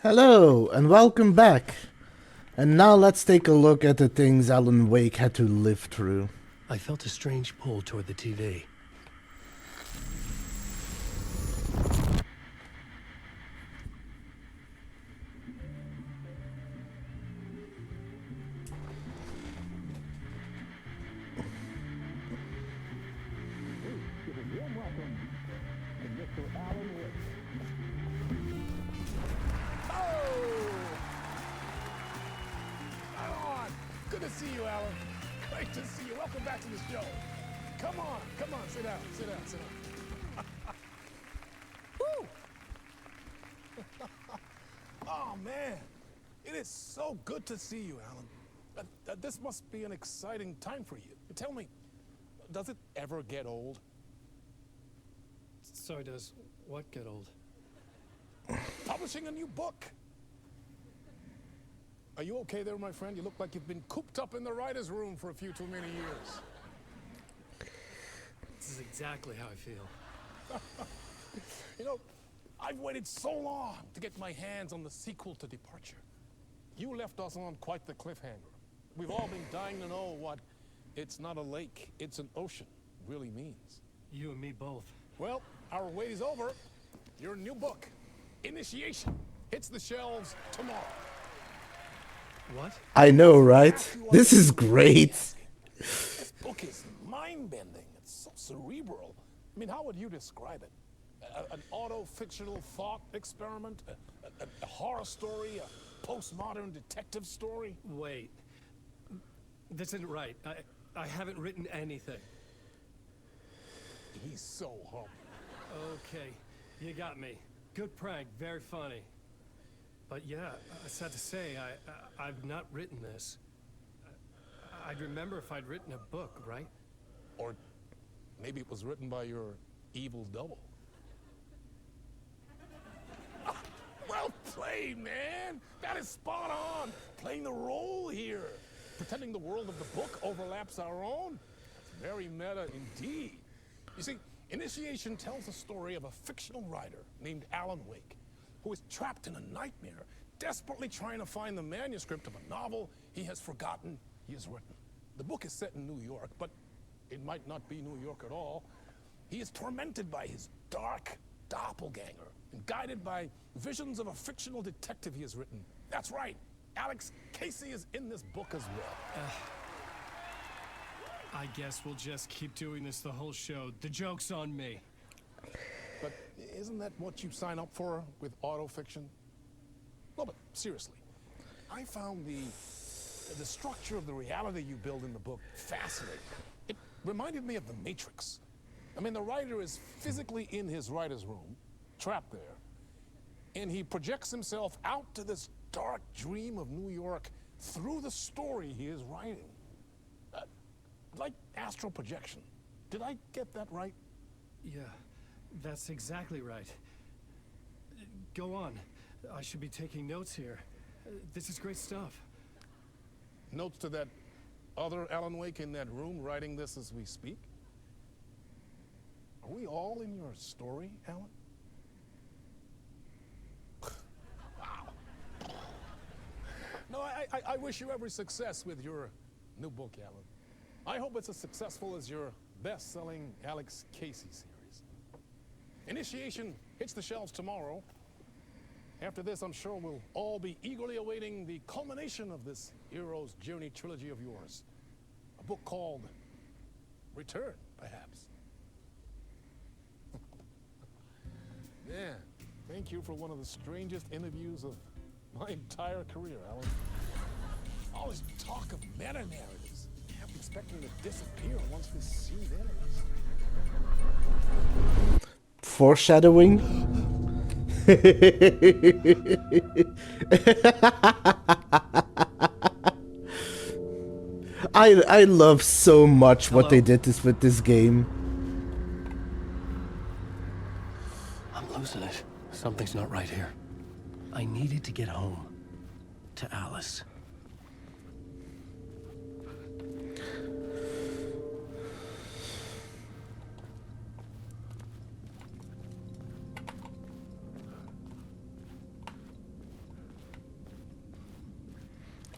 Hello, and welcome back. And now let's take a look at the things Alan Wake had to live through. I felt a strange pull toward the TV. Good to see you, Alan. Great to see you. Welcome back to the show. Come on, sit down, sit down, sit down. Woo! Oh, man. It is so good to see you, Alan. This must be an exciting time for you. Tell me, does it ever get old? So does what get old? Publishing a new book. Are you okay there, my friend? You look like you've been cooped up in the writer's room for a few too many years. This is exactly how I feel. You know, I've waited so long to get my hands on the sequel to Departure. You left us on quite the cliffhanger. We've all been dying to know what "it's not a lake, it's an ocean" really means. You and me both. Well, our wait is over. Your new book, Initiation, hits the shelves tomorrow. What? I know, right? This is great. This book is mind-bending. It's so cerebral. I mean, how would you describe it? An auto-fictional thought experiment? A horror story? A postmodern detective story? Wait. This isn't right. I haven't written anything. He's so humble. Okay, you got me. Good prank, very funny. But yeah, sad to say, I've not written this. I'd remember if I'd written a book, right? Or maybe it was written by your evil double. Well played, man! That is spot on! Playing the role here. Pretending the world of the book overlaps our own. That's very meta indeed. You see, Initiation tells the story of a fictional writer named Alan Wake, who is trapped in a nightmare, desperately trying to find the manuscript of a novel he has forgotten he has written. The book is set in New York, but it might not be New York at all. He is tormented by his dark doppelganger and guided by visions of a fictional detective he has written. That's right, Alex Casey is in this book as well. I guess we'll just keep doing this the whole show. The joke's on me. But isn't that what you sign up for with autofiction? No, but seriously, I found the structure of the reality you build in the book fascinating. It reminded me of The Matrix. I mean, the writer is physically in his writer's room, trapped there, and he projects himself out to this dark dream of New York through the story he is writing. Like astral projection. Did I get that right? Yeah, that's exactly right. Go on. I should be taking notes here. This is great stuff. Notes to that other Alan Wake in that room writing this as we speak? Are we all in your story, Alan? Wow. No, I wish you every success with your new book, Alan. I hope it's as successful as your best-selling Alex Casey series. Initiation hits the shelves tomorrow. After this, I'm sure we'll all be eagerly awaiting the culmination of this hero's journey trilogy of yours. A book called Return, perhaps. Yeah, thank you for one of the strangest interviews of my entire career, Alan. All this talk of meta-narratives. I'm expecting to disappear once this scene ends. Foreshadowing. I love so much what they did with this game. I'm losing it. Something's not right here. I needed to get home. To Alice.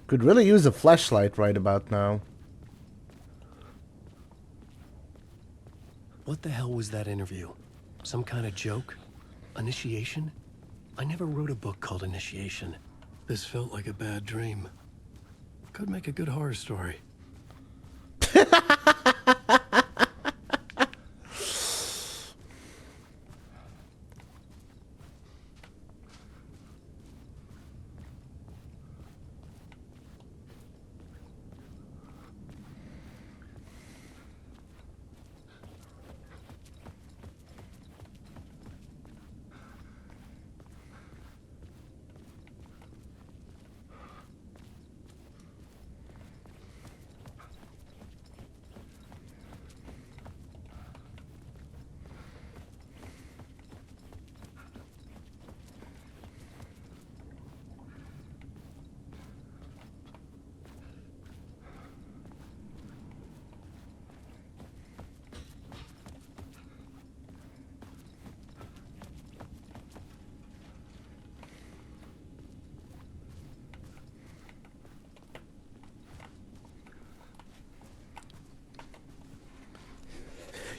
Could really use a flashlight right about now. What the hell was that interview? Some kind of joke? Initiation? I never wrote a book called Initiation. This felt like a bad dream. Could make a good horror story.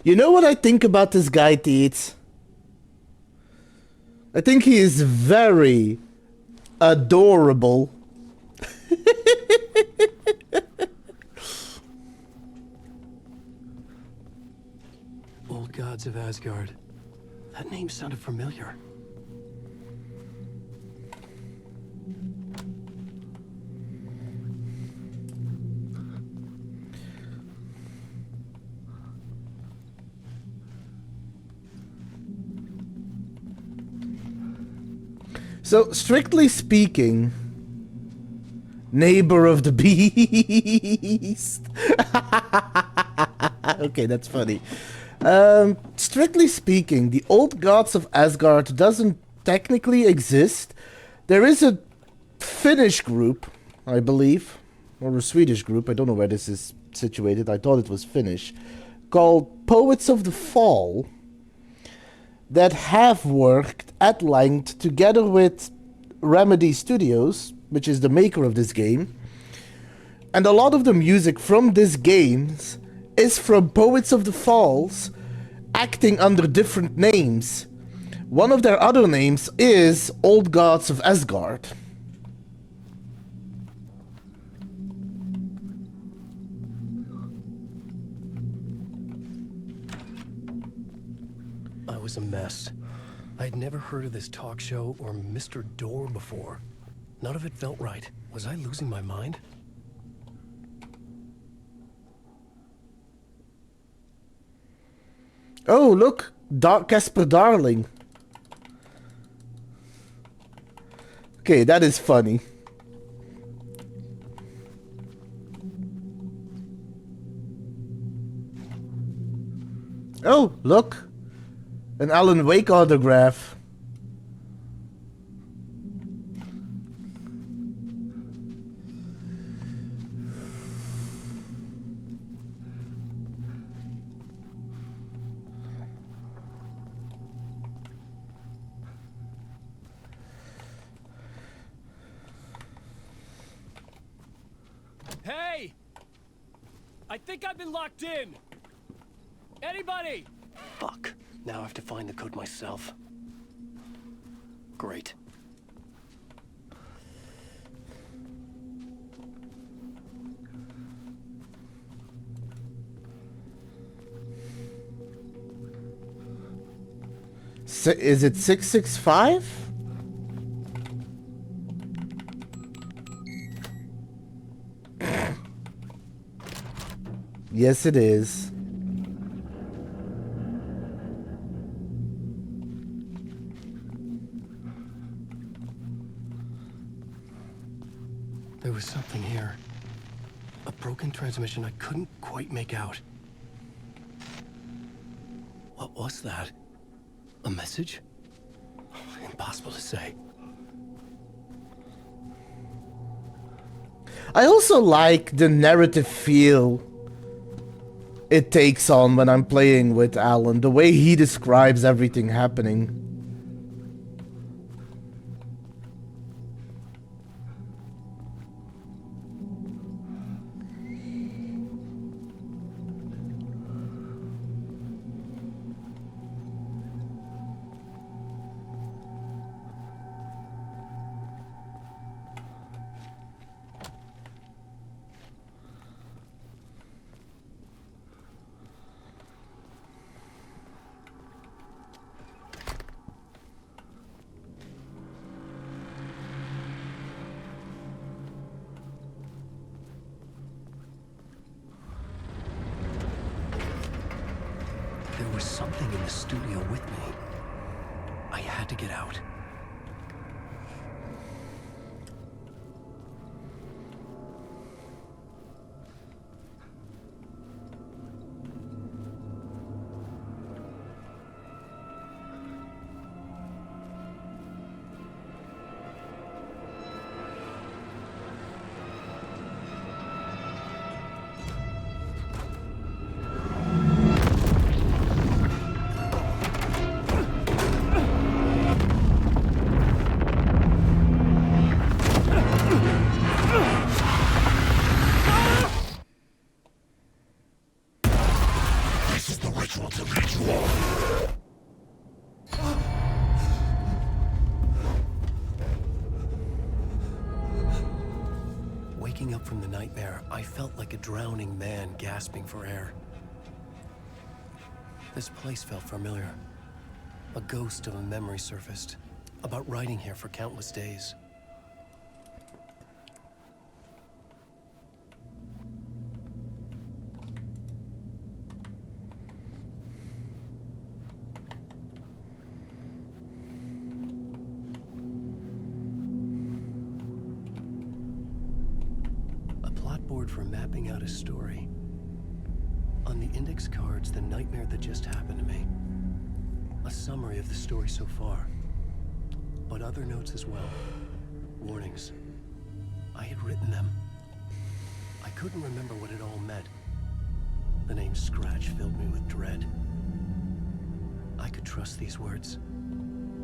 You know what I think about this guy, Teets? I think he is very adorable. Old gods of Asgard. That name sounded familiar. So, strictly speaking, neighbor of the beast. Okay, that's funny. Strictly speaking, the old gods of Asgard doesn't technically exist. There is a Finnish group, I believe, or a Swedish group, I don't know where this is situated, I thought it was Finnish, called Poets of the Fall, that have worked at length together with Remedy Studios, which is the maker of this game. And a lot of the music from this game is from Poets of the Falls acting under different names. One of their other names is Old Gods of Asgard. I was a mess. I'd never heard of this talk show or Mr. Door before. None of it felt right. Was I losing my mind? Oh, look! Casper Darling. Okay, that is funny. Oh, look! An Alan Wake autograph. Hey! I think I've been locked in. Anybody? Fuck. Now I have to find the code myself. Great. Is it 665? Yes, it is. There was something here. A broken transmission I couldn't quite make out. What was that? A message? Impossible to say. I also like the narrative feel it takes on when I'm playing with Alan. The way he describes everything happening. something in the studio with me. I had to get out. Waking up from the nightmare, I felt like a drowning man gasping for air. This place felt familiar. A ghost of a memory surfaced, about riding here for countless days. For mapping out a story. On the index cards, the nightmare that just happened to me. A summary of the story so far. But other notes as well. Warnings. I had written them. I couldn't remember what it all meant. The name Scratch filled me with dread. I could trust these words.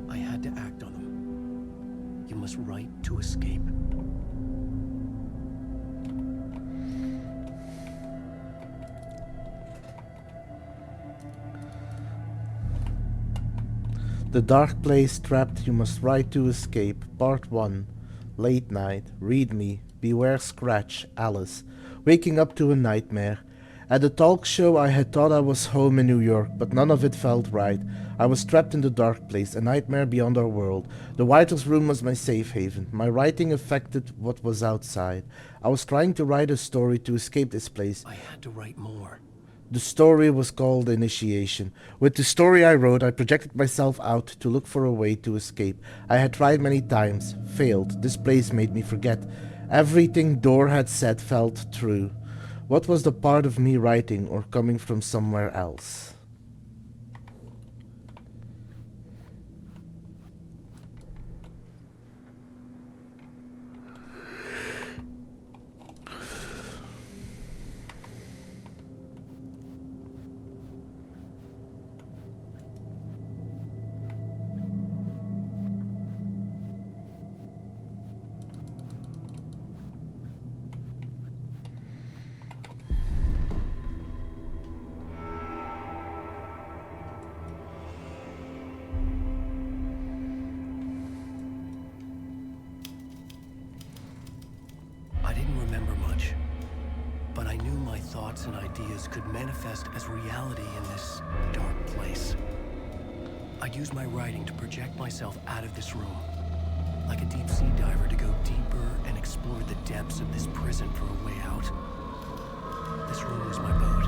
I had to act on them. You must write to escape. The Dark Place Trapped You Must Ride to Escape, Part 1. Late night, read me, beware Scratch, Alice. Waking up to a nightmare. At the talk show I had thought I was home in New York, but none of it felt right. I was trapped in the dark place, a nightmare beyond our world. The writer's room was my safe haven. My writing affected what was outside. I was trying to write a story to escape this place. I had to write more. The story was called Initiation. With the story I wrote, I projected myself out to look for a way to escape. I had tried many times, failed. This place made me forget. Everything Dor had said felt true. What was the part of me writing or coming from somewhere else? And ideas could manifest as reality in this dark place. I'd use my writing to project myself out of this room, like a deep sea diver to go deeper and explore the depths of this prison for a way out. This room was my boat.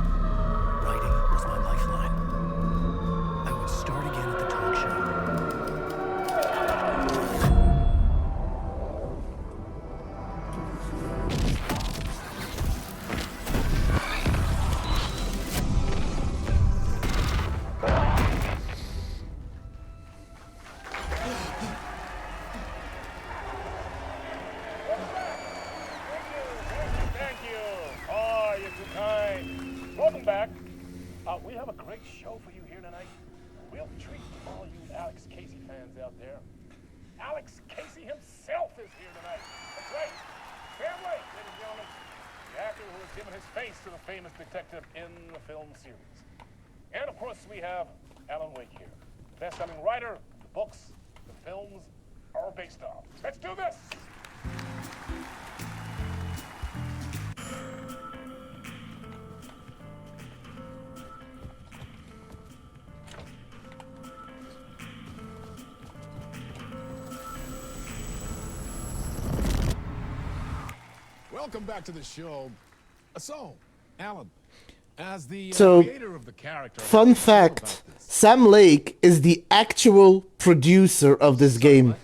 Writing was my lifeline. I would start again at the talk show. Detective in the film series. And of course we have Alan Wake here. Best-selling writer, the books, the films are based on. Let's do this! Welcome back to the show. So, Alan, As the So, creator of the character, how do fun you feel about fact, this? Sam Lake is the actual producer of this game.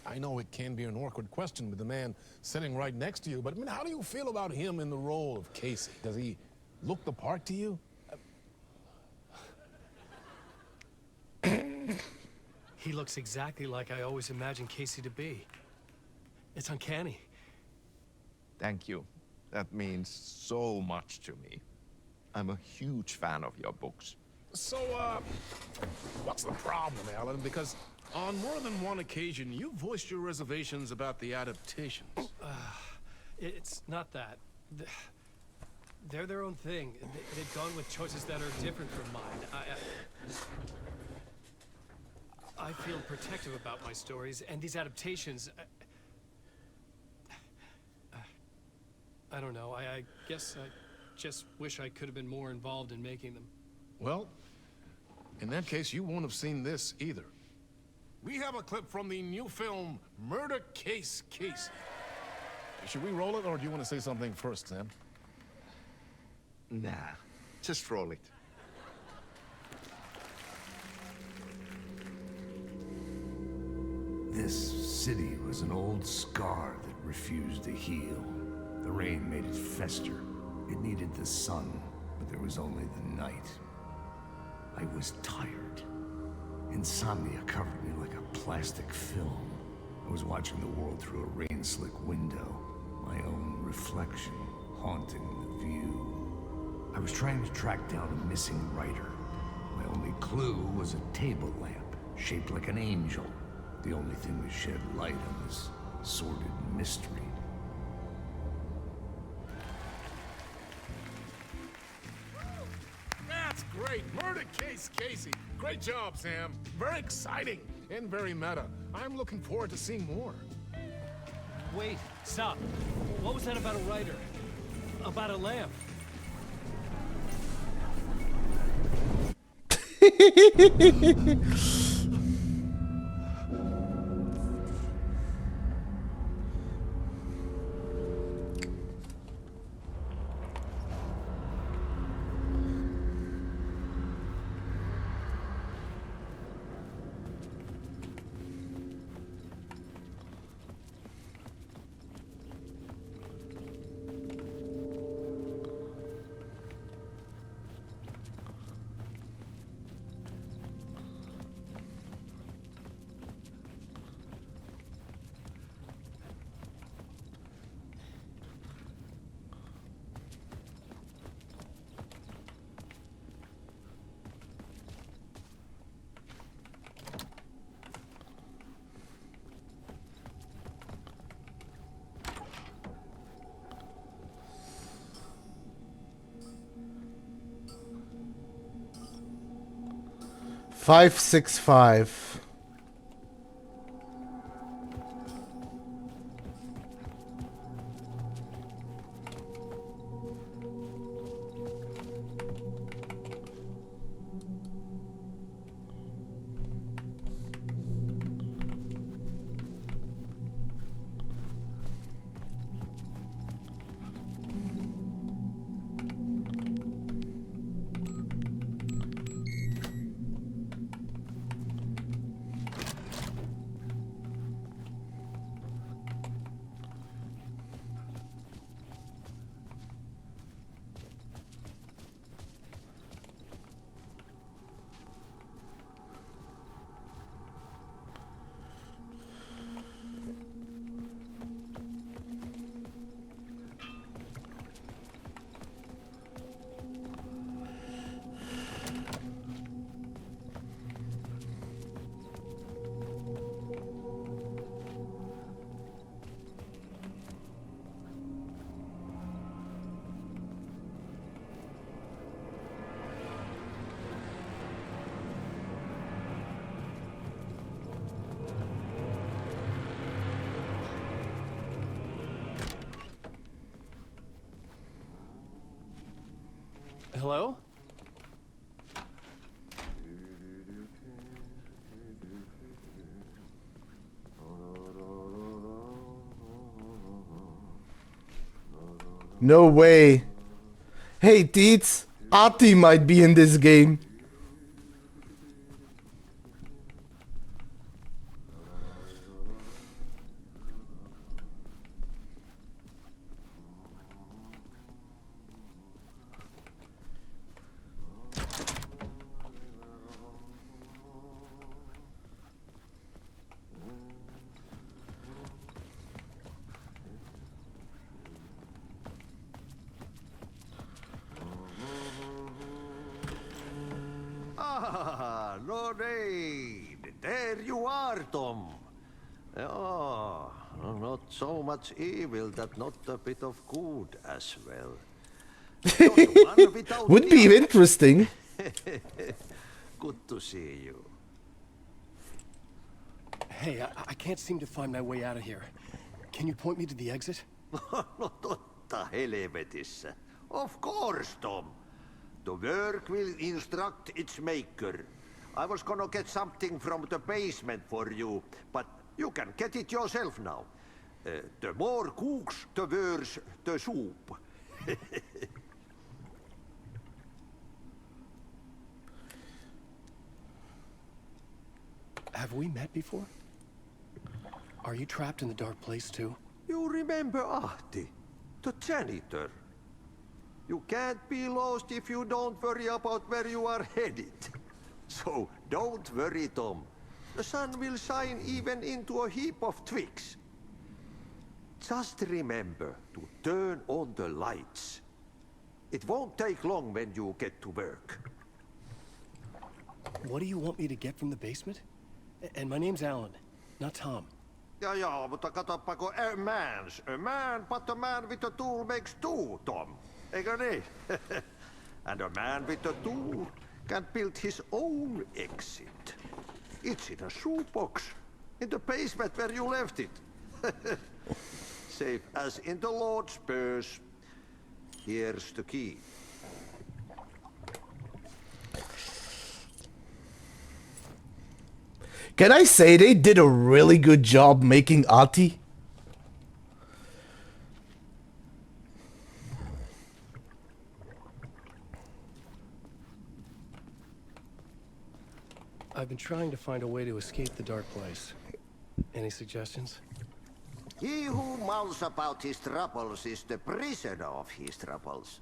I know it can be an awkward question with the man sitting right next to you, but I mean, how do you feel about him in the role of Casey? Does he look the part to you? He looks exactly like I always imagined Casey to be. It's uncanny. Thank you. That means so much to me. I'm a huge fan of your books. So, what's the problem, Alan? Because on more than one occasion, you voiced your reservations about the adaptations. It's not that. They're their own thing. They've gone with choices that are different from mine. I feel protective about my stories, and these adaptations... I don't know. I guess I just wish I could have been more involved in making them. Well, in that case, you won't have seen this either. We have a clip from the new film, Murder Case Casey. Should we roll it, or do you want to say something first, Sam? Nah, just roll it. This city was an old scar that refused to heal. The rain made it fester. It needed the sun, but there was only the night. I was tired. Insomnia covered me like a plastic film. I was watching the world through a rain-slick window, my own reflection haunting the view. I was trying to track down a missing writer. My only clue was a table lamp, shaped like an angel. The only thing that shed light on this sordid mystery. That's great! Murder Case Casey! Great job, Sam. Very exciting and very meta. I'm looking forward to seeing more. Wait, stop. What was that about a writer? About a lamp? Five, 6, 5. Hello? No way. Hey, Teets, Ati might be in this game. Ah, Lorraine! There you are, Tom. Oh, not so much evil that not a bit of good as well. One without Would the be other. interesting. Good to see you. Hey, I can't seem to find my way out of here. Can you point me to the exit? No totta helvetissä. Of course, Tom. The work will instruct its maker. I was gonna get something from the basement for you, but you can get it yourself now. The more cooks, the worse the soup. Have we met before? Are you trapped in the dark place too? You remember Ahti, the janitor. You can't be lost if you don't worry about where you are headed. So don't worry, Tom. The sun will shine even into a heap of twigs. Just remember to turn on the lights. It won't take long when you get to work. What do you want me to get from the basement? And my name's Alan, not Tom. Ja, mutta katsopako a man, but a man with a tool makes two, Tom. Eikö niin? And a man with a tool can build his own exit. It's in a shoebox, in the basement where you left it. Safe as in the Lord's purse. Here's the key. Can I say they did a really good job making Ati? I've been trying to find a way to escape the dark place. Any suggestions? He who mouths about his troubles is the prisoner of his troubles.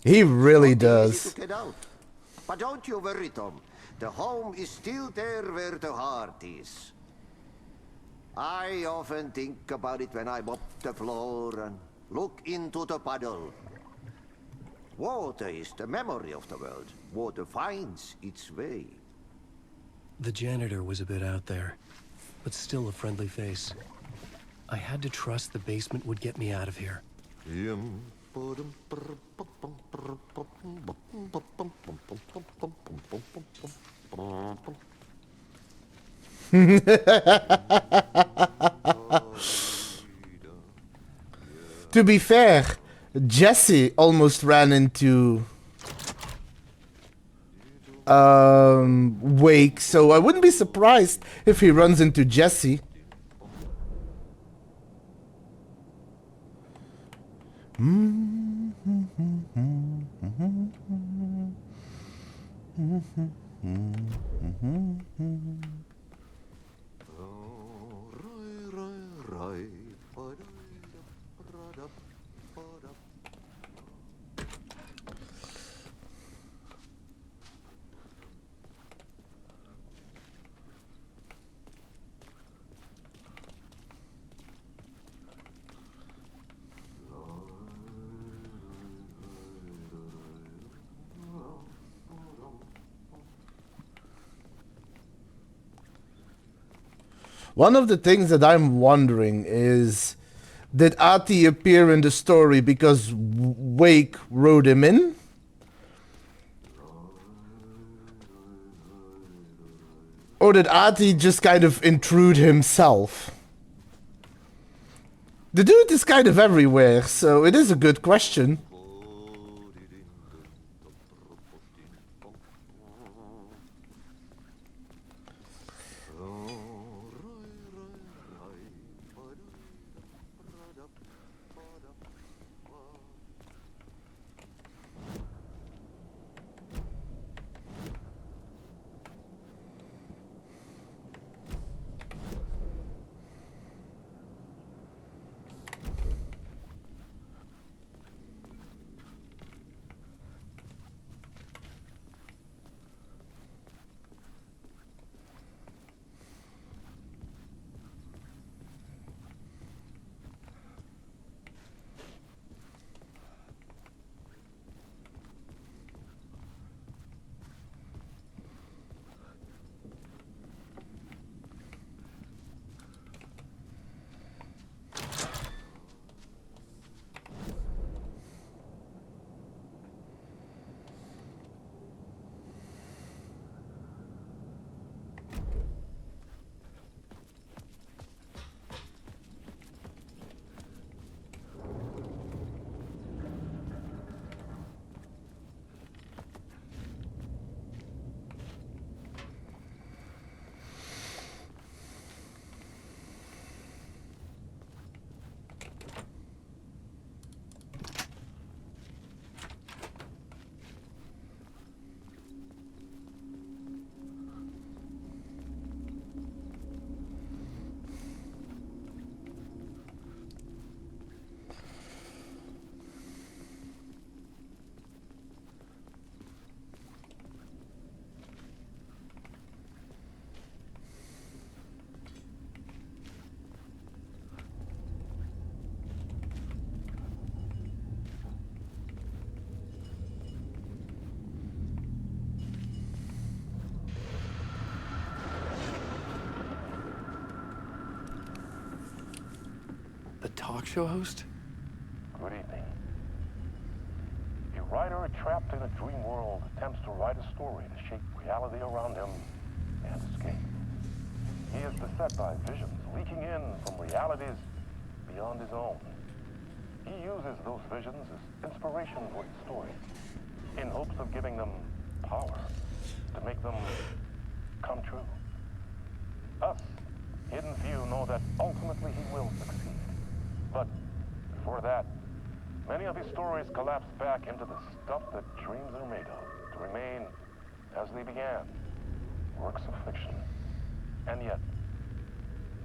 He really Not easy does. to get out. But don't you worry, Tom. The home is still there where the heart is. I often think about it when I mop the floor and look into the puddle. Water is the memory of the world. Water finds its way. The janitor was a bit out there, but still a friendly face. I had to trust the basement would get me out of here. To be fair, Jesse almost ran into Wake, so I wouldn't be surprised if he runs into Jesse. One of the things that I'm wondering is, did Ati appear in the story because Wake wrote him in? Or did Ati just kind of intrude himself? The dude is kind of everywhere, so it is a good question. talk show host? Good evening. A writer trapped in a dream world attempts to write a story to shape reality around him and escape. He is beset by visions leaking in from realities beyond his own. He uses those visions as inspiration for his stories, in hopes of giving them power, to make them come true. Us, hidden few, know that ultimately he will succeed. But before that, many of his stories collapse back into the stuff that dreams are made of, to remain as they began, works of fiction. And yet,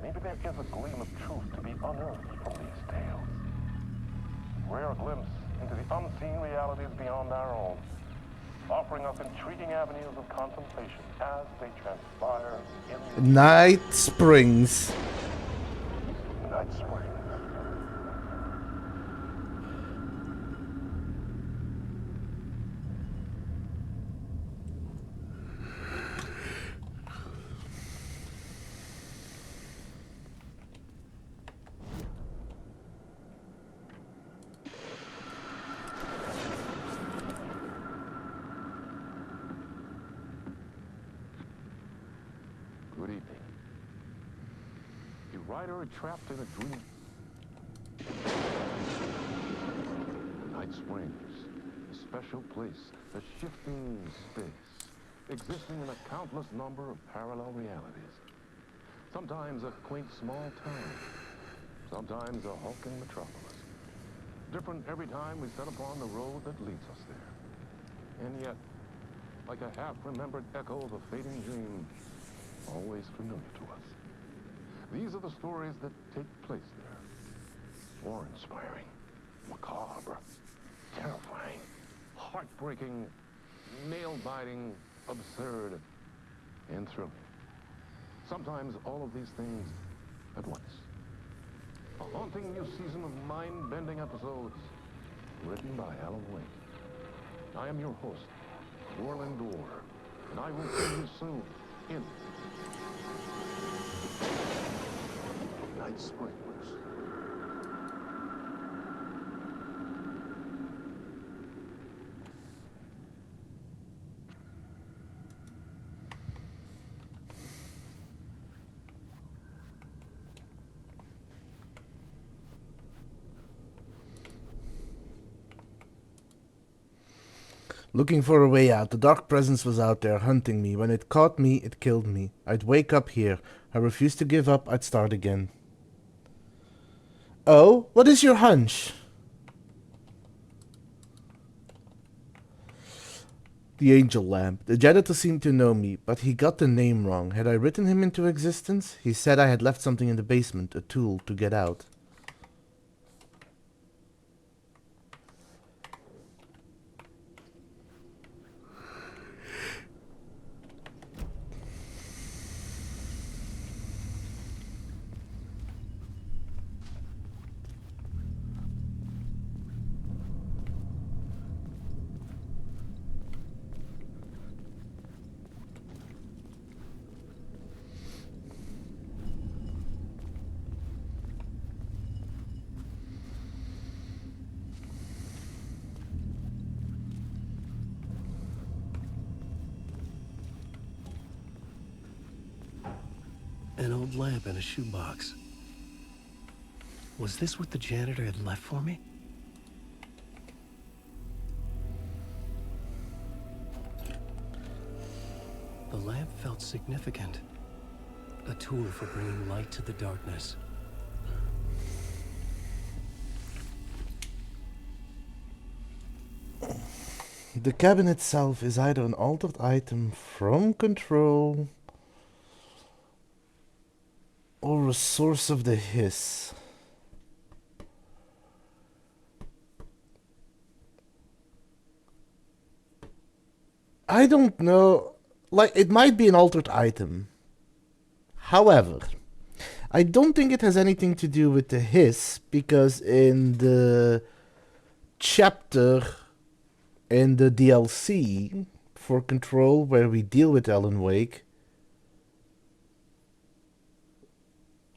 maybe there is a gleam of truth to be unearthed from these tales. Rare glimpse into the unseen realities beyond our own, offering us intriguing avenues of contemplation as they transpire in Night Springs. Night Springs. Good evening. A writer trapped in a dream. Night Springs, a special place, a shifting space, existing in a countless number of parallel realities. Sometimes a quaint small town, sometimes a hulking metropolis. Different every time we set upon the road that leads us there. And yet, like a half-remembered echo of a fading dream, always familiar to us. These are the stories that take place there. Awe-inspiring, macabre, terrifying, heartbreaking, nail-biting, absurd, and thrilling. Sometimes all of these things at once. A haunting new season of mind-bending episodes written by Alan Wake. I am your host, Warland Orr, and I will see you soon in Night Springs. Looking for a way out. The dark presence was out there, hunting me. When it caught me, it killed me. I'd wake up here. I refused to give up. I'd start again. Oh? What is your hunch? The angel lamp. The janitor seemed to know me, but he got the name wrong. Had I written him into existence? He said I had left something in the basement, a tool to get out. An old lamp in a shoebox. Was this what the janitor had left for me? The lamp felt significant. A tool for bringing light to the darkness. The cabin itself is either an altered item from Control or a source of the hiss. I don't know. Like, it might be an altered item. However, I don't think it has anything to do with the hiss, because in the chapter in the DLC for Control where we deal with Alan Wake,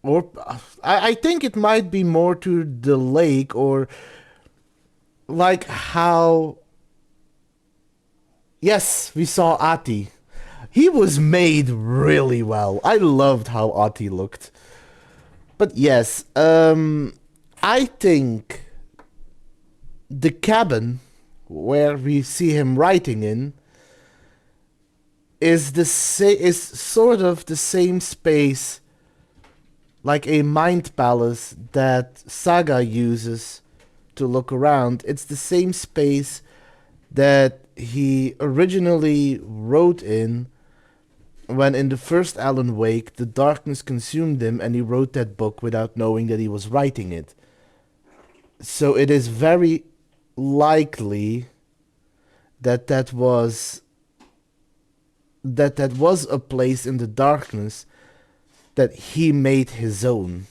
Or I think it might be more to the lake, or like how. Yes, we saw Ati. He was made really well. I loved how Ati looked. But yes, I think the cabin where we see him writing in is is sort of the same space like a mind palace that Saga uses to look around. It's the same space that he originally wrote in when in the first Alan Wake the darkness consumed him and he wrote that book without knowing that he was writing it. So it is very likely that that was a place in the darkness that he made his own.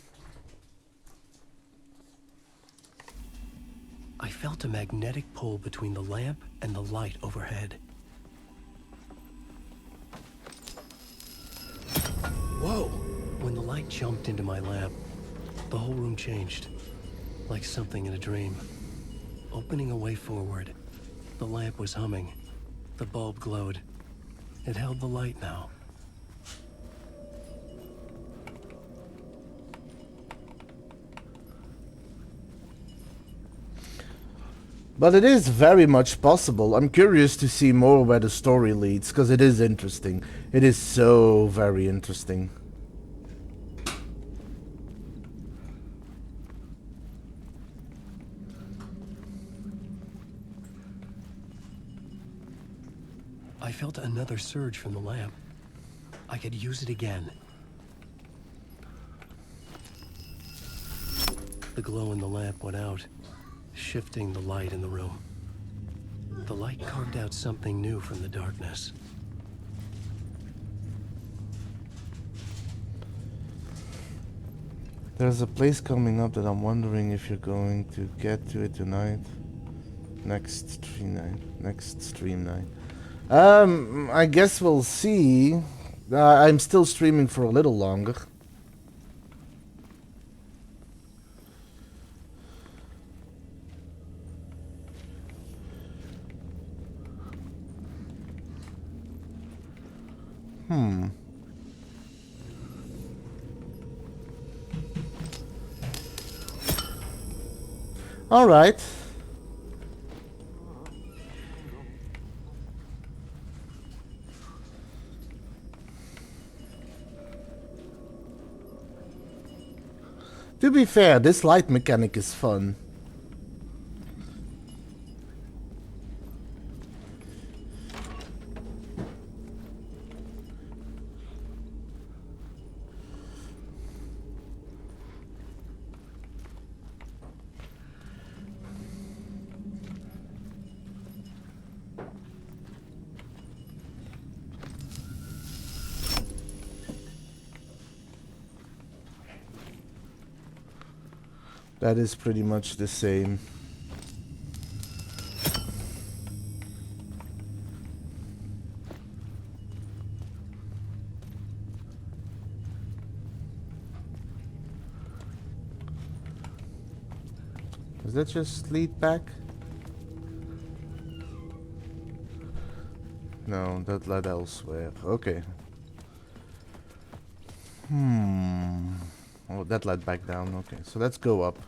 I felt a magnetic pull between the lamp and the light overhead. Whoa! When the light jumped into my lamp, the whole room changed, like something in a dream. Opening a way forward, the lamp was humming. The bulb glowed. It held the light now. But it is very much possible. I'm curious to see more where the story leads, because it is interesting. It is so very interesting. I felt another surge from the lamp. I could use it again. The glow in the lamp went out, shifting the light in the room. The light carved out something new from the darkness. There's a place coming up that I'm wondering if you're going to get to it tonight. Next stream night. I guess we'll see. I'm still streaming for a little longer. All right. To be fair, this light mechanic is fun. That is pretty much the same. Does that just lead back? No, that led elsewhere. Okay. Oh, that led back down. Okay, so let's go up.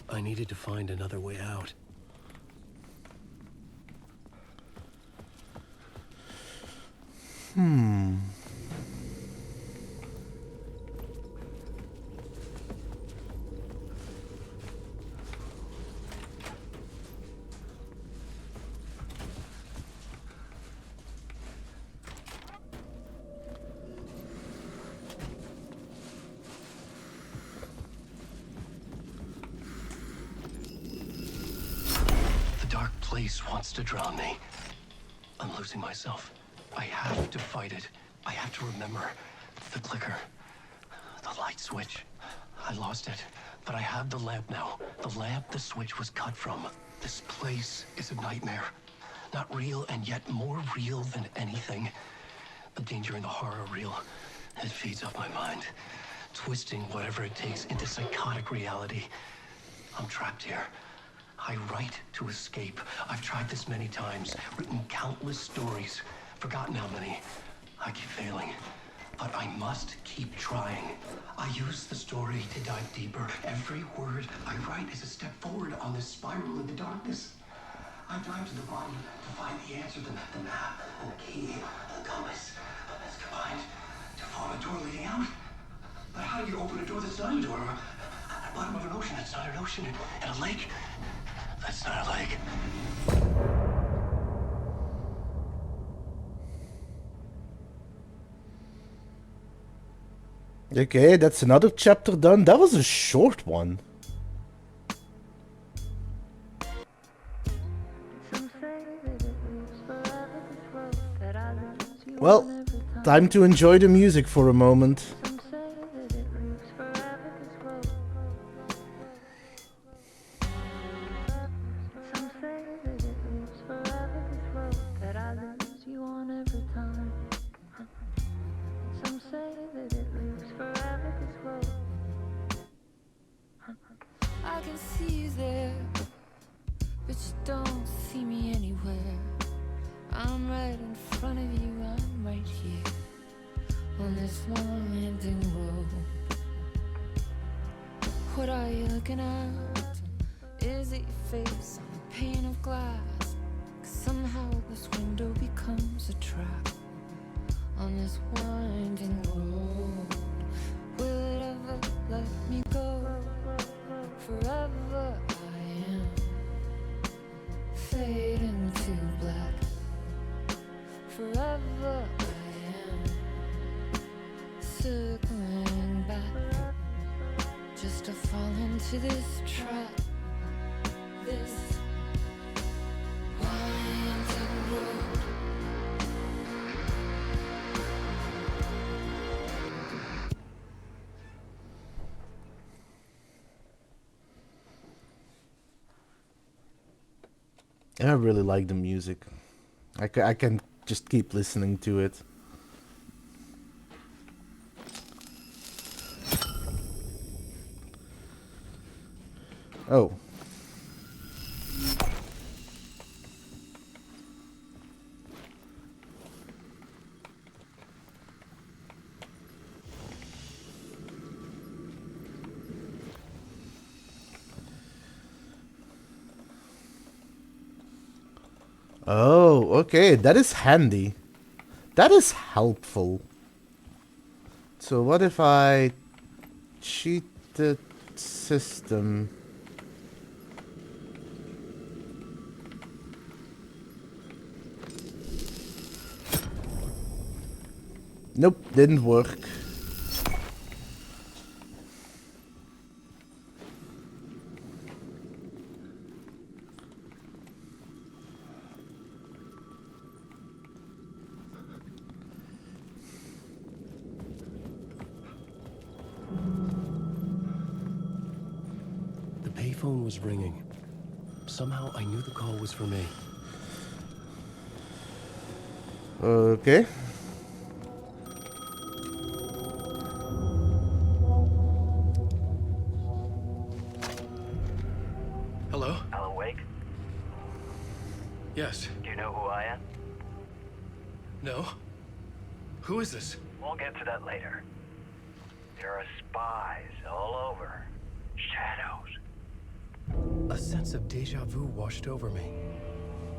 I needed to find another way out. Place wants to drown me. I'm losing myself. I have to fight it. I have to remember. The clicker. The light switch. I lost it. But I have the lamp now. The lamp the switch was cut from. This place is a nightmare. Not real, and yet more real than anything. The danger and the horror reel. It feeds off my mind, twisting whatever it takes into psychotic reality. I'm trapped here. I write to escape. I've tried this many times, written countless stories, forgotten how many. I keep failing, but I must keep trying. I use the story to dive deeper. Every word I write is a step forward on this spiral into darkness. I dive to the bottom to find the answer, the map, and the key, the compass. It's combined to form a door leading out. But how do you open a door that's not a door? At the bottom of an ocean that's not an ocean. And a lake that's not a lake. Okay, that's another chapter done. That was a short one. Well, time to enjoy the music for a moment. I can see you there, but you don't see me anywhere. I'm right in front of you, I'm right here on this winding road. What are you looking at? Is it your face on a pane of glass? 'Cause somehow this window becomes a trap on this winding road. Will it ever let me go? Forever I am fading to black. Forever I am circling back, just to fall into this trap, this winding road. I really like the music. I can just keep listening to it. Oh. Oh, okay, that is handy. That is helpful. So what if I cheat the system? Nope, didn't work. The payphone was ringing. Somehow I knew the call was for me. Okay. Hello? Alan Wake? Yes. Do you know who I am? No? Who is this? We'll get to that later. There are spies all over. Shadows. A sense of deja vu washed over me.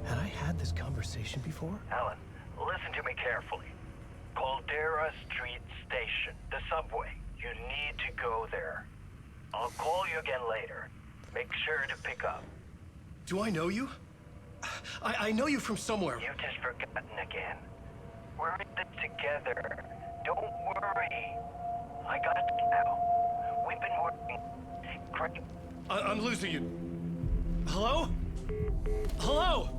Had I had this conversation before? Alan, listen to me carefully. Caldera Street Station, the subway. You need to go there. I'll call you again later. Make sure to pick up. Do I know you? I know you from somewhere. You've just forgotten again. We're in this together. Don't worry. I got it now. We've been working. Great. I'm losing you. Hello? Hello?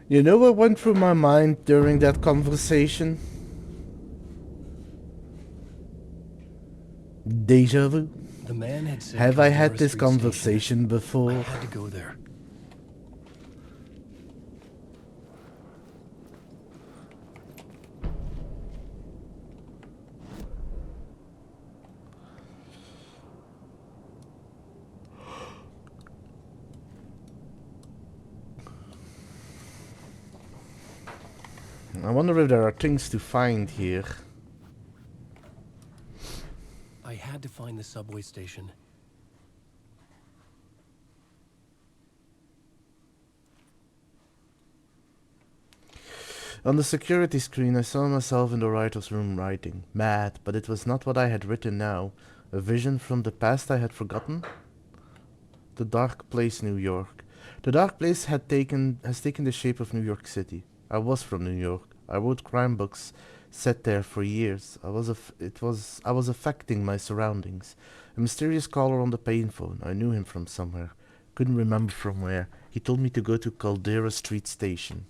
You know what went through my mind during that conversation? Deja vu. The man had said Have I had Caldera this Street Station. conversation I before? had to go there. I wonder if there are things to find here. I had to find the subway station. On the security screen, I saw myself in the writer's room writing. Mad, but it was not what I had written now. A vision from the past I had forgotten? The dark place, New York. The dark place has taken the shape of New York City. I was from New York. I wrote crime books set there for years. I was affecting my surroundings. A mysterious caller on the payphone. I knew him from somewhere. Couldn't remember from where. He told me to go to Caldera Street Station.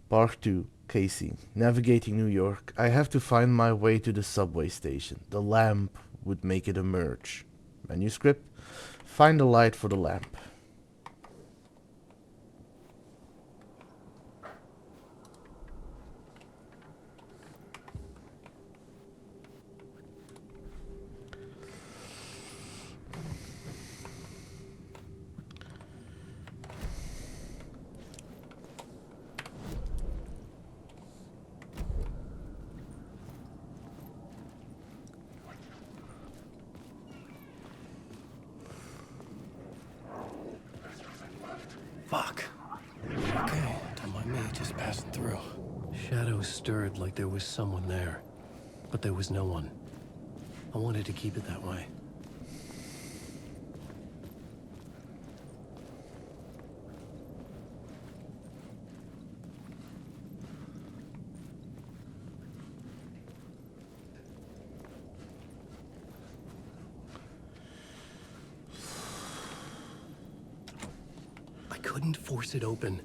Part 2. Casey. Navigating New York. I have to find my way to the subway station. The lamp would make it emerge. Manuscript. Find a light for the lamp. Fuck. Okay, don't mind me, just passing through. Shadows stirred like there was someone there, but there was no one. I wanted to keep it that way. I couldn't force it open.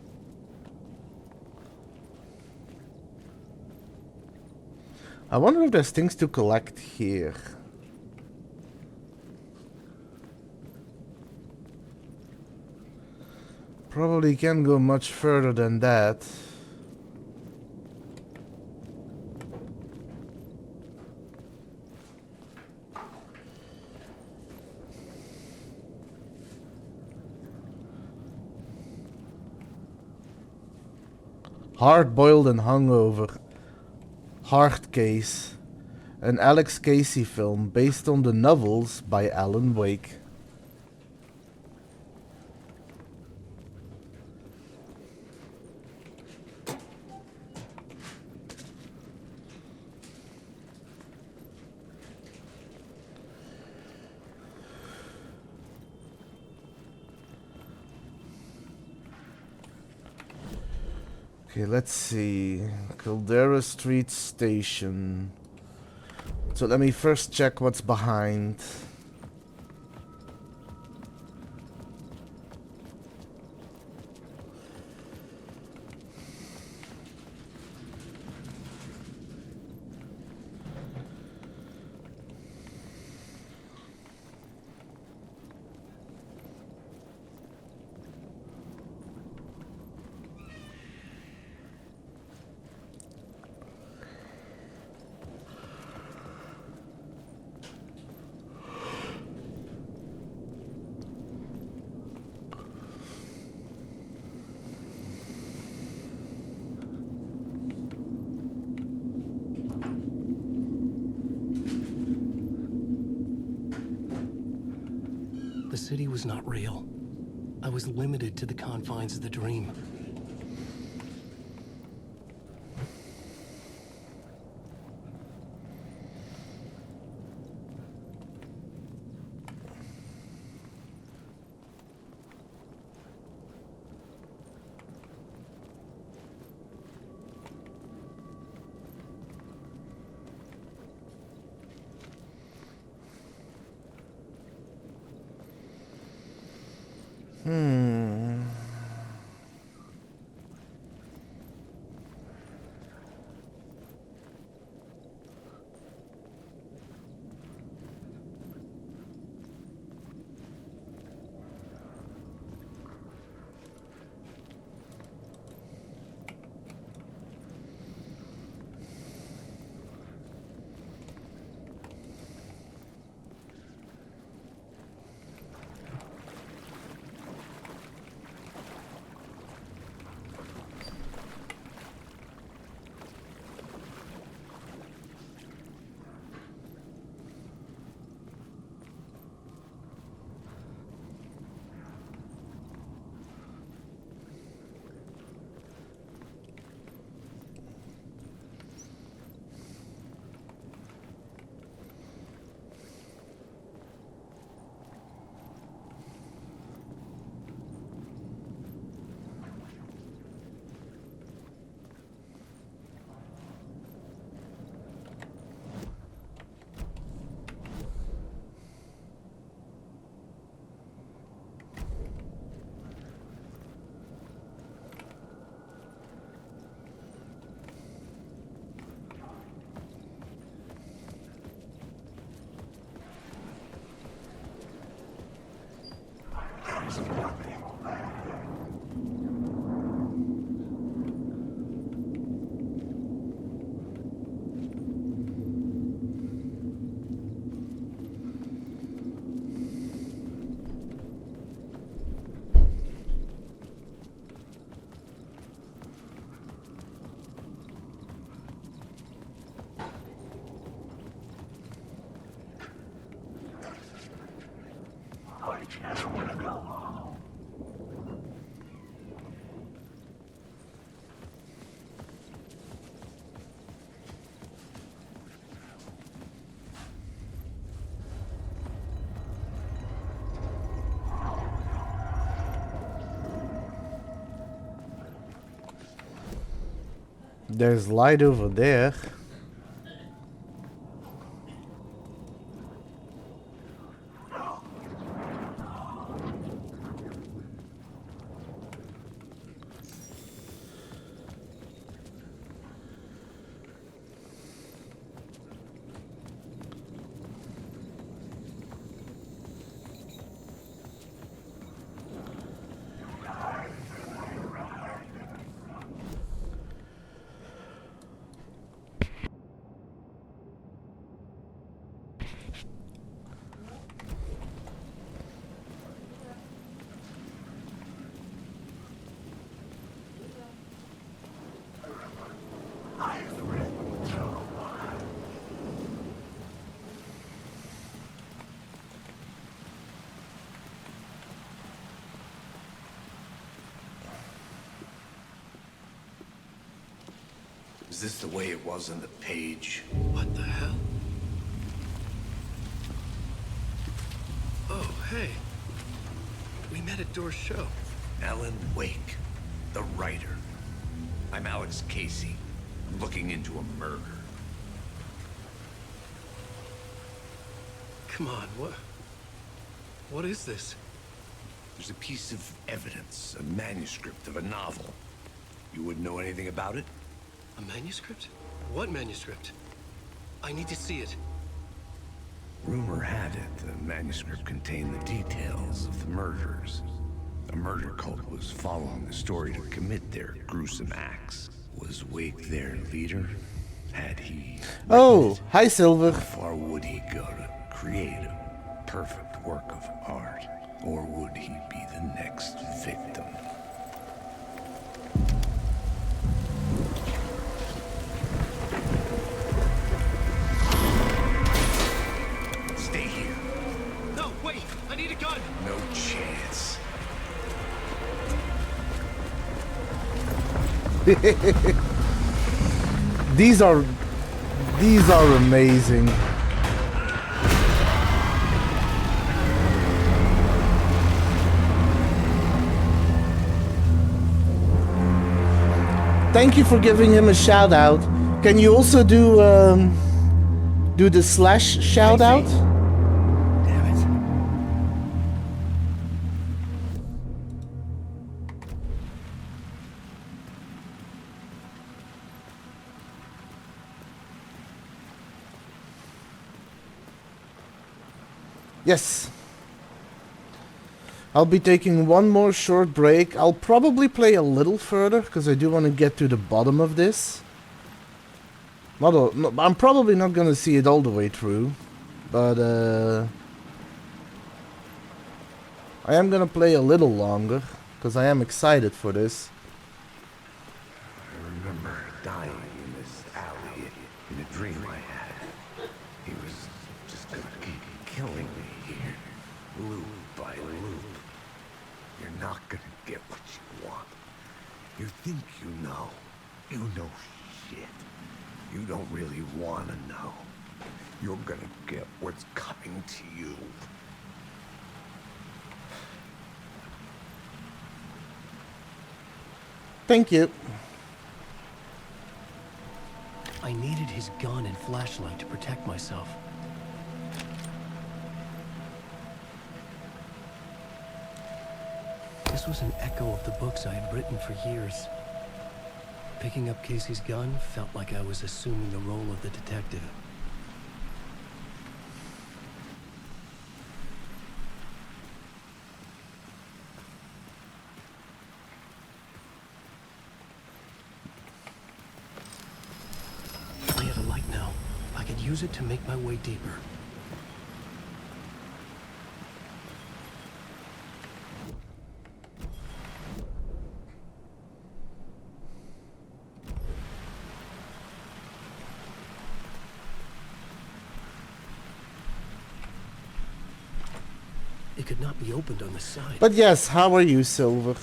I wonder if there's things to collect here. Probably can't go much further than that. Hard-boiled and hungover. Hard Case. An Alex Casey film based on the novels by Alan Wake. Okay, let's see. Caldera Street Station. So let me first check what's behind. The city was not real. I was limited to the confines of the dream. There's light over there. Is this the way it was on the page? What the hell? Oh, hey. We met at Door's show. Alan Wake, the writer. I'm Alex Casey. I'm looking into a murder. Come on, what is this? There's a piece of evidence, a manuscript of a novel. You wouldn't know anything about it? A manuscript? What manuscript? I need to see it. Rumor had it the manuscript contained the details of the murders. A murder cult was following the story to commit their gruesome acts. Was Wake their leader? Had he... Oh, hi Silver. How far would he go to create a perfect work of art? Or would he be the next victim? Stay here. No, wait! I need a gun! No chance. These are amazing. Thank you for giving him a shout out. Can you also do the slash shout out? Damn it. Yes. I'll be taking one more short break. I'll probably play a little further because I do want to get to the bottom of this. I'm probably not going to see it all the way through, but I am going to play a little longer because I am excited for this. I remember dying in this alley in a dream I had. He was just gonna keep killing me here, loop by loop. You're not gonna get what you want. You think you know. You know shit. You don't really want to know. You're gonna get what's coming to you. Thank you. I needed his gun and flashlight to protect myself. This was an echo of the books I had written for years. Picking up Casey's gun felt like I was assuming the role of the detective. I had a light now. I could use it to make my way deeper. It could not be opened on the side. But yes, how are you, Silver?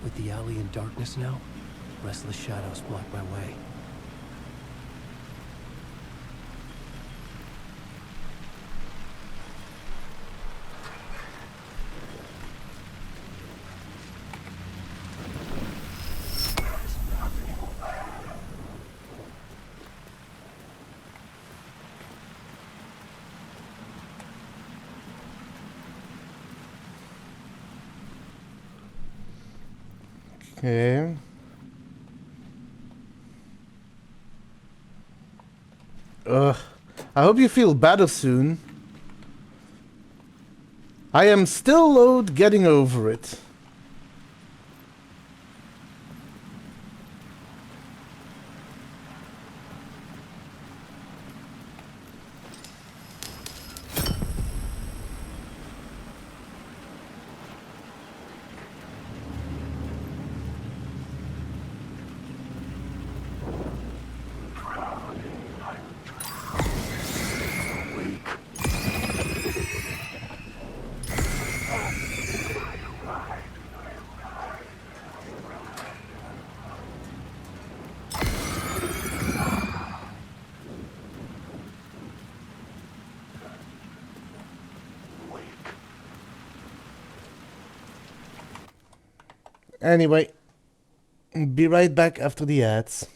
With the alley in darkness now, restless shadows block my way. Okay. Ugh. I hope you feel better soon. I am still getting over it. Anyway, be right back after the ads.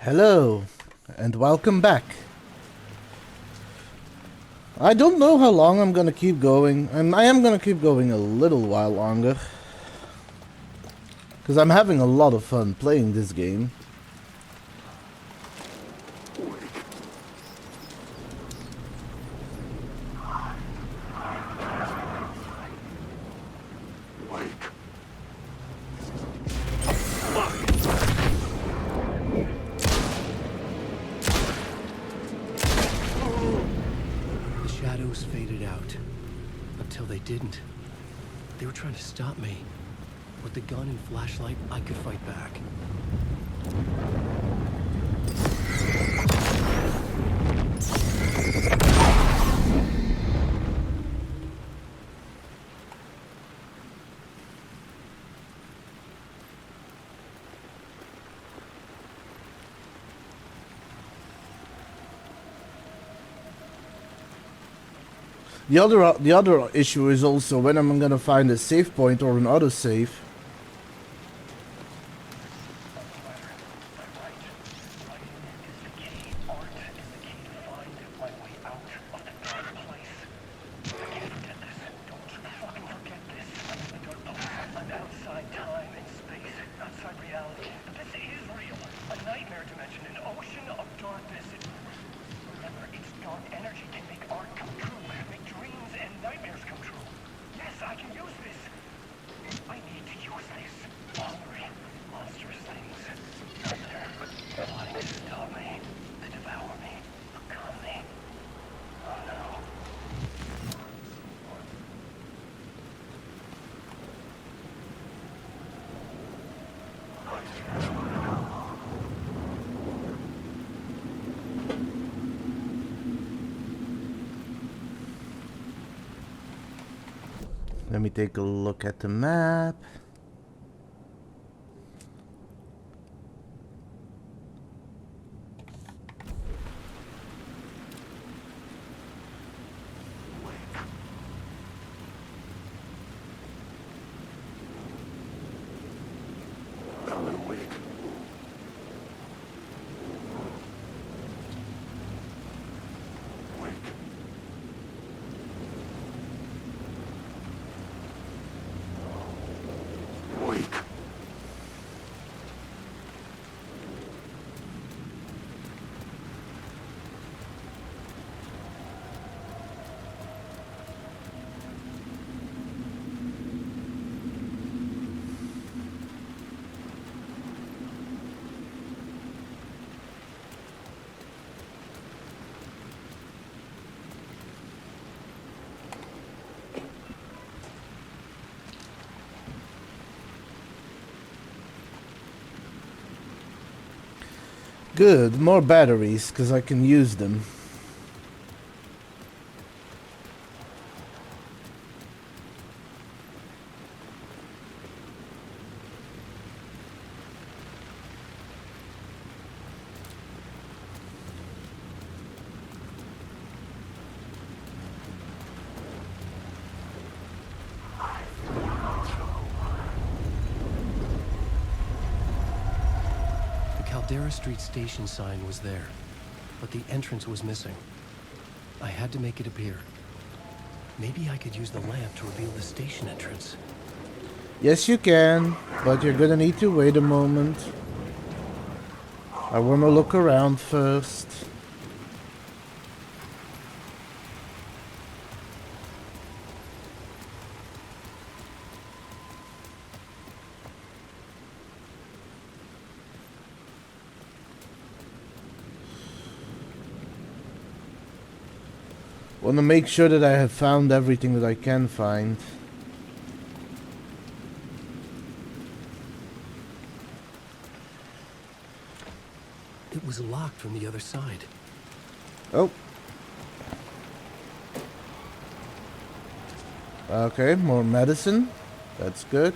Hello, and welcome back. I don't know how long I'm gonna keep going, and I am gonna keep going a little while longer. Because I'm having a lot of fun playing this game. faded out. Until they didn't. They were trying to stop me. With the gun and flashlight, I could fight back. The other issue is also when I'm gonna find a save point or an autosave. Let me take a look at the map. Good, more batteries, because I can use them. Caldera Street station sign was there, but the entrance was missing. I had to make it appear. Maybe I could use the lamp to reveal the station entrance. Yes, you can, but you're gonna need to wait a moment. I wanna look around first. Want to make sure that I have found everything that I can find. It was locked from the other side. Oh. Okay, more medicine. That's good.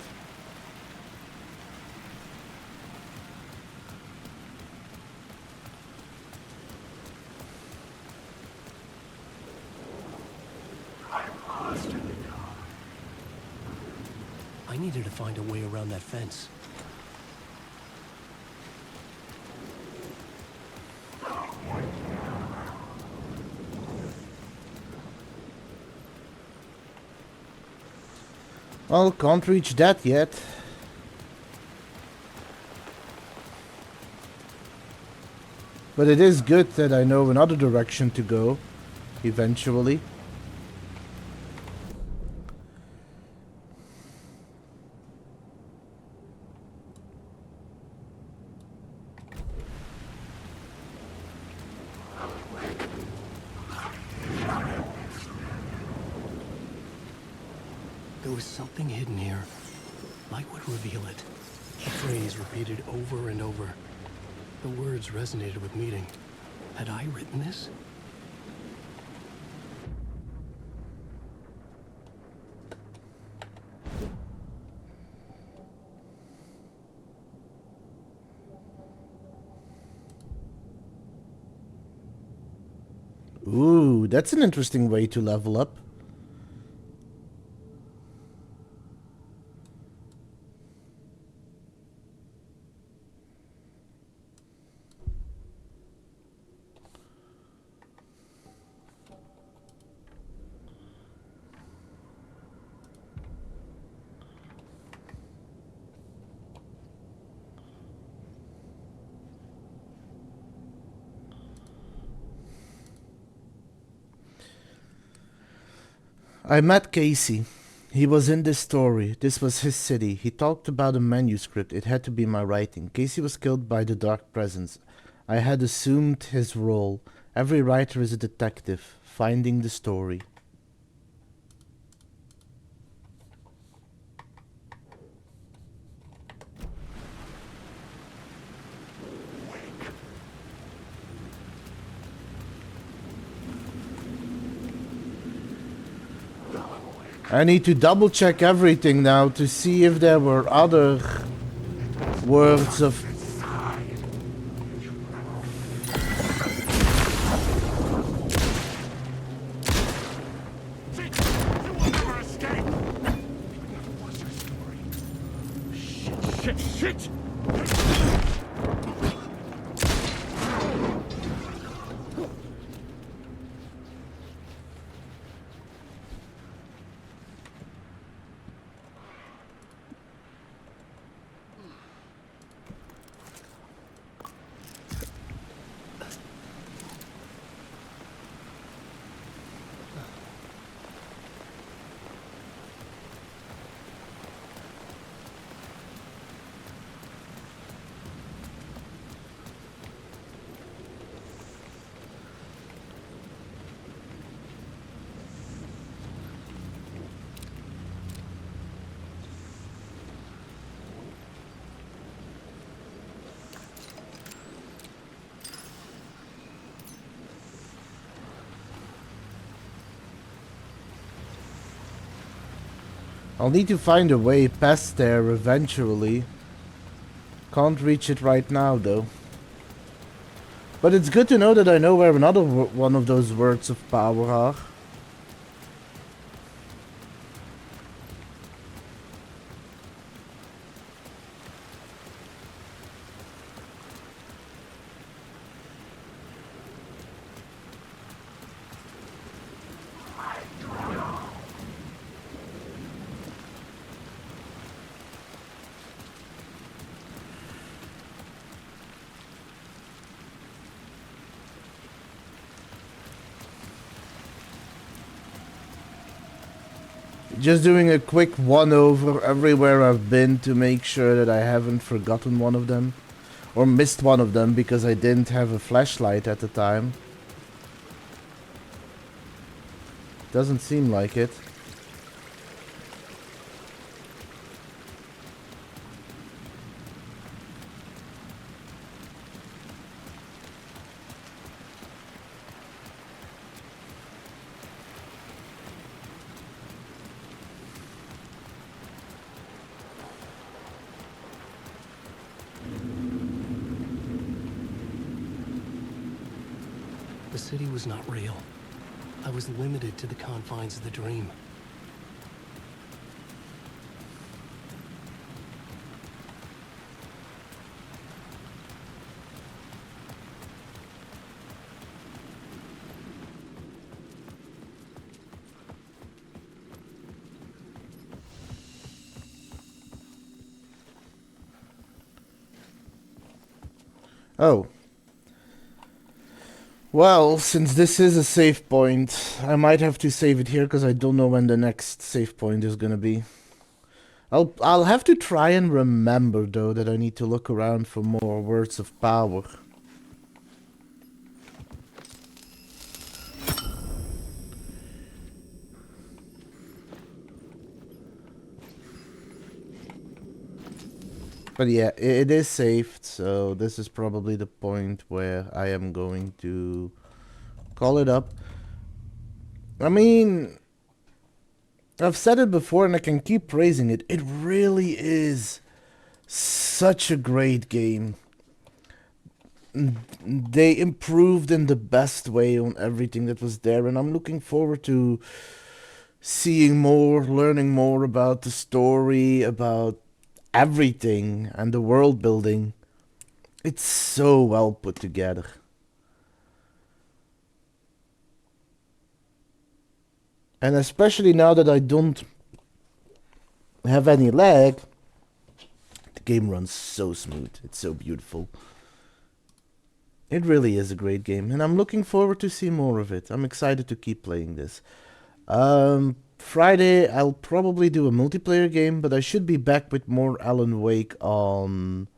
I needed to find a way around that fence. Well, can't reach that yet. But it is good that I know another direction to go, eventually. There was something hidden here. Light would reveal it. The phrase repeated over and over. The words resonated with meaning. Had I written this? Ooh, that's an interesting way to level up. I met Casey. He was in this story. This was his city. He talked about a manuscript. It had to be my writing. Casey was killed by the Dark Presence. I had assumed his role. Every writer is a detective, finding the story. I need to double check everything now to see if there were other words of... Shit! I'll need to find a way past there eventually. Can't reach it right now though. But it's good to know that I know where another one of those words of power are. Just doing a quick one-over everywhere I've been to make sure that I haven't forgotten one of them. Or missed one of them because I didn't have a flashlight at the time. Doesn't seem like it. The city was not real. I was limited to the confines of the dream. Oh. Well, since this is a save point, I might have to save it here because I don't know when the next save point is gonna be. I'll have to try and remember though that I need to look around for more words of power. But yeah, it is saved, so this is probably the point where I am going to call it up. I mean, I've said it before and I can keep praising it. It really is such a great game. They improved in the best way on everything that was there, and I'm looking forward to seeing more, learning more about the story, about everything, and the world building. It's so well put together. And especially now that I don't have any lag, the game runs so smooth. It's so beautiful. It really is a great game, and I'm looking forward to see more of it. I'm excited to keep playing this. Friday, I'll probably do a multiplayer game, but I should be back with more Alan Wake on...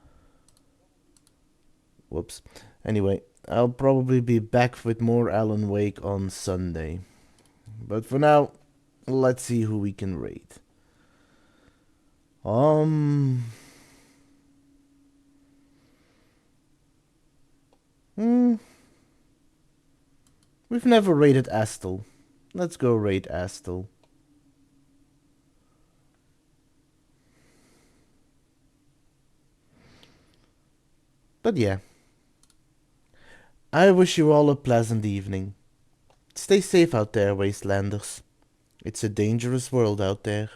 Whoops. Anyway, I'll probably be back with more Alan Wake on Sunday. But for now, let's see who we can raid. We've never raided Astel. Let's go raid Astel. But yeah. I wish you all a pleasant evening. Stay safe out there, Wastelanders. It's a dangerous world out there.